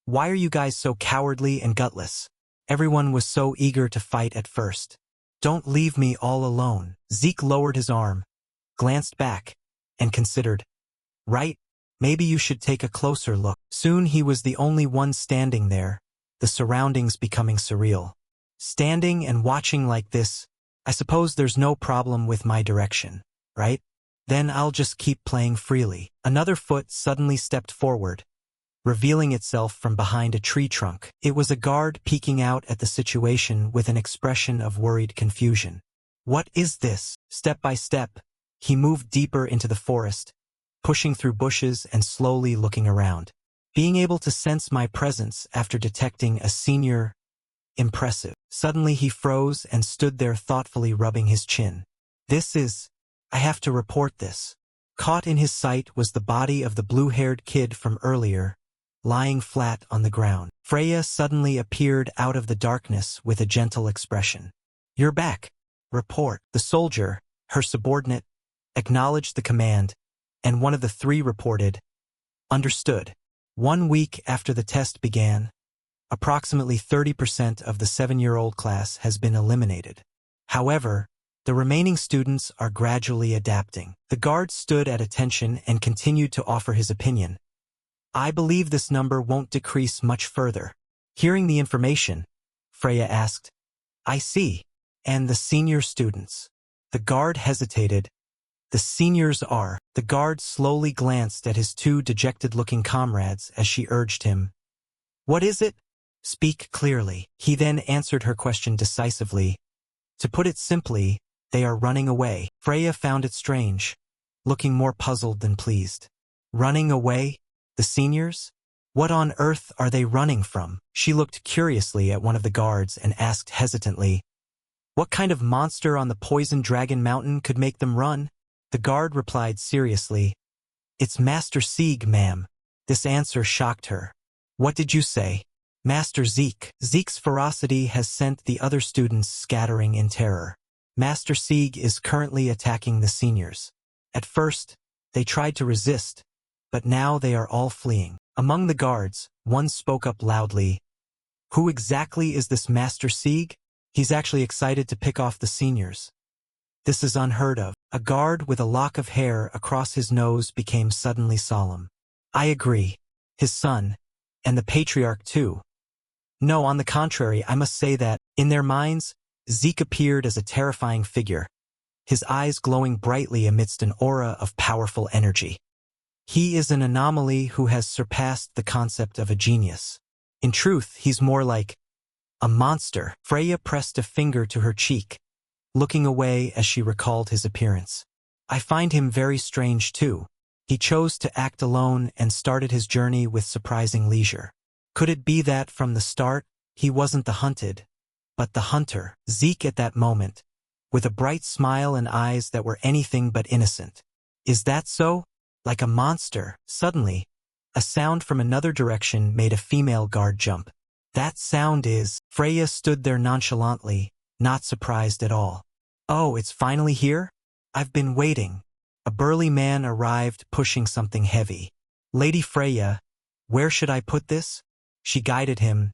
why are you guys so cowardly and gutless? Everyone was so eager to fight at first. Don't leave me all alone." Zeke lowered his arm, glanced back, and considered, "Right, maybe you should take a closer look." Soon he was the only one standing there, the surroundings becoming surreal. "Standing and watching like this, I suppose there's no problem with my direction, right? Then I'll just keep playing freely." Another foot suddenly stepped forward, revealing itself from behind a tree trunk. It was a guard peeking out at the situation with an expression of worried confusion. "What is this?" Step by step, he moved deeper into the forest, pushing through bushes and slowly looking around. Being able to sense my presence after detecting a senior, impressive. Suddenly he froze and stood there thoughtfully rubbing his chin. I have to report this." Caught in his sight was the body of the blue-haired kid from earlier, lying flat on the ground. Freya suddenly appeared out of the darkness with a gentle expression. "You're back. Report." The soldier, her subordinate, acknowledged the command, and one of the three reported, "Understood." 1 week after the test began, approximately 30% of the 7-year-old class has been eliminated. However, the remaining students are gradually adapting. The guard stood at attention and continued to offer his opinion. "I believe this number won't decrease much further." Hearing the information, Freya asked, "I see. And the senior students?" The guard hesitated. "The seniors are." The guard slowly glanced at his two dejected-looking comrades as she urged him. "What is it? Speak clearly." He then answered her question decisively. "To put it simply, they are running away." Freya found it strange, looking more puzzled than pleased. Running away? The seniors? What on earth are they running from? She looked curiously at one of the guards and asked hesitantly, "What kind of monster on the Poison Dragon Mountain could make them run?" The guard replied seriously, "It's Master Sieg, ma'am." This answer shocked her. "What did you say?" "Master Zeke." Zeke's ferocity has sent the other students scattering in terror. Master Sieg is currently attacking the seniors. At first, they tried to resist, but now they are all fleeing. Among the guards, one spoke up loudly. "Who exactly is this Master Sieg? He's actually excited to pick off the seniors. This is unheard of." A guard with a lock of hair across his nose became suddenly solemn. "I agree. His son, and the Patriarch too. No, on the contrary, I must say that, in their minds, Zeke appeared as a terrifying figure, his eyes glowing brightly amidst an aura of powerful energy. He is an anomaly who has surpassed the concept of a genius. In truth, he's more like a monster." Freya pressed a finger to her cheek, looking away as she recalled his appearance. "I find him very strange too. He chose to act alone and started his journey with surprising leisure. Could it be that, from the start, he wasn't the hunted, but the hunter?" Zeke at that moment, with a bright smile and eyes that were anything but innocent. "Is that so? Like a monster?" Suddenly, a sound from another direction made a female guard jump. "That sound is..." Freya stood there nonchalantly, not surprised at all. "Oh, it's finally here? I've been waiting." A burly man arrived pushing something heavy. "Lady Freya, where should I put this?" She guided him.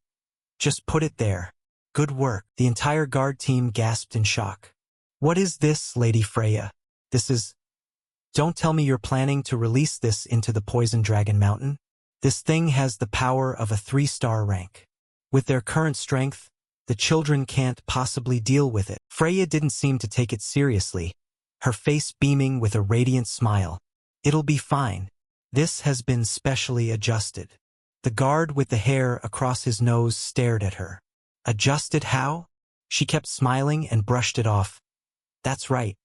"Just put it there." "Good work." The entire guard team gasped in shock. "What is this, Lady Freya? This is... Don't tell me you're planning to release this into the Poison Dragon Mountain? This thing has the power of a 3-star rank. With their current strength, the children can't possibly deal with it." Freya didn't seem to take it seriously, her face beaming with a radiant smile. "It'll be fine. This has been specially adjusted." The guard with the hair across his nose stared at her. "Adjusted how?" She kept smiling and brushed it off. "That's right.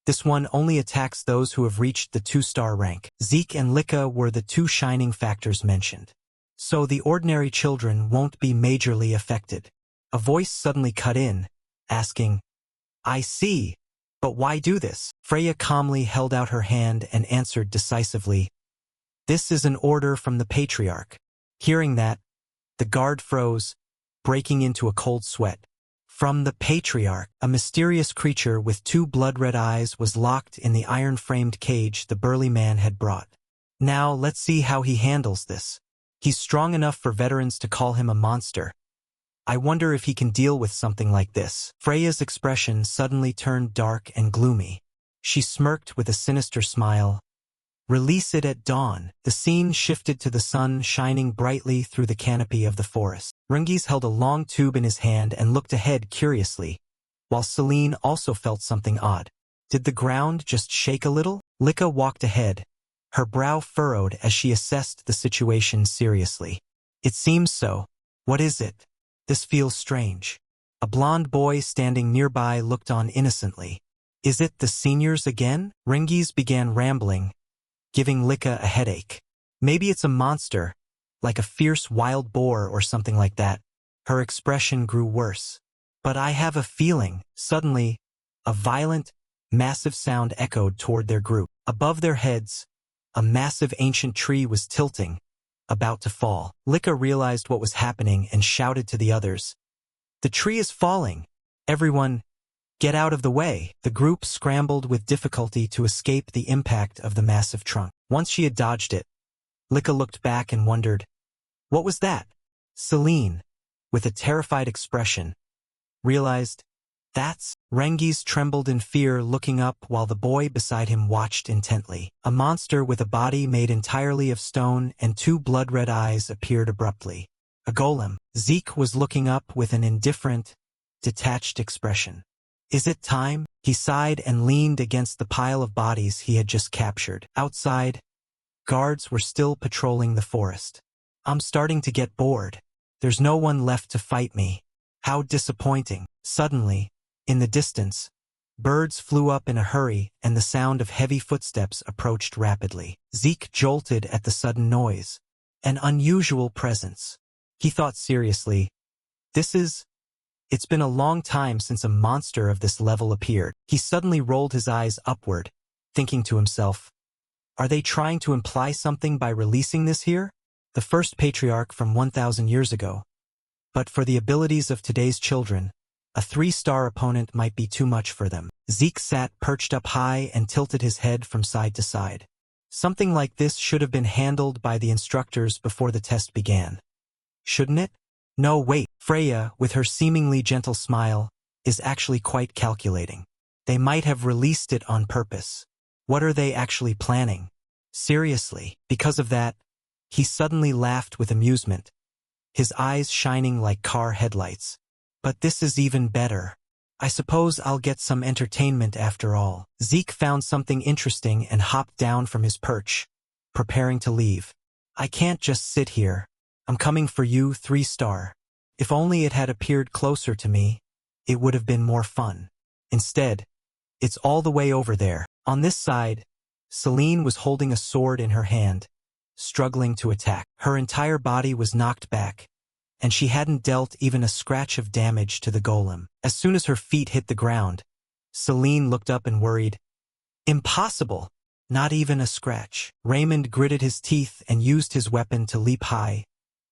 This one only attacks those who have reached the 2-star rank." Zeke and Lika were the two shining factors mentioned. "So the ordinary children won't be majorly affected." A voice suddenly cut in, asking, "I see. But why do this?" Freya calmly held out her hand and answered decisively, "This is an order from the Patriarch." Hearing that, the guard froze, breaking into a cold sweat. From the Patriarch, a mysterious creature with 2 blood-red eyes was locked in the iron-framed cage the burly man had brought. "Now let's see how he handles this. He's strong enough for veterans to call him a monster. I wonder if he can deal with something like this." Freya's expression suddenly turned dark and gloomy. She smirked with a sinister smile. "Release it at dawn." The scene shifted to the sun shining brightly through the canopy of the forest. Rungis held a long tube in his hand and looked ahead curiously, while Celine also felt something odd. Did the ground just shake a little? Lika walked ahead, her brow furrowed as she assessed the situation seriously. "It seems so. What is it? This feels strange." A blond boy standing nearby looked on innocently. "Is it the seniors again?" Rungis began rambling, giving Lika a headache. "Maybe it's a monster, like a fierce wild boar or something like that." Her expression grew worse. "But I have a feeling." Suddenly, a violent, massive sound echoed toward their group. Above their heads, a massive ancient tree was tilting, about to fall. Lika realized what was happening and shouted to the others, "The tree is falling! Everyone, get out of the way!" The group scrambled with difficulty to escape the impact of the massive trunk. Once she had dodged it, Lika looked back and wondered, "What was that?" Celine, with a terrified expression, realized, "That's..." Rengis trembled in fear, looking up while the boy beside him watched intently. A monster with a body made entirely of stone and two blood-red eyes appeared abruptly. A golem. Zeke was looking up with an indifferent, detached expression. "Is it time?" He sighed and leaned against the pile of bodies he had just captured. Outside, guards were still patrolling the forest. "I'm starting to get bored. There's no one left to fight me. How disappointing." Suddenly, in the distance, birds flew up in a hurry and the sound of heavy footsteps approached rapidly. Zeke jolted at the sudden noise. An unusual presence. He thought seriously, It's been a long time since a monster of this level appeared." He suddenly rolled his eyes upward, thinking to himself, "Are they trying to imply something by releasing this here? The First Patriarch from 1,000 years ago. But for the abilities of today's children, a 3-star opponent might be too much for them." Zeke sat perched up high and tilted his head from side to side. Something like this should have been handled by the instructors before the test began. Shouldn't it? No, wait. Freya, with her seemingly gentle smile, is actually quite calculating. They might have released it on purpose. What are they actually planning? Seriously. Because of that, he suddenly laughed with amusement, his eyes shining like car headlights. "But this is even better. I suppose I'll get some entertainment after all." Zeke found something interesting and hopped down from his perch, preparing to leave. "I can't just sit here. I'm coming for you, 3-star. If only it had appeared closer to me, it would have been more fun. Instead, it's all the way over there." On this side, Celine was holding a sword in her hand, struggling to attack. Her entire body was knocked back, and she hadn't dealt even a scratch of damage to the golem. As soon as her feet hit the ground, Celine looked up and worried, "Impossible! Not even a scratch." Raymond gritted his teeth and used his weapon to leap high,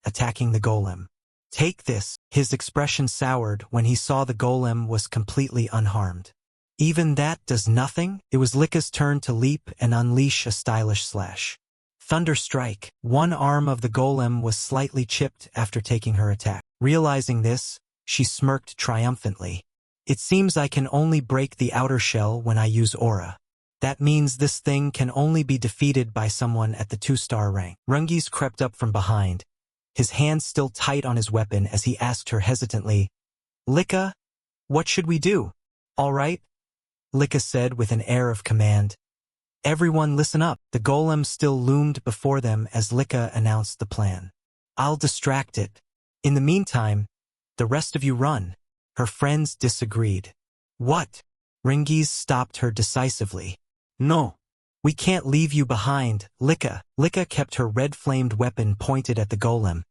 attacking the golem. "Take this." His expression soured when he saw the golem was completely unharmed. "Even that does nothing?" It was Lika's turn to leap and unleash a stylish slash. Thunder strike. One arm of the golem was slightly chipped after taking her attack. Realizing this, she smirked triumphantly. "It seems I can only break the outer shell when I use aura. That means this thing can only be defeated by someone at the 2-star rank." Rungis crept up from behind, his hands still tight on his weapon as he asked her hesitantly, "Lika, what should we do?" "All right," Lika said with an air of command. "Everyone listen up." The golem still loomed before them as Lika announced the plan. "I'll distract it. In the meantime, the rest of you run." Her friends disagreed. "What?" Rengis stopped her decisively. "No. We can't leave you behind, Lika." Lika kept her red-flamed weapon pointed at the golem,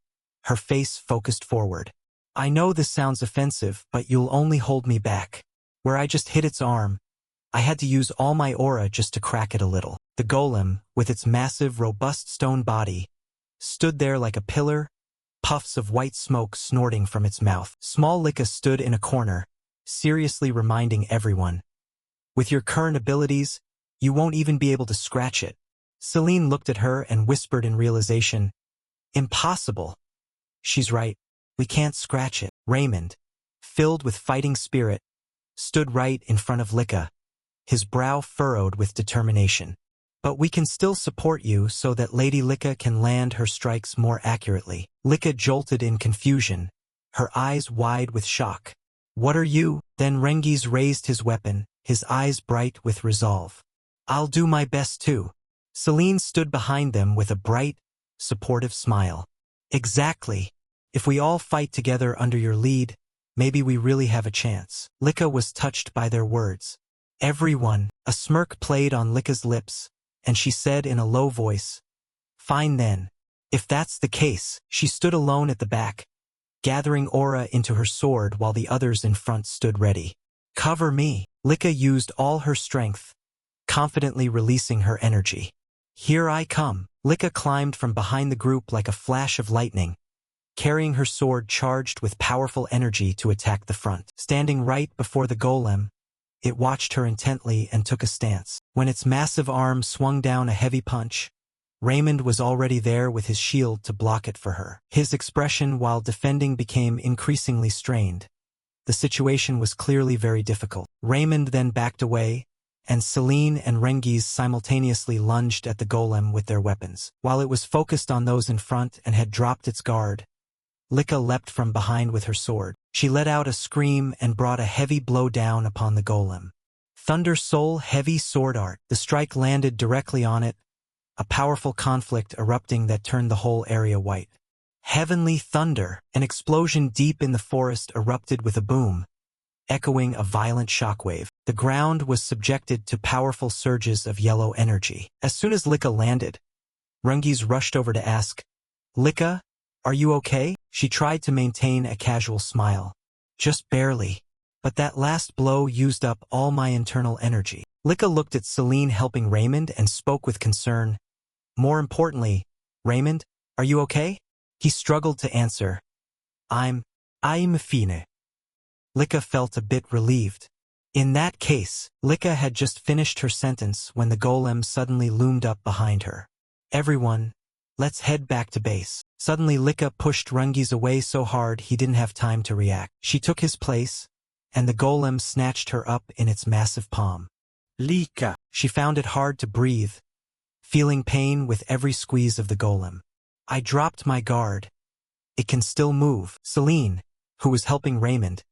her face focused forward. "I know this sounds offensive, but you'll only hold me back. Where I just hit its arm, I had to use all my aura just to crack it a little." The golem, with its massive, robust stone body, stood there like a pillar, puffs of white smoke snorting from its mouth. Small Lika stood in a corner, seriously reminding everyone, "With your current abilities, you won't even be able to scratch it." Celine looked at her and whispered in realization, "Impossible." "She's right. We can't scratch it." Raymond, filled with fighting spirit, stood right in front of Lika, his brow furrowed with determination. "But we can still support you so that Lady Lika can land her strikes more accurately." Lika jolted in confusion, her eyes wide with shock. "What are you?" Then Rengis raised his weapon, his eyes bright with resolve. "I'll do my best too." Celine stood behind them with a bright, supportive smile. "Exactly. If we all fight together under your lead, maybe we really have a chance." Lika was touched by their words. "Everyone." A smirk played on Lika's lips, and she said in a low voice, "Fine then. If that's the case." She stood alone at the back, gathering aura into her sword while the others in front stood ready. Cover me. Lika used all her strength, confidently releasing her energy. Here I come. Lika climbed from behind the group like a flash of lightning, carrying her sword charged with powerful energy to attack the front. Standing right before the golem, it watched her intently and took a stance. When its massive arm swung down a heavy punch, Raymond was already there with his shield to block it for her. His expression while defending became increasingly strained. The situation was clearly very difficult. Raymond then backed away, and Celine and Rengiz simultaneously lunged at the golem with their weapons. While it was focused on those in front and had dropped its guard, Lika leapt from behind with her sword. She let out a scream and brought a heavy blow down upon the golem. Thunder Soul Heavy Sword Art. The strike landed directly on it, a powerful conflict erupting that turned the whole area white. Heavenly Thunder. An explosion deep in the forest erupted with a boom, echoing a violent shockwave. The ground was subjected to powerful surges of yellow energy. As soon as Lika landed, Rengiz rushed over to ask, "Lika, are you okay?" She tried to maintain a casual smile. "Just barely. But that last blow used up all my internal energy." Lika looked at Celine helping Raymond and spoke with concern. "More importantly, Raymond, are you okay?" He struggled to answer. I'm fine." Lika felt a bit relieved. In that case, Lika had just finished her sentence when the golem suddenly loomed up behind her. "Everyone, let's head back to base." Suddenly Lika pushed Rengiz away so hard he didn't have time to react. She took his place, and the golem snatched her up in its massive palm. Lika. She found it hard to breathe, feeling pain with every squeeze of the golem. "I dropped my guard. It can still move." Celine, who was helping Raymond,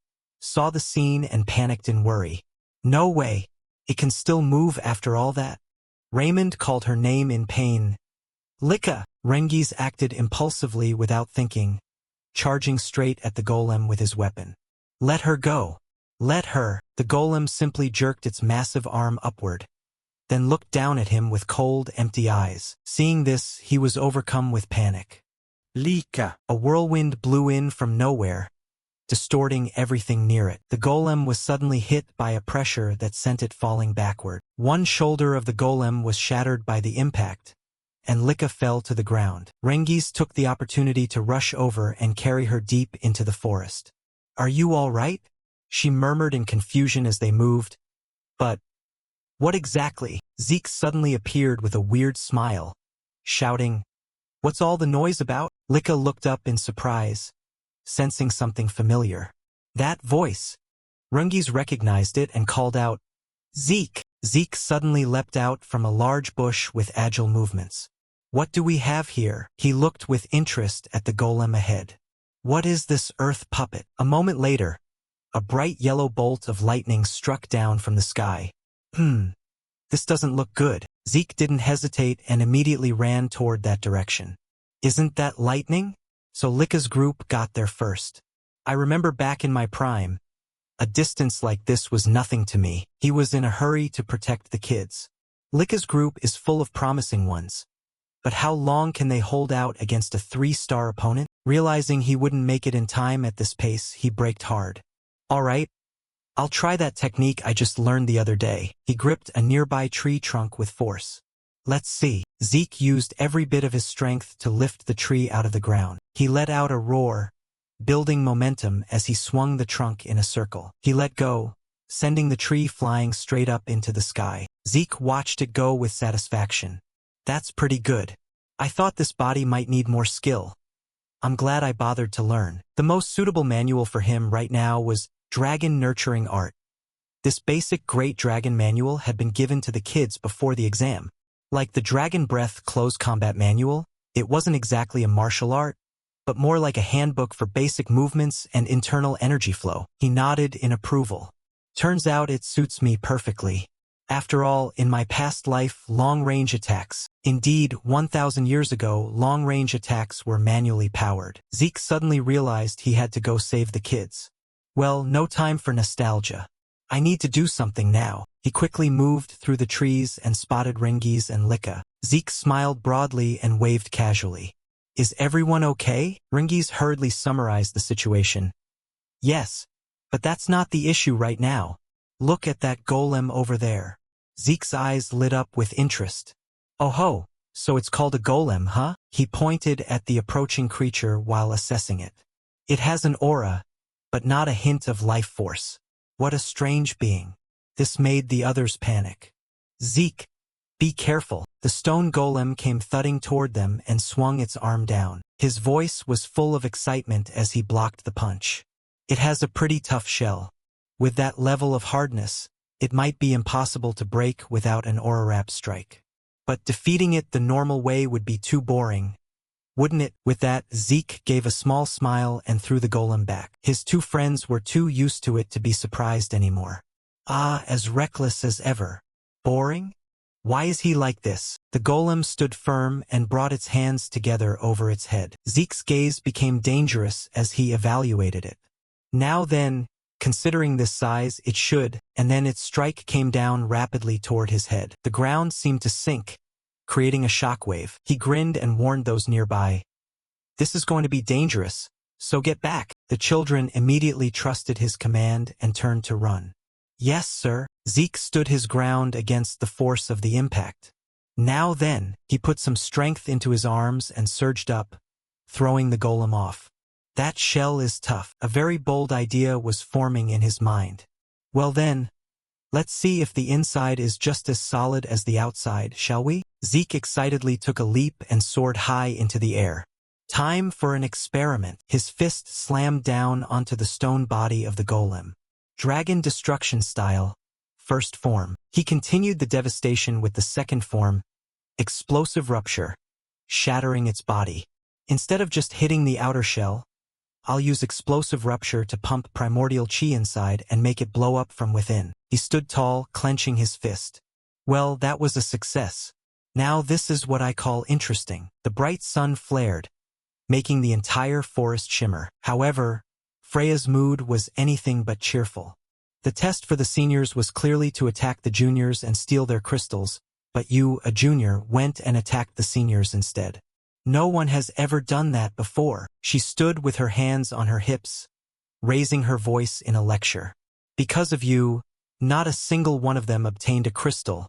saw the scene and panicked in worry. "No way. It can still move after all that?" Raymond called her name in pain. "Lika!" Rengiz acted impulsively without thinking, charging straight at the golem with his weapon. "Let her go. Let her." The golem simply jerked its massive arm upward, then looked down at him with cold, empty eyes. Seeing this, he was overcome with panic. Lika. A whirlwind blew in from nowhere, distorting everything near it. The golem was suddenly hit by a pressure that sent it falling backward. One shoulder of the golem was shattered by the impact, and Lika fell to the ground. Rengiz took the opportunity to rush over and carry her deep into the forest. "Are you all right?" she murmured in confusion as they moved. "But what exactly?" Zeke suddenly appeared with a weird smile, shouting, "What's all the noise about?" Lika looked up in surprise, sensing something familiar. That voice! Rengiz recognized it and called out, "Zeke!" Zeke suddenly leapt out from a large bush with agile movements. "What do we have here?" He looked with interest at the golem ahead. "What is this earth puppet?" A moment later, a bright yellow bolt of lightning struck down from the sky. This doesn't look good." Zeke didn't hesitate and immediately ran toward that direction. "Isn't that lightning?" So Lika's group got there first. I remember back in my prime, a distance like this was nothing to me. He was in a hurry to protect the kids. Lika's group is full of promising ones. But how long can they hold out against a 3-star opponent? Realizing he wouldn't make it in time at this pace, he braked hard. "All right, I'll try that technique I just learned the other day." He gripped a nearby tree trunk with force. "Let's see." Zeke used every bit of his strength to lift the tree out of the ground. He let out a roar, building momentum as he swung the trunk in a circle. He let go, sending the tree flying straight up into the sky. Zeke watched it go with satisfaction. "That's pretty good. I thought this body might need more skill. I'm glad I bothered to learn." The most suitable manual for him right now was Dragon Nurturing Art. This basic Great Dragon Manual had been given to the kids before the exam. Like the Dragon Breath Close Combat Manual, it wasn't exactly a martial art, but more like a handbook for basic movements and internal energy flow. He nodded in approval. "Turns out it suits me perfectly. After all, in my past life, long-range attacks." Indeed, 1,000 years ago, long-range attacks were manually powered. Zeke suddenly realized he had to go save the kids. Well, no time for nostalgia. I need to do something now. He quickly moved through the trees and spotted Rengiz and Lika. Zeke smiled broadly and waved casually. "Is everyone okay?" Rengiz hurriedly summarized the situation. "Yes, but that's not the issue right now. Look at that golem over there. Zeke's eyes lit up with interest. Oh ho, so it's called a golem, huh? He pointed at the approaching creature while assessing it. It has an aura, but not a hint of life force. What a strange being. This made the others panic. Zeke, be careful. The stone golem came thudding toward them and swung its arm down. His voice was full of excitement as he blocked the punch. It has a pretty tough shell. With that level of hardness, it might be impossible to break without an aura wrap strike. But defeating it the normal way would be too boring, wouldn't it? With that, Zeke gave a small smile and threw the golem back. His two friends were too used to it to be surprised anymore. Ah, as reckless as ever. Boring? Why is he like this? The golem stood firm and brought its hands together over its head. Zeke's gaze became dangerous as he evaluated it. Now then, considering this size, it should, and then its strike came down rapidly toward his head. The ground seemed to sink, creating a shockwave. He grinned and warned those nearby. This is going to be dangerous, so get back. The children immediately trusted his command and turned to run. Yes, sir. Zeke stood his ground against the force of the impact. Now then, he put some strength into his arms and surged up, throwing the golem off. That shell is tough. A very bold idea was forming in his mind. Well then, let's see if the inside is just as solid as the outside, shall we? Zeke excitedly took a leap and soared high into the air. Time for an experiment. His fist slammed down onto the stone body of the golem. Dragon destruction style, first form. He continued the devastation with the second form, explosive rupture, shattering its body. Instead of just hitting the outer shell, I'll use explosive rupture to pump primordial chi inside and make it blow up from within. He stood tall, clenching his fist. Well, that was a success. Now this is what I call interesting. The bright sun flared, making the entire forest shimmer. However, Freya's mood was anything but cheerful. The test for the seniors was clearly to attack the juniors and steal their crystals, but you, a junior, went and attacked the seniors instead. No one has ever done that before. She stood with her hands on her hips, raising her voice in a lecture. Because of you, not a single one of them obtained a crystal,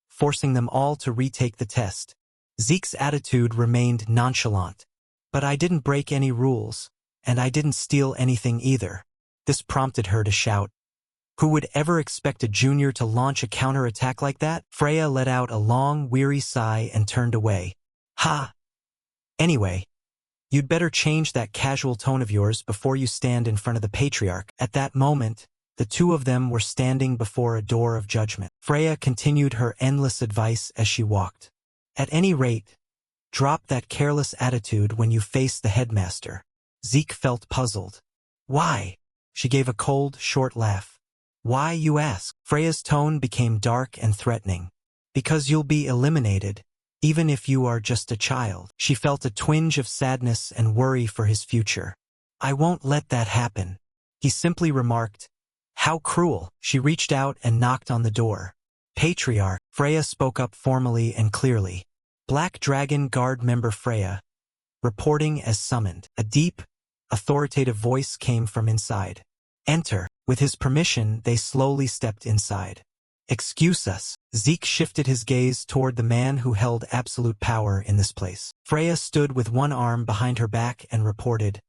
forcing them all to retake the test. Zeke's attitude remained nonchalant. But I didn't break any rules, and I didn't steal anything either. This prompted her to shout. Who would ever expect a junior to launch a counterattack like that? Freya let out a long, weary sigh and turned away. Ha! Anyway, you'd better change that casual tone of yours before you stand in front of the Patriarch. At that moment, the two of them were standing before a door of judgment. Freya continued her endless advice as she walked. At any rate, drop that careless attitude when you face the headmaster. Zeke felt puzzled. Why? She gave a cold, short laugh. Why, you ask? Freya's tone became dark and threatening. Because you'll be eliminated, even if you are just a child. She felt a twinge of sadness and worry for his future. I won't let that happen. He simply remarked. How cruel. She reached out and knocked on the door. Patriarch. Freya spoke up formally and clearly. Black Dragon Guard member Freya, reporting as summoned. A deep, authoritative voice came from inside. Enter. With his permission, they slowly stepped inside. Excuse us. Zeke shifted his gaze toward the man who held absolute power in this place. Freya stood with one arm behind her back and reported.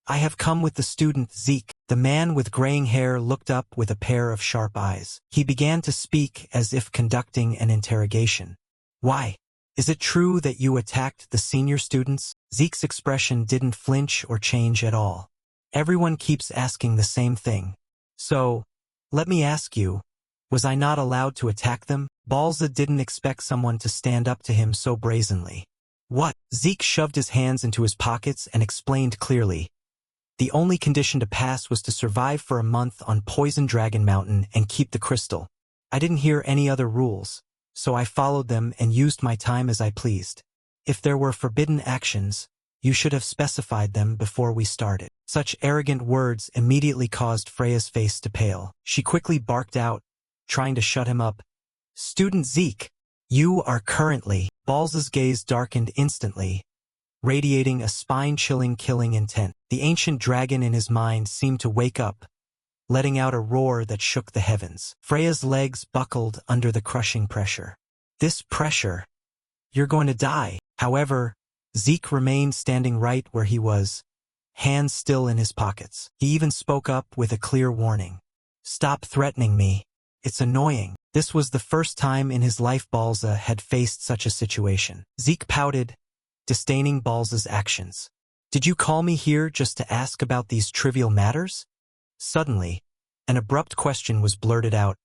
I have come with the student Zeke. The man with graying hair looked up with a pair of sharp eyes. He began to speak as if conducting an interrogation. Why? Is it true that you attacked the senior students? Zeke's expression didn't flinch or change at all. Everyone keeps asking the same thing. So, let me ask you, was I not allowed to attack them? Balza didn't expect someone to stand up to him so brazenly. What? Zeke shoved his hands into his pockets and explained clearly. The only condition to pass was to survive for a month on Poison Dragon Mountain and keep the crystal. I didn't hear any other rules, so I followed them and used my time as I pleased. If there were forbidden actions, you should have specified them before we started. Such arrogant words immediately caused Freya's face to pale. She quickly barked out, trying to shut him up. Student Zeke, you are currently... Balza's gaze darkened instantly, radiating a spine-chilling killing intent. The ancient dragon in his mind seemed to wake up, letting out a roar that shook the heavens. Freya's legs buckled under the crushing pressure. This pressure, you're going to die. However, Zeke remained standing right where he was, hands still in his pockets. He even spoke up with a clear warning. Stop threatening me. It's annoying. This was the first time in his life Balza had faced such a situation. Zeke pouted, disdaining Balza's actions. Did you call me here just to ask about these trivial matters? Suddenly, an abrupt question was blurted out.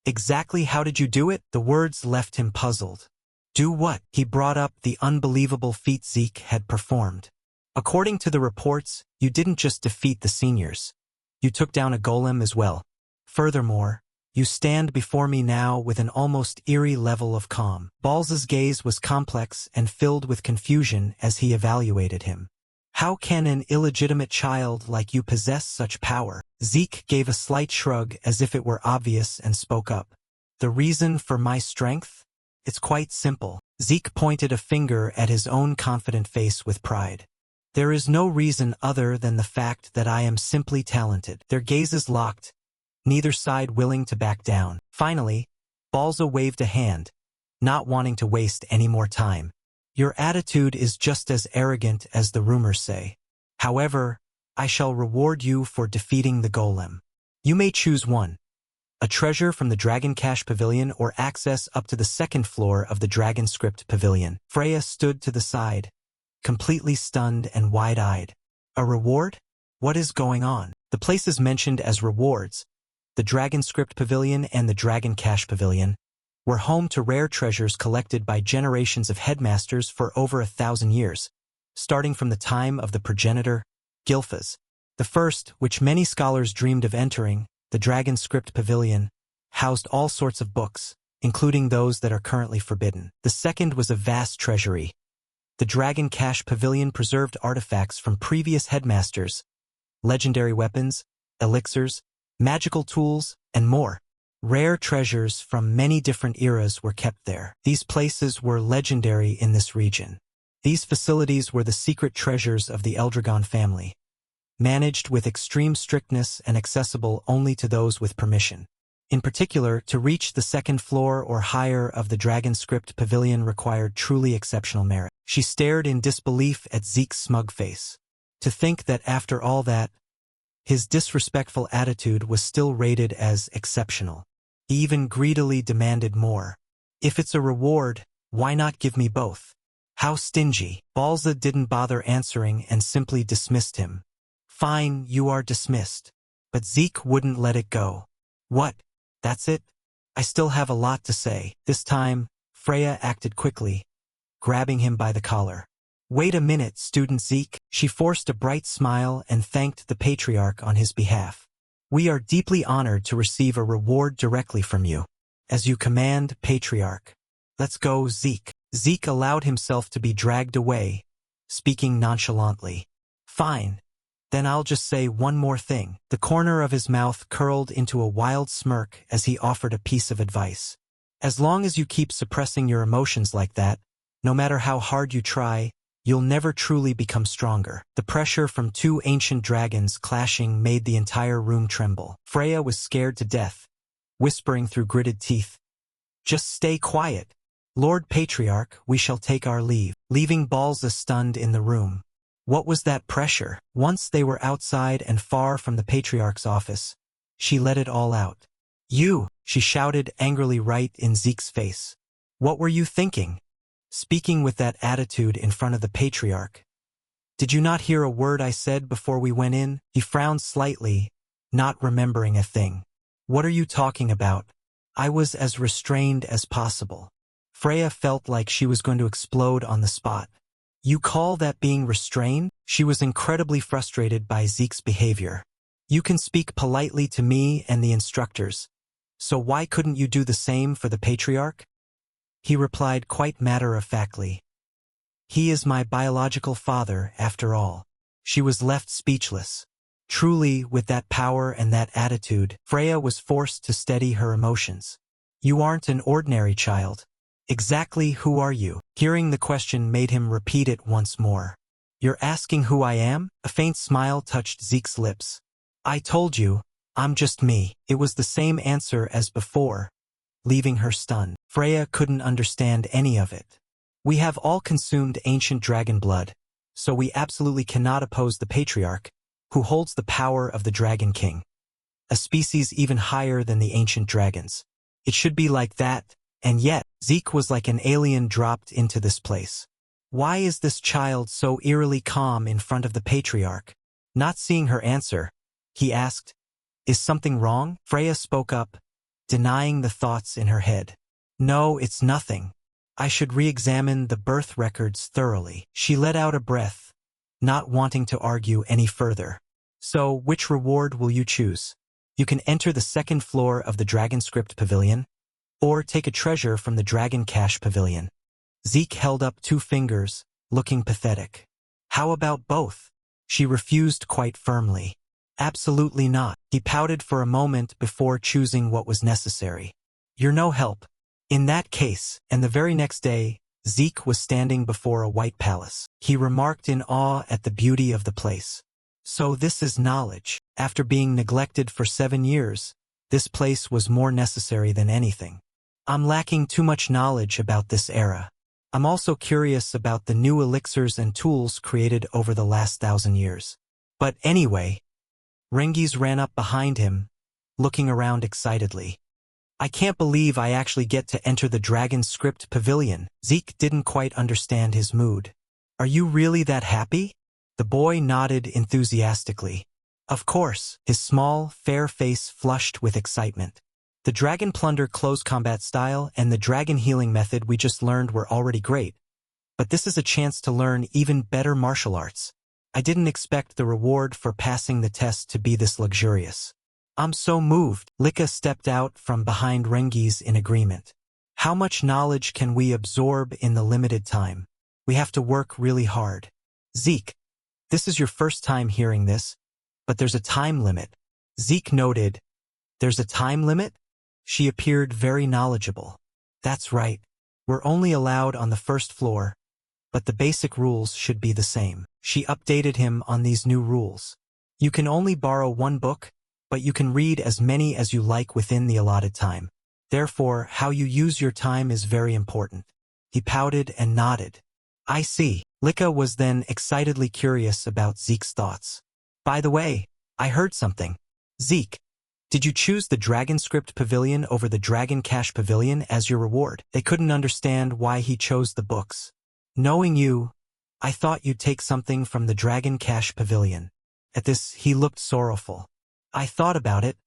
Exactly how did you do it? The words left him puzzled. Do what? He brought up the unbelievable feat Zeke had performed. According to the reports, you didn't just defeat the seniors. You took down a golem as well. Furthermore, you stand before me now with an almost eerie level of calm. Balza's gaze was complex and filled with confusion as he evaluated him. How can an illegitimate child like you possess such power? Zeke gave a slight shrug as if it were obvious and spoke up. The reason for my strength? It's quite simple. Zeke pointed a finger at his own confident face with pride. There is no reason other than the fact that I am simply talented. Their gazes locked, neither side willing to back down. Finally, Balza waved a hand, not wanting to waste any more time. Your attitude is just as arrogant as the rumors say. However, I shall reward you for defeating the golem. You may choose one. A treasure from the Dragon Cache Pavilion or access up to the second floor of the Dragon Script Pavilion. Freya stood to the side, completely stunned and wide-eyed. A reward? What is going on? The places mentioned as rewards, the Dragon Script Pavilion and the Dragon Cache Pavilion, were home to rare treasures collected by generations of headmasters for over 1,000 years, starting from the time of the progenitor, Gilfas. The first, which many scholars dreamed of entering, the Dragon Script Pavilion, housed all sorts of books, including those that are currently forbidden. The second was a vast treasury. The Dragon Cache Pavilion preserved artifacts from previous headmasters, legendary weapons, elixirs, magical tools, and more. Rare treasures from many different eras were kept there. These places were legendary in this region. These facilities were the secret treasures of the Eldragon family, managed with extreme strictness and accessible only to those with permission. In particular, to reach the second floor or higher of the Dragon Script Pavilion required truly exceptional merit. She stared in disbelief at Zeke's smug face. To think that after all that, his disrespectful attitude was still rated as exceptional. He even greedily demanded more. If it's a reward, why not give me both? How stingy. Balza didn't bother answering and simply dismissed him. Fine, you are dismissed. But Zeke wouldn't let it go. What? That's it? I still have a lot to say. This time, Freya acted quickly, grabbing him by the collar. Wait a minute, student Zeke. She forced a bright smile and thanked the Patriarch on his behalf. We are deeply honored to receive a reward directly from you. As you command, Patriarch. Let's go, Zeke. Zeke allowed himself to be dragged away, speaking nonchalantly. Fine. Then I'll just say one more thing. The corner of his mouth curled into a wild smirk as he offered a piece of advice. As long as you keep suppressing your emotions like that, no matter how hard you try, you'll never truly become stronger. The pressure from two ancient dragons clashing made the entire room tremble. Freya was scared to death, whispering through gritted teeth. Just stay quiet. Lord Patriarch, we shall take our leave. Leaving Balza stunned in the room. What was that pressure? Once they were outside and far from the Patriarch's office, she let it all out. You, she shouted angrily right in Zeke's face. What were you thinking? Speaking with that attitude in front of the Patriarch. Did you not hear a word I said before we went in? He frowned slightly, not remembering a thing. What are you talking about? I was as restrained as possible. Freya felt like she was going to explode on the spot. You call that being restrained? She was incredibly frustrated by Zeke's behavior. You can speak politely to me and the instructors, so why couldn't you do the same for the Patriarch? He replied quite matter-of-factly. He is my biological father, after all. She was left speechless. Truly, with that power and that attitude, Freya was forced to steady her emotions. You aren't an ordinary child. Exactly who are you? Hearing the question made him repeat it once more. You're asking who I am? A faint smile touched Zeke's lips. I told you, I'm just me. It was the same answer as before, leaving her stunned. Freya couldn't understand any of it. We have all consumed ancient dragon blood, so we absolutely cannot oppose the Patriarch, who holds the power of the Dragon King, a species even higher than the ancient dragons. It should be like that, and yet, Zeke was like an alien dropped into this place. Why is this child so eerily calm in front of the Patriarch? Not seeing her answer, he asked, "Is something wrong?" Freya spoke up, denying the thoughts in her head. "No, it's nothing. I should re-examine the birth records thoroughly." She let out a breath, not wanting to argue any further. "So, which reward will you choose? You can enter the second floor of the Dragon Script Pavilion, or take a treasure from the Dragon Cache Pavilion." Zeke held up 2 fingers, looking pathetic. "How about both?" She refused quite firmly. "Absolutely not." He pouted for a moment before choosing what was necessary. "You're no help." In that case, and the very next day, Zeke was standing before a white palace. He remarked in awe at the beauty of the place. So this is knowledge. After being neglected for 7 years, this place was more necessary than anything. I'm lacking too much knowledge about this era. I'm also curious about the new elixirs and tools created over the last 1,000 years. But anyway, Rengiz ran up behind him, looking around excitedly. "I can't believe I actually get to enter the Dragon Script Pavilion." Zeke didn't quite understand his mood. "Are you really that happy?" The boy nodded enthusiastically. Of course, his small, fair face flushed with excitement. The Dragon Plunder close combat style and the Dragon Healing method we just learned were already great, but this is a chance to learn even better martial arts. I didn't expect the reward for passing the test to be this luxurious. I'm so moved. Lika stepped out from behind Rengiz in agreement. How much knowledge can we absorb in the limited time? We have to work really hard. Zeke, this is your first time hearing this, but there's a time limit. Zeke noted, "There's a time limit?" She appeared very knowledgeable. "That's right. We're only allowed on the first floor, but the basic rules should be the same." She updated him on these new rules. You can only borrow 1 book, but you can read as many as you like within the allotted time. Therefore, how you use your time is very important. He pouted and nodded. "I see." Lika was then excitedly curious about Zeke's thoughts. "By the way, I heard something. Zeke, did you choose the Dragon Script Pavilion over the Dragon Cache Pavilion as your reward?" They couldn't understand why he chose the books. "Knowing you, I thought you'd take something from the Dragon Cache Pavilion." At this, he looked sorrowful. "I thought about it,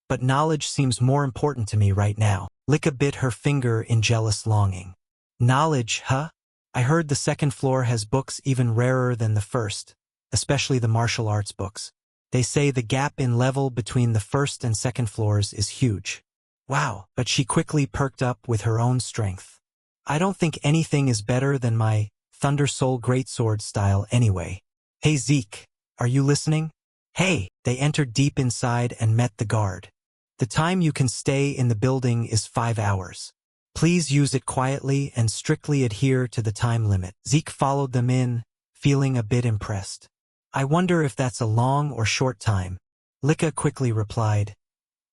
but knowledge seems more important to me right now." Lika bit her finger in jealous longing. "Knowledge, huh? I heard the second floor has books even rarer than the first, especially the martial arts books. They say the gap in level between the first and second floors is huge." Wow, but she quickly perked up with her own strength. "I don't think anything is better than my Thunder Soul Greatsword style anyway. Hey Zeke, are you listening?" "Hey!" They entered deep inside and met the guard. "The time you can stay in the building is 5 hours. Please use it quietly and strictly adhere to the time limit." Zeke followed them in, feeling a bit impressed. "I wonder if that's a long or short time." Lika quickly replied,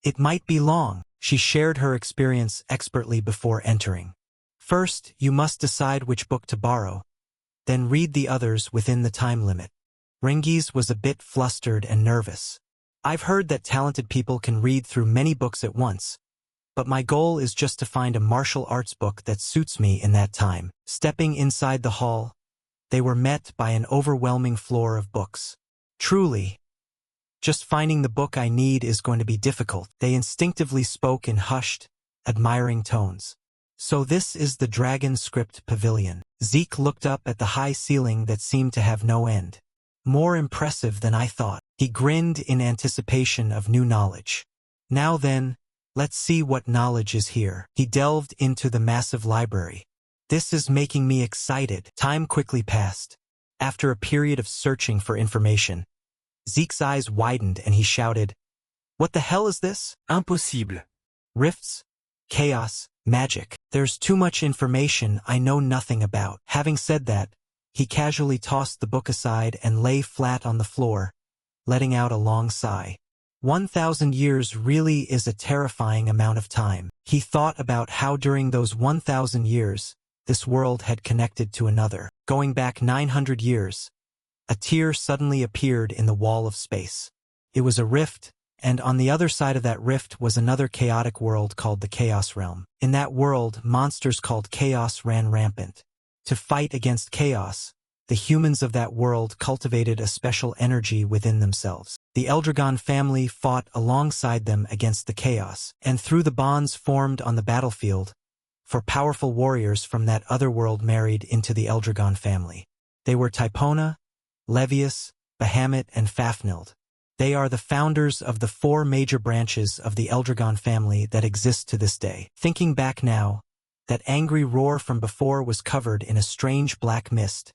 "It might be long." She shared her experience expertly before entering. "First, you must decide which book to borrow, then read the others within the time limit." Rengiz was a bit flustered and nervous. "I've heard that talented people can read through many books at once, but my goal is just to find a martial arts book that suits me in that time." Stepping inside the hall, they were met by an overwhelming floor of books. "Truly, just finding the book I need is going to be difficult." They instinctively spoke in hushed, admiring tones. "So this is the Dragon Script Pavilion." Zeke looked up at the high ceiling that seemed to have no end. "More impressive than I thought." He grinned in anticipation of new knowledge. "Now then, let's see what knowledge is here." He delved into the massive library. "This is making me excited." Time quickly passed. After a period of searching for information, Zeke's eyes widened and he shouted, "What the hell is this?" Impossible. "Rifts? Chaos? Magic? There's too much information I know nothing about." Having said that, he casually tossed the book aside and lay flat on the floor, letting out a long sigh. 1,000 years really is a terrifying amount of time. He thought about how during those 1,000 years, this world had connected to another. Going back 900 years, a tear suddenly appeared in the wall of space. It was a rift, and on the other side of that rift was another chaotic world called the Chaos Realm. In that world, monsters called Chaos ran rampant. To fight against chaos, the humans of that world cultivated a special energy within themselves. The Eldragon family fought alongside them against the chaos, and through the bonds formed on the battlefield, for powerful warriors from that other world married into the Eldragon family. They were Typona, Levius, Bahamut, and Fafniled. They are the founders of the 4 major branches of the Eldragon family that exist to this day. Thinking back now, that angry roar from before was covered in a strange black mist,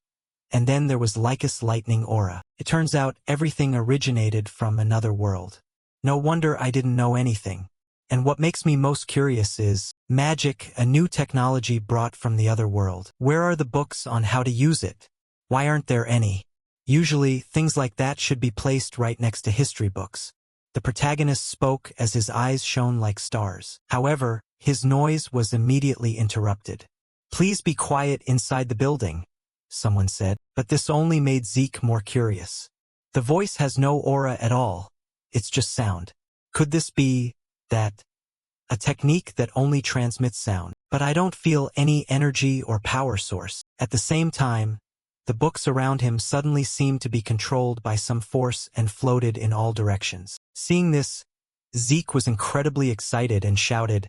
and then there was Lycus' lightning aura. It turns out everything originated from another world. No wonder I didn't know anything. And what makes me most curious is magic, a new technology brought from the other world. Where are the books on how to use it? Why aren't there any? Usually, things like that should be placed right next to history books. The protagonist spoke as his eyes shone like stars. However, his noise was immediately interrupted. "Please be quiet inside the building," someone said, but this only made Zeke more curious. The voice has no aura at all. It's just sound. Could this be that? A technique that only transmits sound. But I don't feel any energy or power source. At the same time, the books around him suddenly seemed to be controlled by some force and floated in all directions. Seeing this, Zeke was incredibly excited and shouted,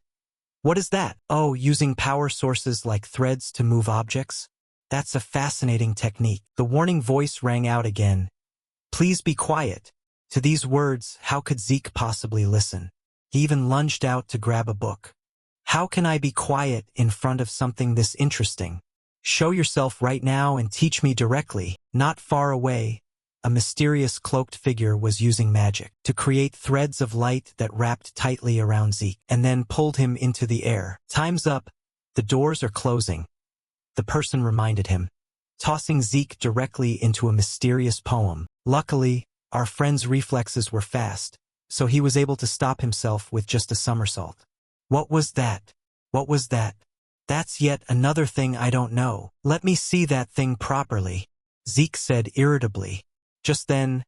"What is that? Oh, using power sources like threads to move objects? That's a fascinating technique." The warning voice rang out again. "Please be quiet." To these words, how could Zeke possibly listen? He even lunged out to grab a book. How can I be quiet in front of something this interesting? "Show yourself right now and teach me directly." Not far away, a mysterious cloaked figure was using magic to create threads of light that wrapped tightly around Zeke and then pulled him into the air. "Time's up. The doors are closing," the person reminded him, tossing Zeke directly into a mysterious poem. Luckily, our friend's reflexes were fast, so he was able to stop himself with just a somersault. "What was that? What was that?" "That's yet another thing I don't know. Let me see that thing properly," Zeke said irritably. Just then,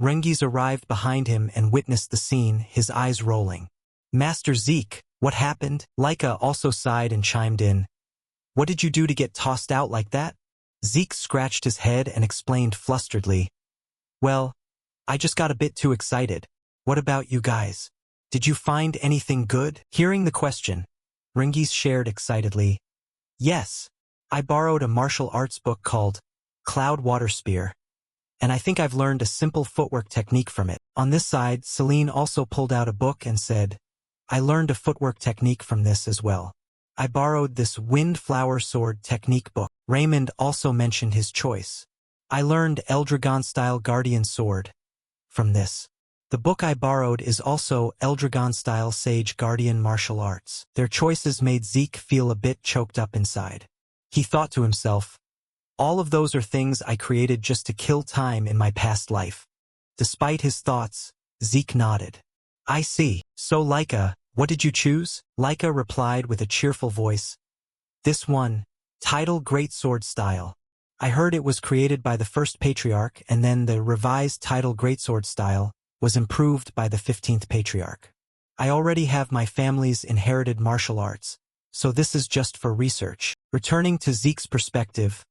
Rengiz arrived behind him and witnessed the scene, his eyes rolling. "Master Zeke, what happened?" Laika also sighed and chimed in. "What did you do to get tossed out like that?" Zeke scratched his head and explained flusteredly, "Well, I just got a bit too excited. What about you guys? Did you find anything good?" Hearing the question, Rengiz shared excitedly, "Yes, I borrowed a martial arts book called Cloud Water Spear, and I think I've learned a simple footwork technique from it." On this side, Celine also pulled out a book and said, "I learned a footwork technique from this as well. I borrowed this Windflower Sword technique book." Raymond also mentioned his choice. "I learned Eldragon-style Guardian Sword from this. The book I borrowed is also Eldragon-style Sage Guardian Martial Arts." Their choices made Zeke feel a bit choked up inside. He thought to himself, "All of those are things I created just to kill time in my past life." Despite his thoughts, Zeke nodded. "I see. So Laika, what did you choose?" Laika replied with a cheerful voice, "This one, Tidal Greatsword Style. I heard it was created by the First Patriarch, and then the revised Tidal Greatsword Style was improved by the 15th Patriarch. I already have my family's inherited martial arts, so this is just for research." Returning to Zeke's perspective,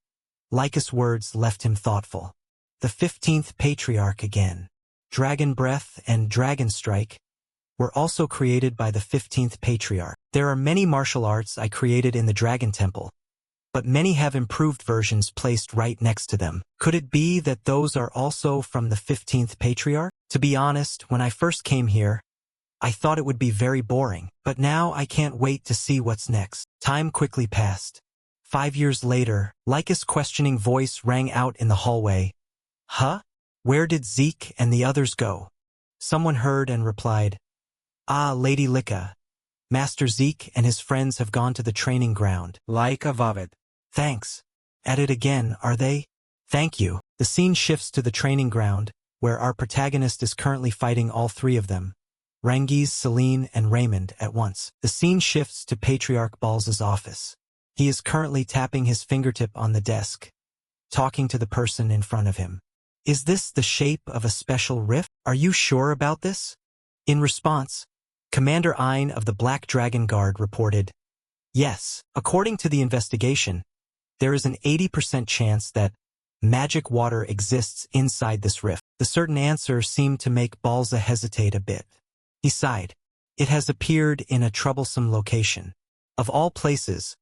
Lycus' words left him thoughtful. The 15th Patriarch again. Dragon Breath and Dragon Strike were also created by the 15th Patriarch. There are many martial arts I created in the Dragon Temple, but many have improved versions placed right next to them. Could it be that those are also from the 15th Patriarch? To be honest, when I first came here, I thought it would be very boring, but now I can't wait to see what's next. Time quickly passed. 5 years later, Lycus' questioning voice rang out in the hallway. "Huh? Where did Zeke and the others go?" Someone heard and replied, "Ah, Lady Lika. Master Zeke and his friends have gone to the training ground." Laika Vavid. "Thanks. At it again, are they?" "Thank you." The scene shifts to the training ground, where our protagonist is currently fighting all three of them, Rengiz, Celine, and Raymond, at once. The scene shifts to Patriarch Balza's office. He is currently tapping his fingertip on the desk, talking to the person in front of him. Is this the shape of a special rift? Are you sure about this? In response, Commander Ein of the Black Dragon Guard reported, yes, according to the investigation, there is an 80% chance that magic water exists inside this rift. The certain answer seemed to make Balza hesitate a bit. He sighed. It has appeared in a troublesome location. Of all places,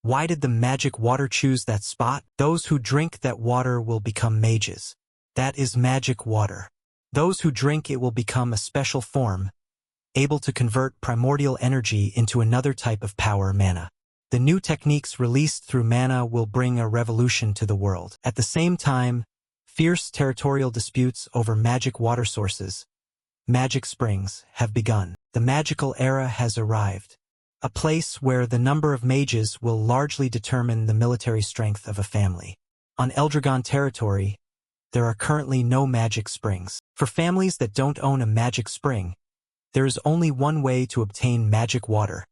why did the magic water choose that spot? Those who drink that water will become mages. That is magic water. Those who drink it will become a special form, able to convert primordial energy into another type of power, mana. The new techniques released through mana will bring a revolution to the world. At the same time, fierce territorial disputes over magic water sources, magic springs, have begun. The magical era has arrived, a place where the number of mages will largely determine the military strength of a family. On Eldragon territory, there are currently no magic springs. For families that don't own a magic spring, there is only one way to obtain magic water: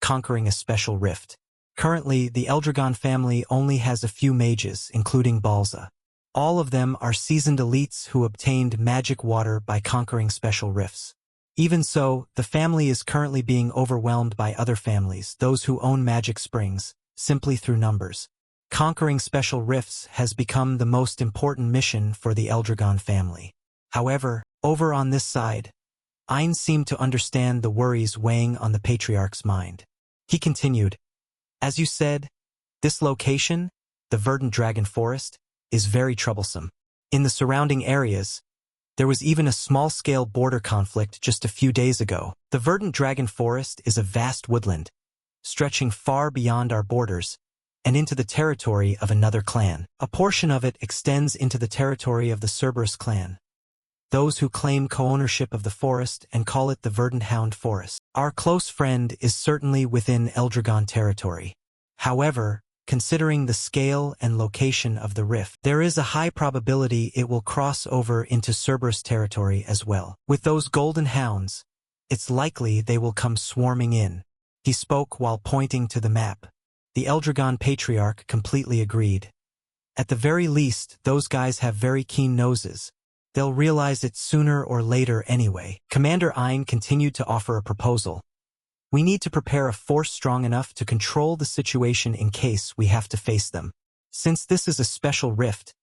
conquering a special rift. Currently, the Eldragon family only has a few mages, including Balza. All of them are seasoned elites who obtained magic water by conquering special rifts. Even so, the family is currently being overwhelmed by other families, those who own magic springs, simply through numbers. Conquering special rifts has become the most important mission for the Eldragon family. However, over on this side, Ein seemed to understand the worries weighing on the Patriarch's mind. He continued, as you said, this location, the verdant dragon forest, is very troublesome. In the surrounding areas, there was even a small-scale border conflict just a few days ago. The verdant dragon forest is a vast woodland, stretching far beyond our borders and into the territory of another clan. A portion of it extends into the territory of the Cerberus clan, those who claim co-ownership of the forest and call it the Verdant Hound Forest. Our close friend is certainly within Eldragon territory. However, considering the scale and location of the rift, there is a high probability it will cross over into Cerberus territory as well. With those golden hounds, it's likely they will come swarming in. He spoke while pointing to the map. The Eldragon Patriarch completely agreed. At the very least, those guys have very keen noses. They'll realize it sooner or later anyway. Commander Ein continued to offer a proposal. We need to prepare a force strong enough to control the situation in case we have to face them. Since this is a special rift,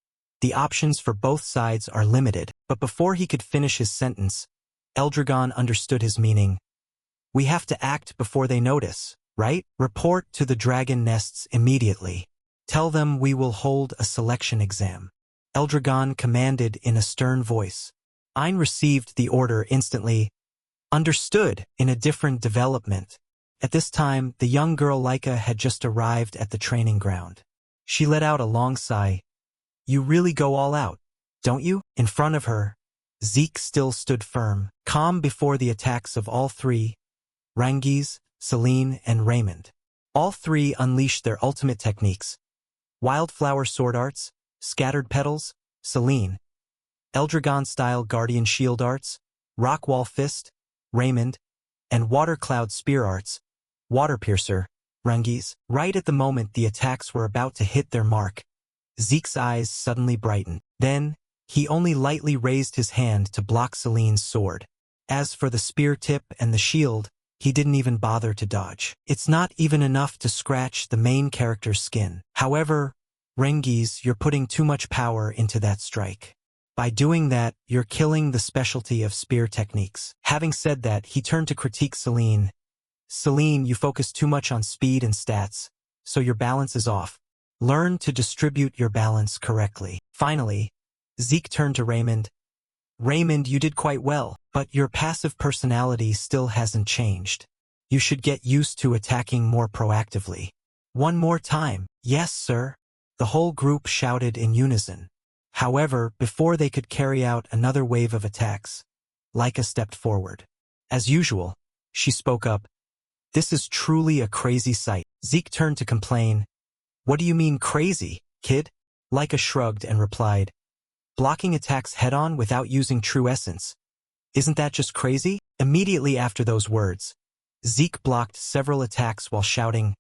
the options for both sides are limited. But before he could finish his sentence, Eldragon understood his meaning. We have to act before they notice, right? Report to the dragon nests immediately. Tell them we will hold a selection exam. Eldragon commanded in a stern voice. Ein received the order instantly. Understood. In a different development. At this time, the young girl Leica had just arrived at the training ground. She let out a long sigh. You really go all out, don't you? In front of her, Zeke still stood firm, calm before the attacks of all three, Rengiz, Celine, and Raymond. All three unleashed their ultimate techniques: Wildflower Sword Arts, Scattered Petals, Celine; Eldragon-style Guardian Shield Arts, Rockwall Fist, Raymond; and Water Cloud Spear Arts, Water Piercer, Rengiz. Right at the moment the attacks were about to hit their mark, Zeke's eyes suddenly brightened. Then, he only lightly raised his hand to block Celine's sword. As for the spear tip and the shield, he didn't even bother to dodge. It's not even enough to scratch the main character's skin. However, Rengiz, you're putting too much power into that strike. By doing that, you're killing the specialty of spear techniques. Having said that, he turned to critique Celine. Celine, you focus too much on speed and stats, so your balance is off. Learn to distribute your balance correctly. Finally, Zeke turned to Raymond. Raymond, you did quite well, but your passive personality still hasn't changed. You should get used to attacking more proactively. One more time. Yes, sir. The whole group shouted in unison. However, before they could carry out another wave of attacks, Leica stepped forward. As usual, she spoke up. This is truly a crazy sight. Zeke turned to complain. What do you mean crazy, kid? Leica shrugged and replied. blocking attacks head-on without using true essence. Isn't that just crazy? Immediately after those words, Zeke blocked several attacks while shouting,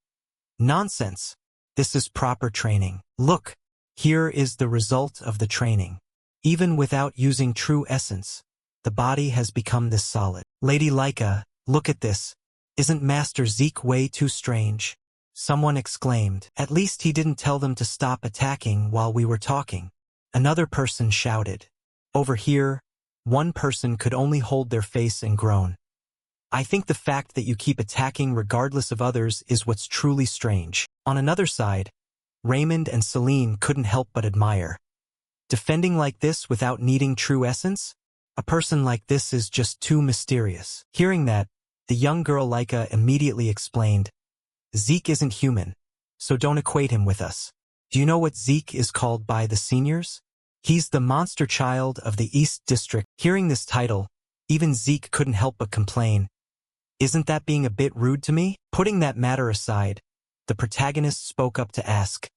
"Nonsense! This is proper training. Look, here is the result of the training. Even without using true essence, the body has become this solid. Lady Laika, look at this. Isn't Master Zeke way too strange?" Someone exclaimed. "At least he didn't tell them to stop attacking while we were talking." Another person shouted. Over here, one person could only hold their face and groan. "I think the fact that you keep attacking regardless of others is what's truly strange." On another side, Raymond and Celine couldn't help but admire. Defending like this without needing true essence? A person like this is just too mysterious. Hearing that, the young girl Laika immediately explained, "Zeke isn't human, so don't equate him with us. Do you know what Zeke is called by the seniors? He's the monster child of the East District." Hearing this title, even Zeke couldn't help but complain, "Isn't that being a bit rude to me?" Putting that matter aside, the protagonist spoke up to ask,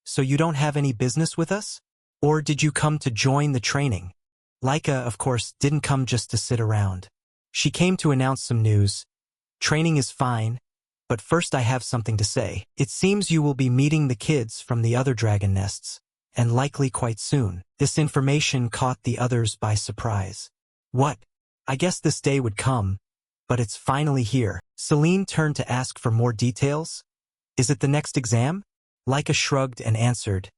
"So you don't have any business with us? Or did you come to join the training?" Laika, of course, didn't come just to sit around. She came to announce some news. "Training is fine, but first I have something to say. It seems you will be meeting the kids from the other dragon nests, and likely quite soon." This information caught the others by surprise. "What? I guess this day would come, but it's finally here." Celine turned to ask for more details. "Is it the next exam?" Laika shrugged and answered,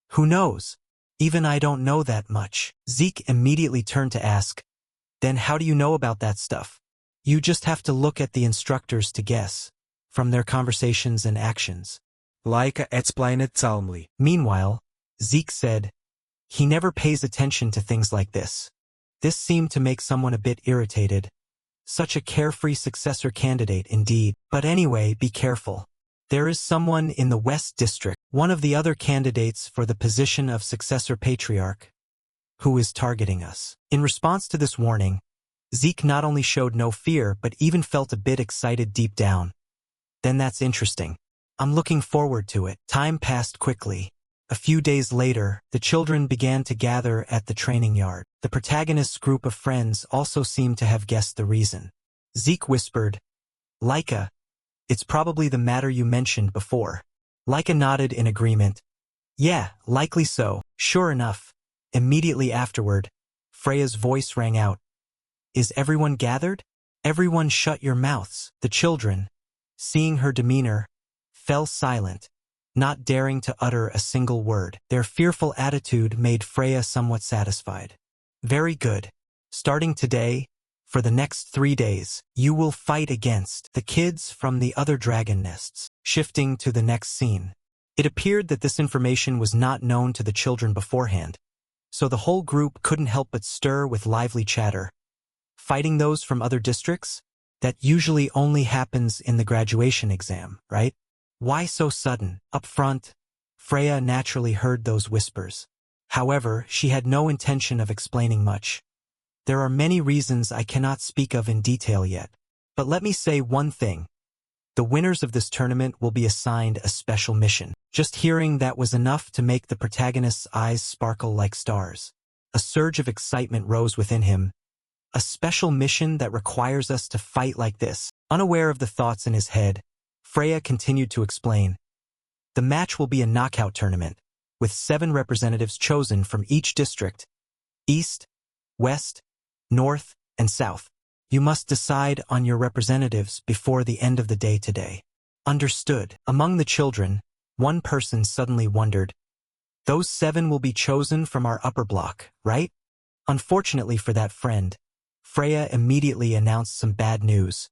"Who knows? Even I don't know that much." Zeke immediately turned to ask, "Then how do you know about that stuff?" "You just have to look at the instructors to guess, from their conversations and actions," Laika explained calmly. Meanwhile, Zeke said, "He never pays attention to things like this." This seemed to make someone a bit irritated. Such a carefree successor candidate indeed. But anyway, be careful. There is someone in the West District, one of the other candidates for the position of successor patriarch, who is targeting us. In response to this warning, Zeke not only showed no fear but even felt a bit excited deep down. "Then that's interesting. I'm looking forward to it." Time passed quickly. A few days later, the children began to gather at the training yard. The protagonist's group of friends also seemed to have guessed the reason. Zeke whispered, "Laika, it's probably the matter you mentioned before." Laika nodded in agreement. "Yeah, likely so." Sure enough, immediately afterward, Freya's voice rang out. "Is everyone gathered? Everyone shut your mouths." The children, seeing her demeanor, fell silent, not daring to utter a single word. Their fearful attitude made Freya somewhat satisfied. "Very good. Starting today, for the next 3 days, you will fight against the kids from the other dragon nests." Shifting to the next scene. It appeared that this information was not known to the children beforehand, so the whole group couldn't help but stir with lively chatter. Fighting those from other districts? That usually only happens in the graduation exam, right? Why so sudden? Up front, Freya naturally heard those whispers. However, she had no intention of explaining much. "There are many reasons I cannot speak of in detail yet. But let me say one thing. The winners of this tournament will be assigned a special mission." Just hearing that was enough to make the protagonist's eyes sparkle like stars. A surge of excitement rose within him. A special mission that requires us to fight like this. Unaware of the thoughts in his head, Freya continued to explain. "The match will be a knockout tournament, with 7 representatives chosen from each district, East, West, North, and South. You must decide on your representatives before the end of the day today." Understood. Among the children, one person suddenly wondered, "Those 7 will be chosen from our upper block, right?" Unfortunately for that friend, Freya immediately announced some bad news.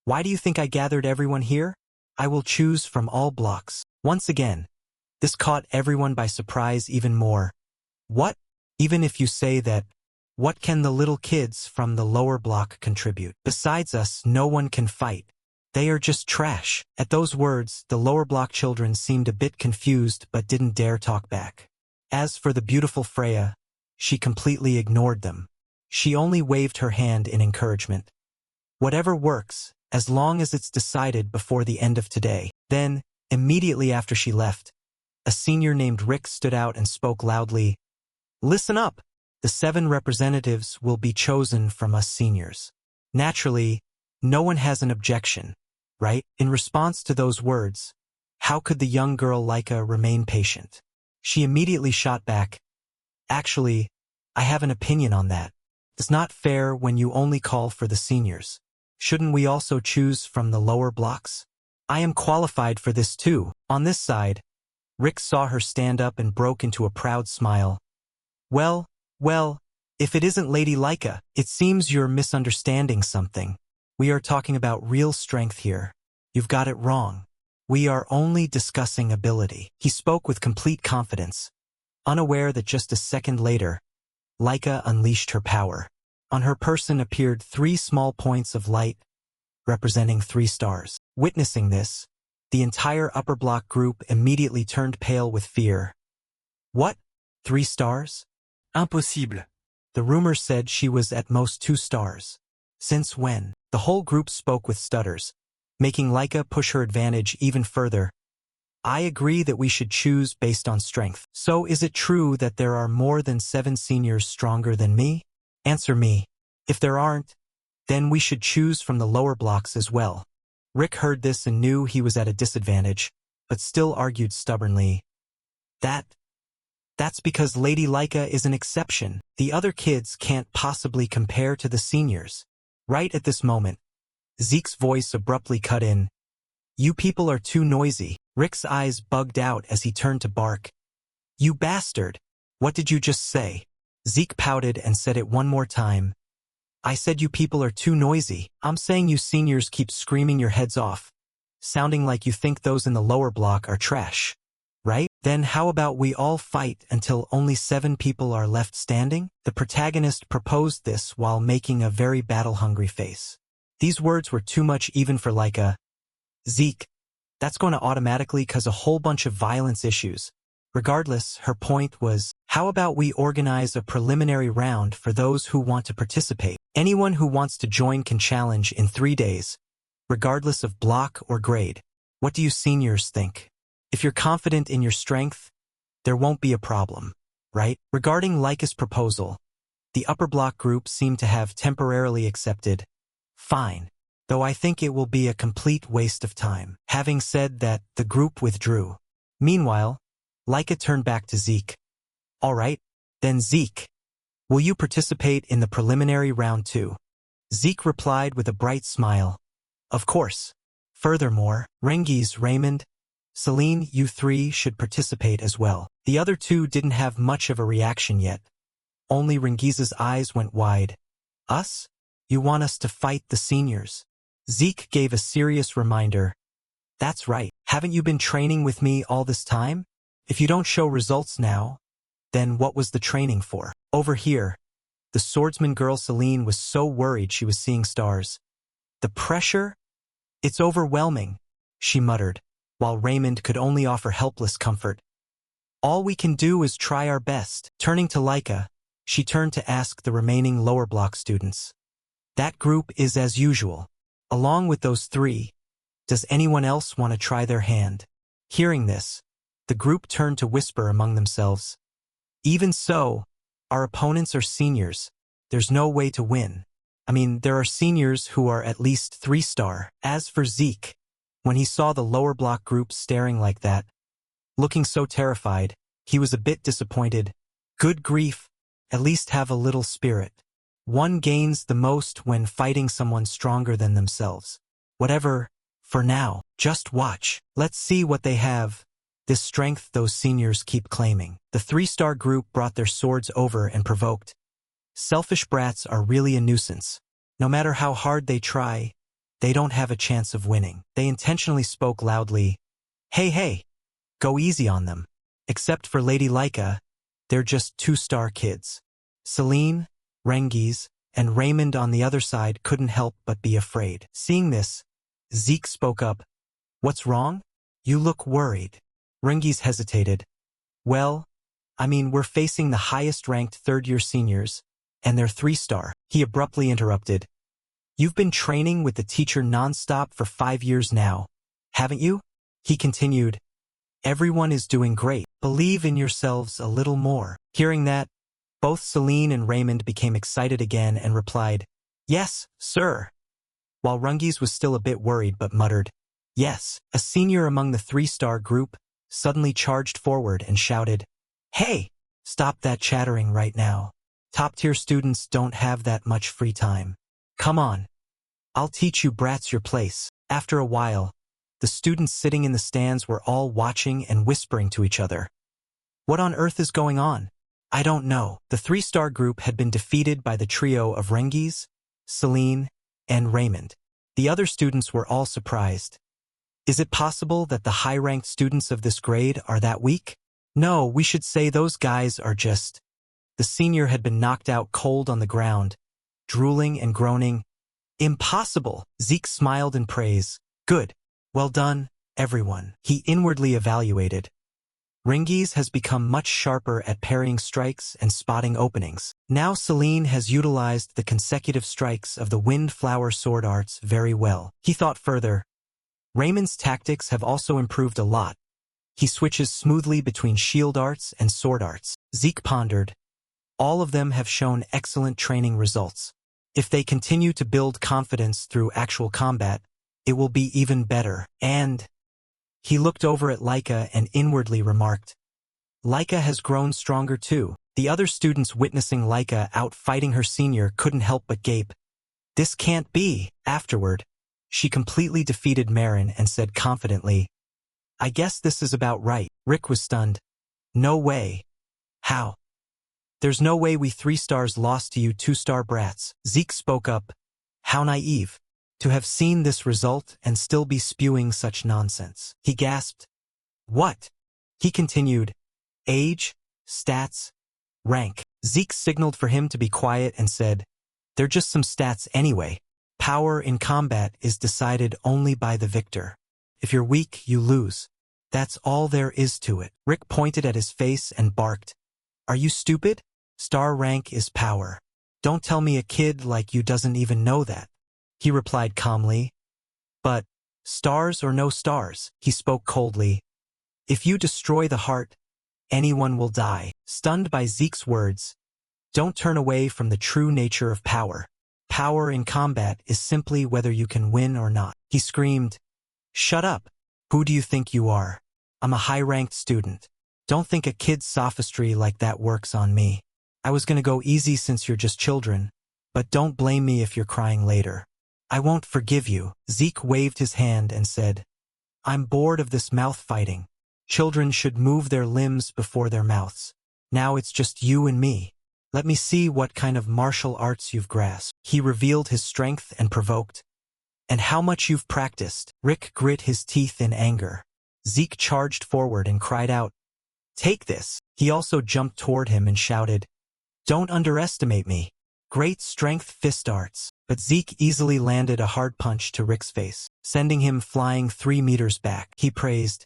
"Why do you think I gathered everyone here? I will choose from all blocks." Once again, this caught everyone by surprise even more. "What? Even if you say that, what can the little kids from the lower block contribute? Besides us, no one can fight. They are just trash." At those words, the lower block children seemed a bit confused but didn't dare talk back. As for the beautiful Freya, she completely ignored them. She only waved her hand in encouragement. "Whatever works, as long as it's decided before the end of today." Then, immediately after she left, a senior named Rick stood out and spoke loudly. Listen up. The 7 representatives will be chosen from us seniors. Naturally, no one has an objection, right? In response to those words, how could the young girl Laika remain patient? She immediately shot back, actually, I have an opinion on that. It's not fair when you only call for the seniors. Shouldn't we also choose from the lower blocks? I am qualified for this too. On this side, Rick saw her stand up and broke into a proud smile. Well, if it isn't Lady Laika, it seems you're misunderstanding something. We are talking about real strength here. You've got it wrong. We are only discussing ability. He spoke with complete confidence, unaware that just a second later, Laika unleashed her power. On her person appeared 3 small points of light, representing 3 stars. Witnessing this, the entire upper block group immediately turned pale with fear. What? 3 stars? Impossible. The rumor said she was at most 2 stars. Since when? The whole group spoke with stutters, making Laika push her advantage even further. I agree that we should choose based on strength. So is it true that there are more than 7 seniors stronger than me? Answer me. If there aren't, then we should choose from the lower blocks as well. Rick heard this and knew he was at a disadvantage, but still argued stubbornly. That's because Lady Laika is an exception. The other kids can't possibly compare to the seniors. Right at this moment, Zeke's voice abruptly cut in. You people are too noisy. Rick's eyes bugged out as he turned to bark. You bastard! What did you just say? Zeke pouted and said it one more time. I said you people are too noisy. I'm saying you seniors keep screaming your heads off, sounding like you think those in the lower block are trash. Right? Then how about we all fight until only 7 people are left standing? The protagonist proposed this while making a very battle-hungry face. These words were too much even for Laika. Zeke, that's going to automatically cause a whole bunch of violence issues. Regardless, her point was, how about we organize a preliminary round for those who want to participate? Anyone who wants to join can challenge in 3 days, regardless of block or grade. What do you seniors think? If you're confident in your strength, there won't be a problem, right? Regarding Laika's proposal, the upper block group seemed to have temporarily accepted. Fine, though I think it will be a complete waste of time. Having said that, the group withdrew. Meanwhile, Laika turned back to Zeke. All right, then Zeke, will you participate in the preliminary round too? Zeke replied with a bright smile. Of course. Furthermore, Rengiz, Raymond, Celine, you 3 should participate as well. The other 2 didn't have much of a reaction yet. Only Rengiz's eyes went wide. Us? You want us to fight the seniors? Zeke gave a serious reminder. That's right. Haven't you been training with me all this time? If you don't show results now, then what was the training for? Over here, the swordsman girl Celine was so worried she was seeing stars. The pressure? It's overwhelming, she muttered, while Raymond could only offer helpless comfort. All we can do is try our best. Turning to Laika, she turned to ask the remaining lower block students. That group is as usual. Along with those 3, does anyone else want to try their hand? Hearing this, the group turned to whisper among themselves. Even so, our opponents are seniors. There's no way to win. I mean, there are seniors who are at least 3-star. As for Zeke, when he saw the lower block group staring like that, looking so terrified, he was a bit disappointed. Good grief, at least have a little spirit. One gains the most when fighting someone stronger than themselves. Whatever, for now, just watch. Let's see what they have. This strength those seniors keep claiming. The 3-star group brought their swords over and provoked. Selfish brats are really a nuisance. No matter how hard they try, they don't have a chance of winning. They intentionally spoke loudly. Hey, go easy on them. Except for Lady Laika, they're just 2-star kids. Celine, Rengiz, and Raymond on the other side couldn't help but be afraid. Seeing this, Zeke spoke up. What's wrong? You look worried. Rengiz hesitated. Well, I mean, we're facing the highest-ranked 3rd-year seniors, and they're 3-star. He abruptly interrupted. You've been training with the teacher non-stop for 5 years now, haven't you? He continued. Everyone is doing great. Believe in yourselves a little more. Hearing that, Both Celine and Raymond became excited again and replied, "Yes, sir," while Rungies was still a bit worried but muttered, "Yes." A senior among the three-star group suddenly charged forward and shouted, "Hey, stop that chattering right now. Top-tier students don't have that much free time. Come on. I'll teach you brats your place." After a while, the students sitting in the stands were all watching and whispering to each other. "What on earth is going on?" "I don't know." The three-star group had been defeated by the trio of Rungies, Celine, and Raymond. The other students were all surprised. Is it possible that the high-ranked students of this grade are that weak? No, we should say those guys are just... The senior had been knocked out cold on the ground, drooling and groaning. "Impossible!" Zeke smiled in praise. "Good. Well done, everyone." He inwardly evaluated. Ringies has become much sharper at parrying strikes and spotting openings. Now Celine has utilized the consecutive strikes of the Windflower sword arts very well. He thought further. Raymond's tactics have also improved a lot. He switches smoothly between shield arts and sword arts. Zeke pondered. All of them have shown excellent training results. If they continue to build confidence through actual combat, it will be even better. And he looked over at Laika and inwardly remarked, "Laika has grown stronger too." The other students witnessing Laika out fighting her senior couldn't help but gape. "This can't be." Afterward, she completely defeated Marin and said confidently, "I guess this is about right." Rick was stunned. "No way." "How?" "There's no way we 3 stars lost to you 2-star brats." Zeke spoke up. "How naive. To have seen this result and still be spewing such nonsense." He gasped. "What?" He continued. "Age, stats, rank." Zeke signaled for him to be quiet and said, "They're just some stats anyway. Power in combat is decided only by the victor. If you're weak, you lose. That's all there is to it." Rick pointed at his face and barked, "Are you stupid? Star rank is power. Don't tell me a kid like you doesn't even know that." He replied calmly. "But, stars or no stars," he spoke coldly, "if you destroy the heart, anyone will die." Stunned by Zeke's words, "Don't turn away from the true nature of power. Power in combat is simply whether you can win or not." He screamed, "Shut up. Who do you think you are? I'm a high-ranked student. Don't think a kid's sophistry like that works on me. I was gonna go easy since you're just children, but don't blame me if you're crying later. I won't forgive you." Zeke waved his hand and said, "I'm bored of this mouth fighting. Children should move their limbs before their mouths. Now it's just you and me. Let me see what kind of martial arts you've grasped." He revealed his strength and provoked. "And how much you've practiced." Rick grit his teeth in anger. Zeke charged forward and cried out, "Take this." He also jumped toward him and shouted, "Don't underestimate me. Great strength fist arts." But Zeke easily landed a hard punch to Rick's face, sending him flying 3 meters back. He praised,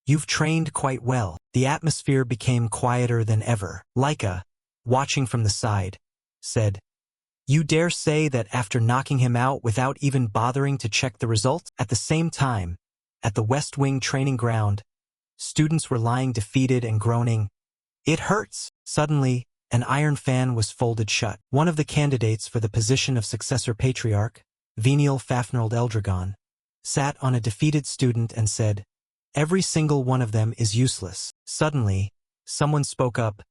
"You've trained quite well." The atmosphere became quieter than ever. Laika, watching from the side, said, "You dare say that after knocking him out without even bothering to check the result?" At the same time, at the West Wing training ground, students were lying defeated and groaning, "It hurts." Suddenly, an iron fan was folded shut. One of the candidates for the position of successor patriarch, Venial Fafnirld Eldragon, sat on a defeated student and said, "Every single one of them is useless." Suddenly, someone spoke up,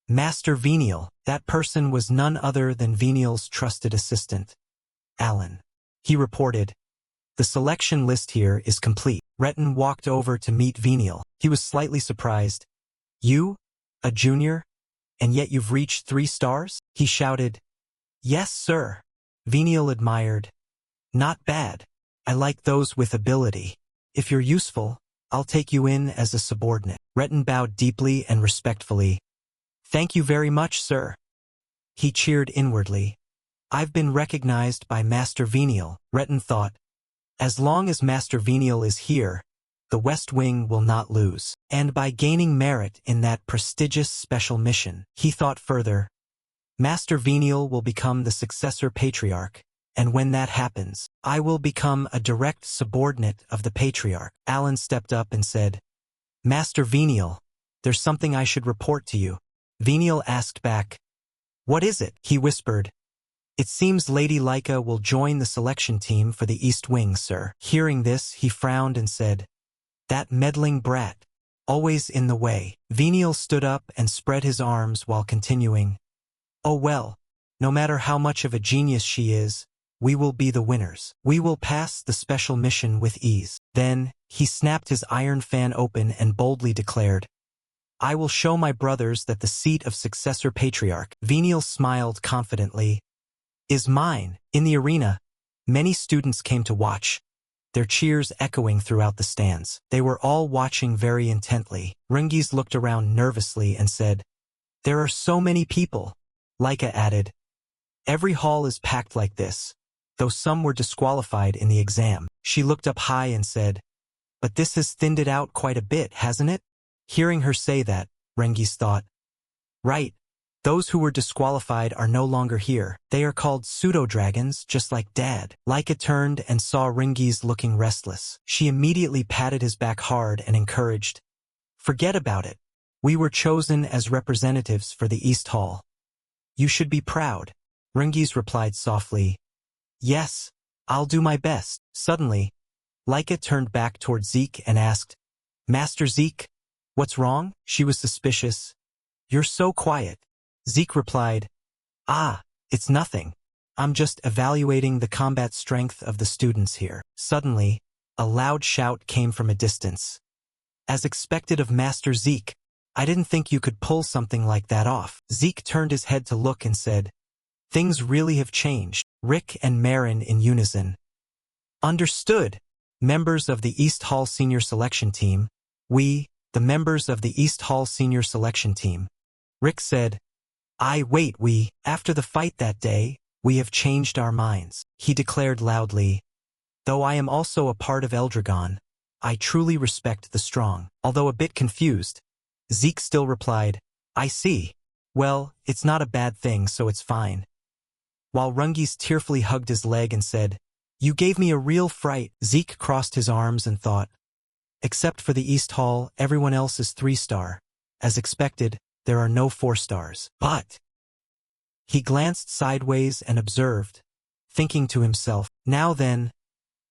"Master Venial." That person was none other than Venial's trusted assistant, Alan. He reported, "The selection list here is complete." Retin walked over to meet Venial. He was slightly surprised. "You? A junior? And yet you've reached 3 stars? He shouted. "Yes, sir." Venial admired. "Not bad. I like those with ability. If you're useful, I'll take you in as a subordinate." Retin bowed deeply and respectfully. "Thank you very much, sir." He cheered inwardly. "I've been recognized by Master Venial." Retin thought, "As long as Master Venial is here, the West Wing will not lose." And by gaining merit in that prestigious special mission, he thought further, "Master Venial will become the successor patriarch, and when that happens, I will become a direct subordinate of the patriarch." Alan stepped up and said, "Master Venial, there's something I should report to you." Venial asked back, What is it? He whispered. It seems Lady Laika will join the selection team for the East Wing, sir. Hearing this, he frowned and said, That meddling brat. Always in the way. Venial stood up and spread his arms while continuing. Oh well, no matter how much of a genius she is, we will be the winners. We will pass the special mission with ease. Then, he snapped his iron fan open and boldly declared, I will show my brothers that the seat of successor patriarch, Venial smiled confidently, is mine. In the arena, many students came to watch, their cheers echoing throughout the stands. They were all watching very intently. Rungis looked around nervously and said, There are so many people. Laika added, Every hall is packed like this, though some were disqualified in the exam. She looked up high and said, But this has thinned it out quite a bit, hasn't it? Hearing her say that, Rengis thought, Right, those who were disqualified are no longer here. They are called pseudo-dragons, just like Dad. Laika turned and saw Rengis looking restless. She immediately patted his back hard and encouraged, Forget about it. We were chosen as representatives for the East Hall. You should be proud. Rengis replied softly, Yes, I'll do my best. Suddenly, Laika turned back toward Zeke and asked, Master Zeke, what's wrong? She was suspicious. You're so quiet. Zeke replied, It's nothing. I'm just evaluating the combat strength of the students here. Suddenly, a loud shout came from a distance. As expected of Master Zeke, I didn't think you could pull something like that off. Zeke turned his head to look and said, Things really have changed. Rick and Marin in unison. Understood. Members of the East Hall Senior Selection Team. We, the members of the East Hall Senior Selection Team. Rick said, After the fight that day, we have changed our minds. He declared loudly, Though I am also a part of Eldragon, I truly respect the strong. Although a bit confused, Zeke still replied, I see. Well, it's not a bad thing, so it's fine. While Rungis tearfully hugged his leg and said, You gave me a real fright, Zeke crossed his arms and thought, Except for the East Hall, everyone else is 3-star. As expected, there are no 4 stars. But he glanced sideways and observed, thinking to himself, Now then,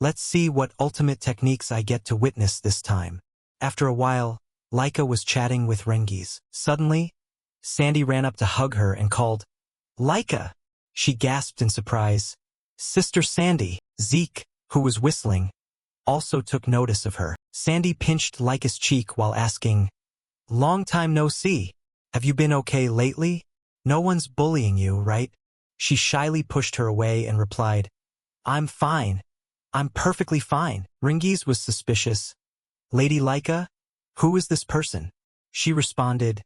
let's see what ultimate techniques I get to witness this time. After a while, Laika was chatting with Rengis. Suddenly, Sandy ran up to hug her and called, Laika! She gasped in surprise. Sister Sandy. Zeke, who was whistling, also took notice of her. Sandy pinched Laika's cheek while asking, Long time no see. Have you been okay lately? No one's bullying you, right? She shyly pushed her away and replied, I'm fine. I'm perfectly fine. Rengis was suspicious. Lady Laika? Who is this person? She responded,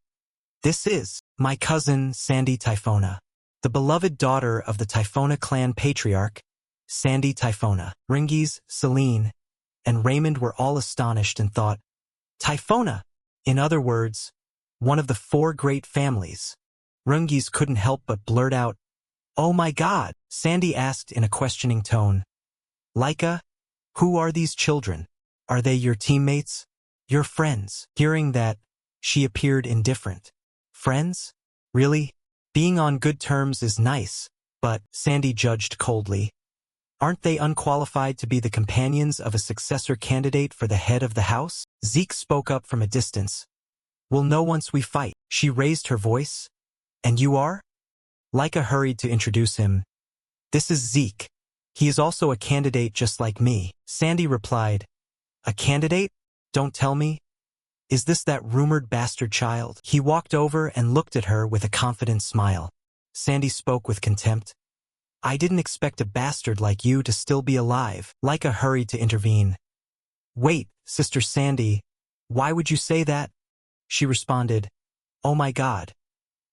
This is my cousin Sandy Typhona, the beloved daughter of the Typhona clan patriarch, Sandy Typhona. Rengis, Celine, and Raymond were all astonished and thought, Typhona! In other words, one of the 4 great families. Rengis couldn't help but blurt out, Oh my God! Sandy asked in a questioning tone, Laika, who are these children? Are they your teammates? Your friends? Hearing that, she appeared indifferent. Friends? Really? Being on good terms is nice, but, Sandy judged coldly, aren't they unqualified to be the companions of a successor candidate for the head of the house? Zeke spoke up from a distance. We'll know once we fight. She raised her voice. And you are? Laika hurried to introduce him. This is Zeke. He is also a candidate just like me. Sandy replied, A candidate? Don't tell me. Is this that rumored bastard child? He walked over and looked at her with a confident smile. Sandy spoke with contempt. I didn't expect a bastard like you to still be alive. Laika hurried to intervene. Wait, Sister Sandy, why would you say that? She responded, Oh my God.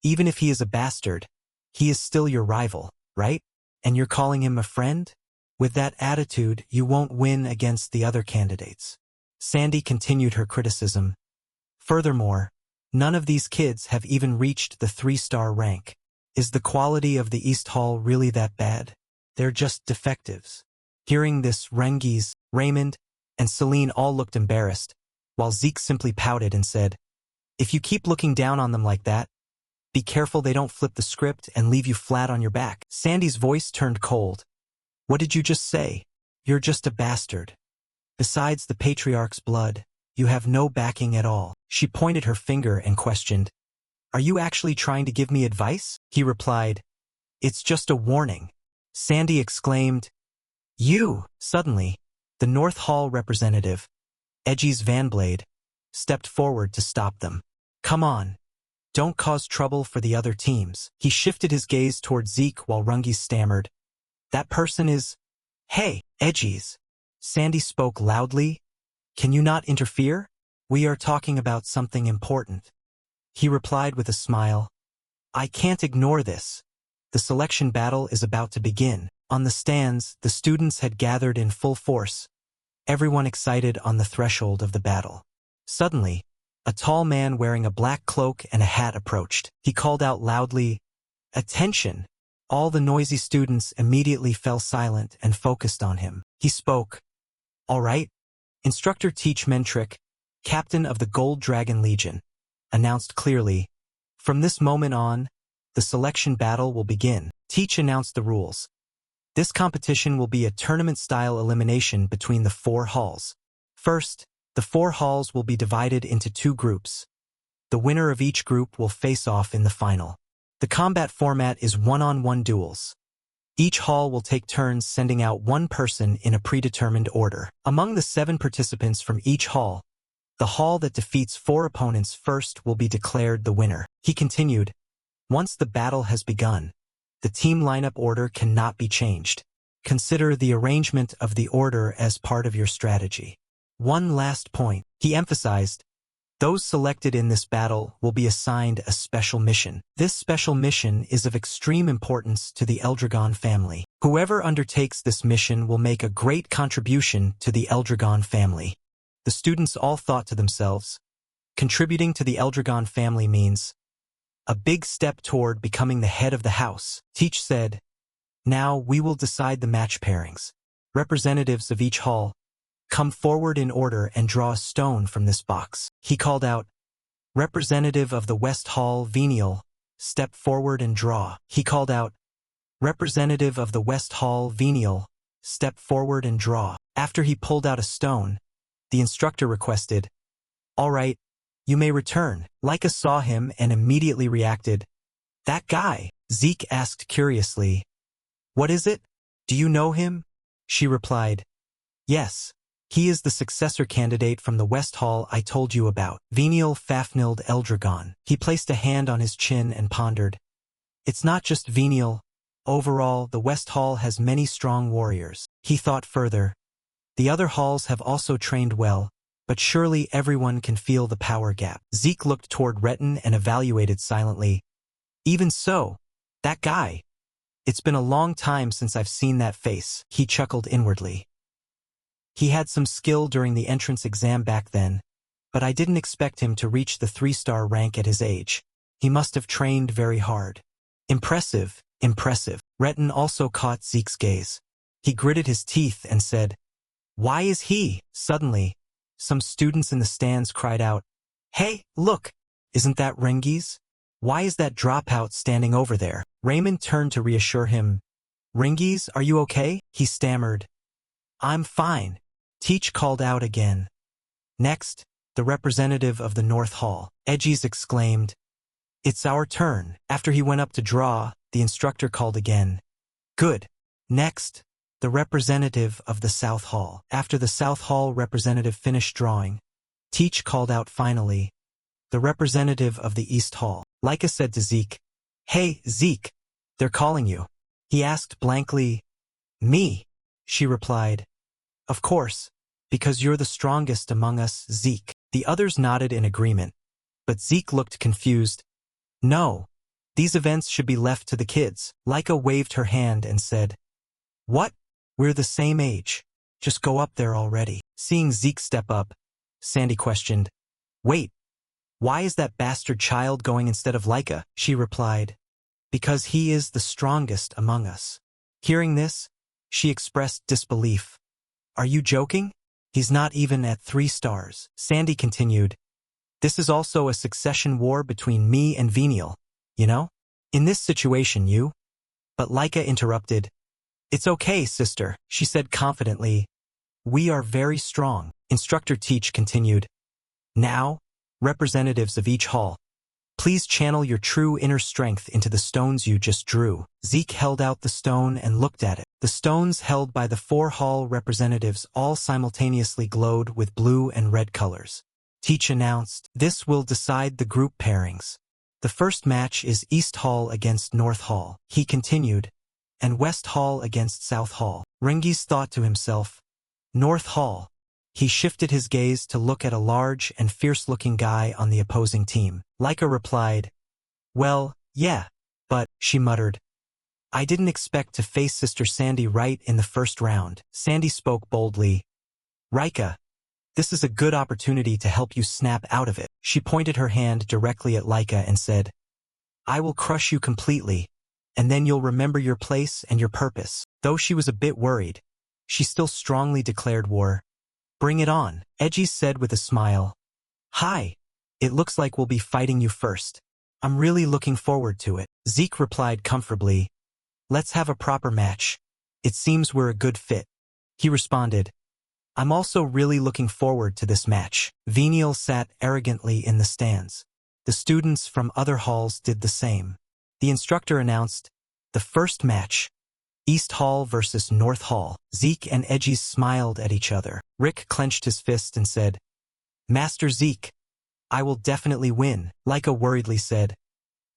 Even if he is a bastard, he is still your rival, right? And you're calling him a friend? With that attitude, you won't win against the other candidates. Sandy continued her criticism. Furthermore, none of these kids have even reached the 3-star rank. Is the quality of the East Hall really that bad? They're just defectives. Hearing this, Rengis, Raymond, and Celine all looked embarrassed, while Zeke simply pouted and said, If you keep looking down on them like that, Be careful they don't flip the script and leave you flat on your back. Sandy's voice turned cold. What did you just say? You're just a bastard. Besides the patriarch's blood, you have no backing at all. She pointed her finger and questioned. Are you actually trying to give me advice? He replied. It's just a warning. Sandy exclaimed. You! Suddenly, the North Hall representative, Edgy's Vanblade, stepped forward to stop them. Come on. Don't cause trouble for the other teams. He shifted his gaze toward Zeke while Rungi stammered. That person is… Hey, Edgy's. Sandy spoke loudly. Can you not interfere? We are talking about something important. He replied with a smile. I can't ignore this. The selection battle is about to begin. On the stands, the students had gathered in full force, everyone excited on the threshold of the battle. Suddenly, a tall man wearing a black cloak and a hat approached. He called out loudly, Attention! All the noisy students immediately fell silent and focused on him. He spoke. All right. Instructor Teach Mentrick, captain of the Gold Dragon Legion, announced clearly, From this moment on, the selection battle will begin. Teach announced the rules. This competition will be a tournament-style elimination between the 4 halls. First, the 4 halls will be divided into 2 groups. The winner of each group will face off in the final. The combat format is one-on-one duels. Each hall will take turns sending out one person in a predetermined order. Among the 7 participants from each hall, the hall that defeats 4 opponents first will be declared the winner. He continued, Once the battle has begun, the team lineup order cannot be changed. Consider the arrangement of the order as part of your strategy. One last point, he emphasized. Those selected in this battle will be assigned a special mission. This special mission is of extreme importance to the Eldragon family. Whoever undertakes this mission will make a great contribution to the Eldragon family. The students all thought to themselves, contributing to the Eldragon family means a big step toward becoming the head of the house. Teach said, Now we will decide the match pairings. Representatives of each hall, come forward in order and draw a stone from this box. He called out, Representative of the West Hall, Venial, step forward and draw. He called out, Representative of the West Hall, Venial, step forward and draw. After he pulled out a stone, the instructor requested, All right, you may return. Leica saw him and immediately reacted. That guy, Zeke asked curiously. What is it? Do you know him? She replied, Yes. He is the successor candidate from the West Hall I told you about. Venial Fafniled Eldragon. He placed a hand on his chin and pondered. It's not just Venial. Overall, the West Hall has many strong warriors. He thought further. The other halls have also trained well, but surely everyone can feel the power gap. Zeke looked toward Retin and evaluated silently. Even so, that guy. It's been a long time since I've seen that face. He chuckled inwardly. He had some skill during the entrance exam back then, but I didn't expect him to reach the 3-star rank at his age. He must have trained very hard. Impressive, impressive. Retin also caught Zeke's gaze. He gritted his teeth and said, Why is he? Suddenly, some students in the stands cried out, Hey, look, isn't that Rengi's? Why is that dropout standing over there? Raymond turned to reassure him. Rengi's, are you okay? He stammered. I'm fine. Teach called out again. Next, the representative of the North Hall, Edgy's exclaimed, It's our turn. After he went up to draw, the instructor called again. Good. Next, the representative of the South Hall. After the South Hall representative finished drawing, Teach called out finally, the representative of the East Hall. Leica said to Zeke, Hey, Zeke, they're calling you. He asked blankly. Me? She replied. Of course, because you're the strongest among us, Zeke. The others nodded in agreement, but Zeke looked confused. No, these events should be left to the kids. Leica waved her hand and said, What? We're the same age. Just go up there already. Seeing Zeke step up, Sandy questioned, Wait, why is that bastard child going instead of Leica? She replied, Because he is the strongest among us. Hearing this, she expressed disbelief. Are you joking? He's not even at 3 stars. Sandy continued. This is also a succession war between me and Venial. you know? In this situation, you? But Laika interrupted. It's okay, sister, she said confidently. We are very strong. Instructor Teach continued. Now, representatives of each hall, please channel your true inner strength into the stones you just drew. Zeke held out the stone and looked at it. The stones held by the 4 hall representatives all simultaneously glowed with blue and red colors. Teach announced, this will decide the group pairings. The first match is East Hall against North Hall. He continued, and West Hall against South Hall. Rengi's thought to himself, North Hall. He shifted his gaze to look at a large and fierce-looking guy on the opposing team. Laika replied, well, yeah, but, she muttered, I didn't expect to face Sister Sandy right in the first round. Sandy spoke boldly. Rika, this is a good opportunity to help you snap out of it. She pointed her hand directly at Laika and said, I will crush you completely, and then you'll remember your place and your purpose. Though she was a bit worried, she still strongly declared war. Bring it on, Edgy said with a smile. Hi. It looks like we'll be fighting you first. I'm really looking forward to it. Zeke replied comfortably. Let's have a proper match. It seems we're a good fit. He responded. I'm also really looking forward to this match. Venial sat arrogantly in the stands. The students from other halls did the same. The instructor announced, the first match, East Hall versus North Hall. Zeke and Edgy smiled at each other. Rick clenched his fist and said, Master Zeke, I will definitely win. Laika worriedly said,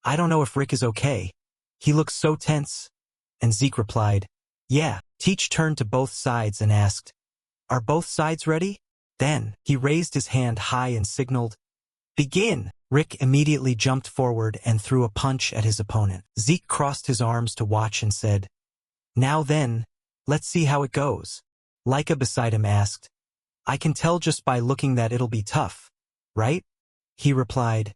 I don't know if Rick is okay. He looks so tense. And Zeke replied, yeah. Teach turned to both sides and asked, are both sides ready? Then, he raised his hand high and signaled, begin. Rick immediately jumped forward and threw a punch at his opponent. Zeke crossed his arms to watch and said, now then, let's see how it goes. Laika beside him asked, I can tell just by looking that it'll be tough, right? He replied,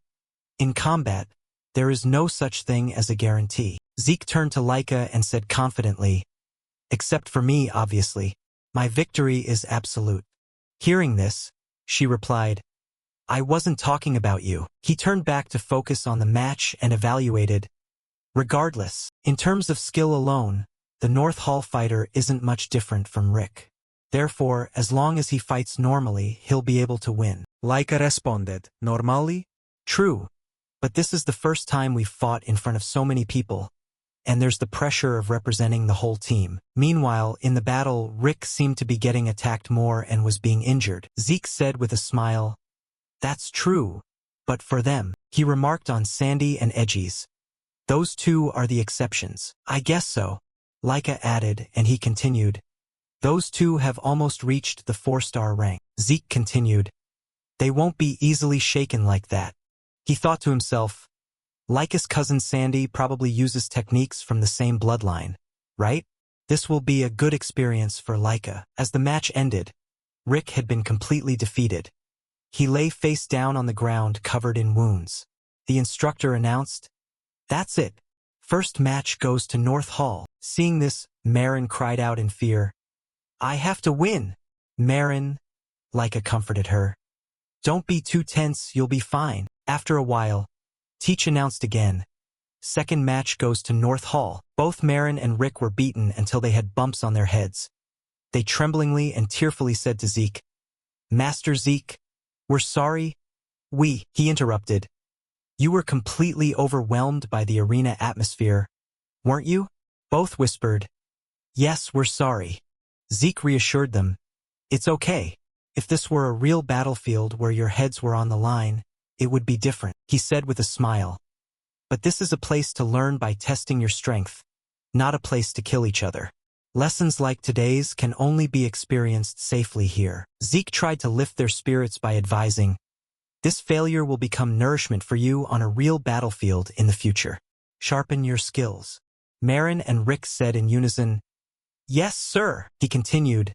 in combat, there is no such thing as a guarantee. Zeke turned to Laika and said confidently, except for me, obviously. My victory is absolute. Hearing this, she replied, I wasn't talking about you. He turned back to focus on the match and evaluated. Regardless, in terms of skill alone, the North Hall fighter isn't much different from Rick. Therefore, as long as he fights normally, he'll be able to win. Laika responded, normally? True, but this is the first time we've fought in front of so many people, and there's the pressure of representing the whole team. Meanwhile, in the battle, Rick seemed to be getting attacked more and was being injured. Zeke said with a smile, that's true, but for them, he remarked on Sandy and Edgy's. Those two are the exceptions. I guess so, Laika added, and he continued. Those two have almost reached the 4-star rank. Zeke continued. They won't be easily shaken like that. He thought to himself, Laika's cousin Sandy probably uses techniques from the same bloodline, right? This will be a good experience for Laika. As the match ended, Rick had been completely defeated. He lay face down on the ground covered in wounds. The instructor announced, that's it. First match goes to North Hall. Seeing this, Marin cried out in fear. I have to win. Marin, Laika comforted her. Don't be too tense, you'll be fine. After a while, Teach announced again. Second match goes to North Hall. Both Marin and Rick were beaten until they had bumps on their heads. They tremblingly and tearfully said to Zeke, Master Zeke, we're sorry. He interrupted. You were completely overwhelmed by the arena atmosphere, weren't you? Both whispered, yes, we're sorry. Zeke reassured them, it's okay. If this were a real battlefield where your heads were on the line, it would be different, he said with a smile. But this is a place to learn by testing your strength, not a place to kill each other. Lessons like today's can only be experienced safely here. Zeke tried to lift their spirits by advising, this failure will become nourishment for you on a real battlefield in the future. Sharpen your skills. Marin and Rick said in unison, yes, sir, he continued.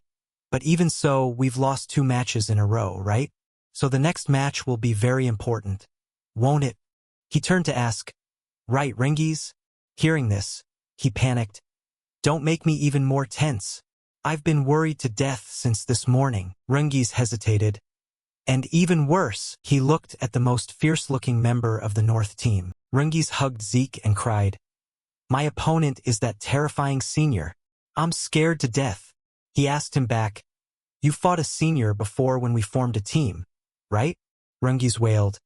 But even so, we've lost 2 matches in a row, right? So the next match will be very important, won't it? He turned to ask, right, Rengi's? Hearing this, he panicked. Don't make me even more tense. I've been worried to death since this morning. Rengi's hesitated. And even worse, he looked at the most fierce-looking member of the North team. Rungi's hugged Zeke and cried, "My opponent is that terrifying senior. I'm scared to death." He asked him back, "You fought a senior before when we formed a team, right?" Rungi's wailed,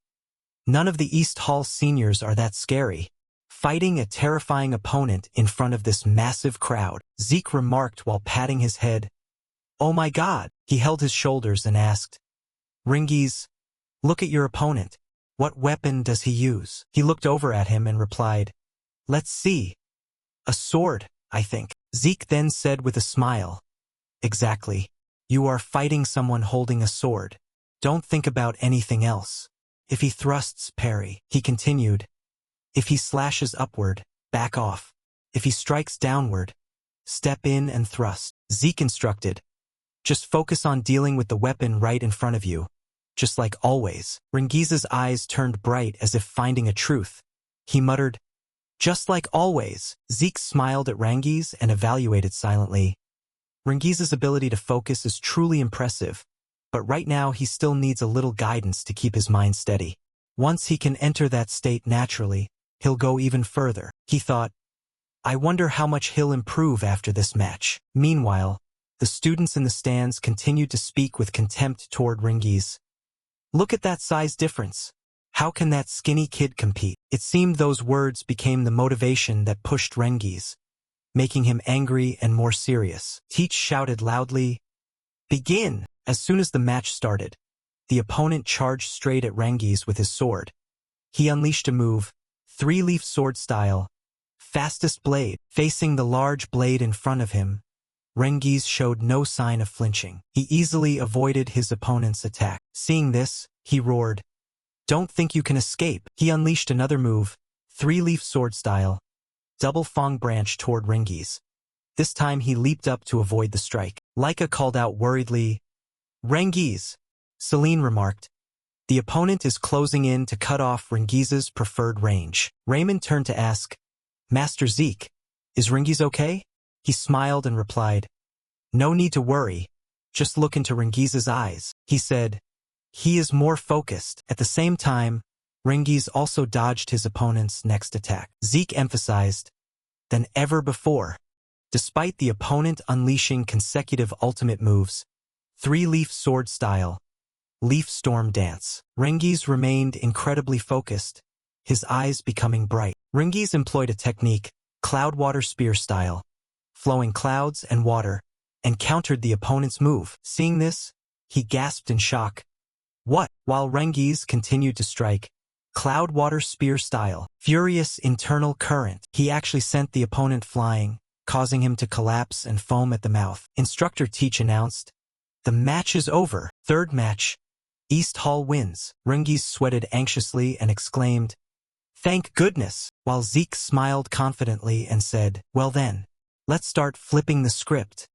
"None of the East Hall seniors are that scary. Fighting a terrifying opponent in front of this massive crowd." Zeke remarked while patting his head, "Oh my God." He held his shoulders and asked, "Ringies, look at your opponent. What weapon does he use?" He looked over at him and replied, "Let's see. A sword, I think." Zeke then said with a smile, "Exactly. You are fighting someone holding a sword. Don't think about anything else. If he thrusts, parry." He continued, "If he slashes upward, back off. If he strikes downward, step in and thrust." Zeke instructed, "Just focus on dealing with the weapon right in front of you, just like always." Rengiza's eyes turned bright as if finding a truth. He muttered, "Just like always." Zeke smiled at Rangiz and evaluated silently. Rengiza's ability to focus is truly impressive, but right now he still needs a little guidance to keep his mind steady. Once he can enter that state naturally, he'll go even further. He thought, "I wonder how much he'll improve after this match." Meanwhile, the students in the stands continued to speak with contempt toward Rengiz. "Look at that size difference. How can that skinny kid compete?" It seemed those words became the motivation that pushed Rengiz, making him angry and more serious. Teach shouted loudly, "Begin!" As soon as the match started, the opponent charged straight at Rengiz with his sword. He unleashed a move, three-leaf sword style, fastest blade. Facing the large blade in front of him, Rengiz showed no sign of flinching. He easily avoided his opponent's attack. Seeing this, he roared, "Don't think you can escape." He unleashed another move, three-leaf sword style, double fang branch toward Rengiz. This time he leaped up to avoid the strike. Laika called out worriedly, "Rengiz," Celine remarked. "The opponent is closing in to cut off Rengiz's preferred range." Raymond turned to ask, "Master Zeke, is Rengiz okay?" He smiled and replied, "No need to worry. Just look into Rengiz's eyes." He said, "He is more focused." At the same time, Rengiz also dodged his opponent's next attack. Zeke emphasized, "Than ever before." Despite the opponent unleashing consecutive ultimate moves, three-leaf sword style, leaf storm dance, Rengiz remained incredibly focused, his eyes becoming bright. Rengiz employed a technique, cloud water spear style, flowing clouds and water, and countered the opponent's move. Seeing this, he gasped in shock. "What?" While Rengiz continued to strike, cloud water spear style, furious internal current. He actually sent the opponent flying, causing him to collapse and foam at the mouth. Instructor Teach announced, "The match is over." Third match, East Hall wins. Rengiz sweated anxiously and exclaimed, "Thank goodness," while Zeke smiled confidently and said, "Well then, let's start flipping the script."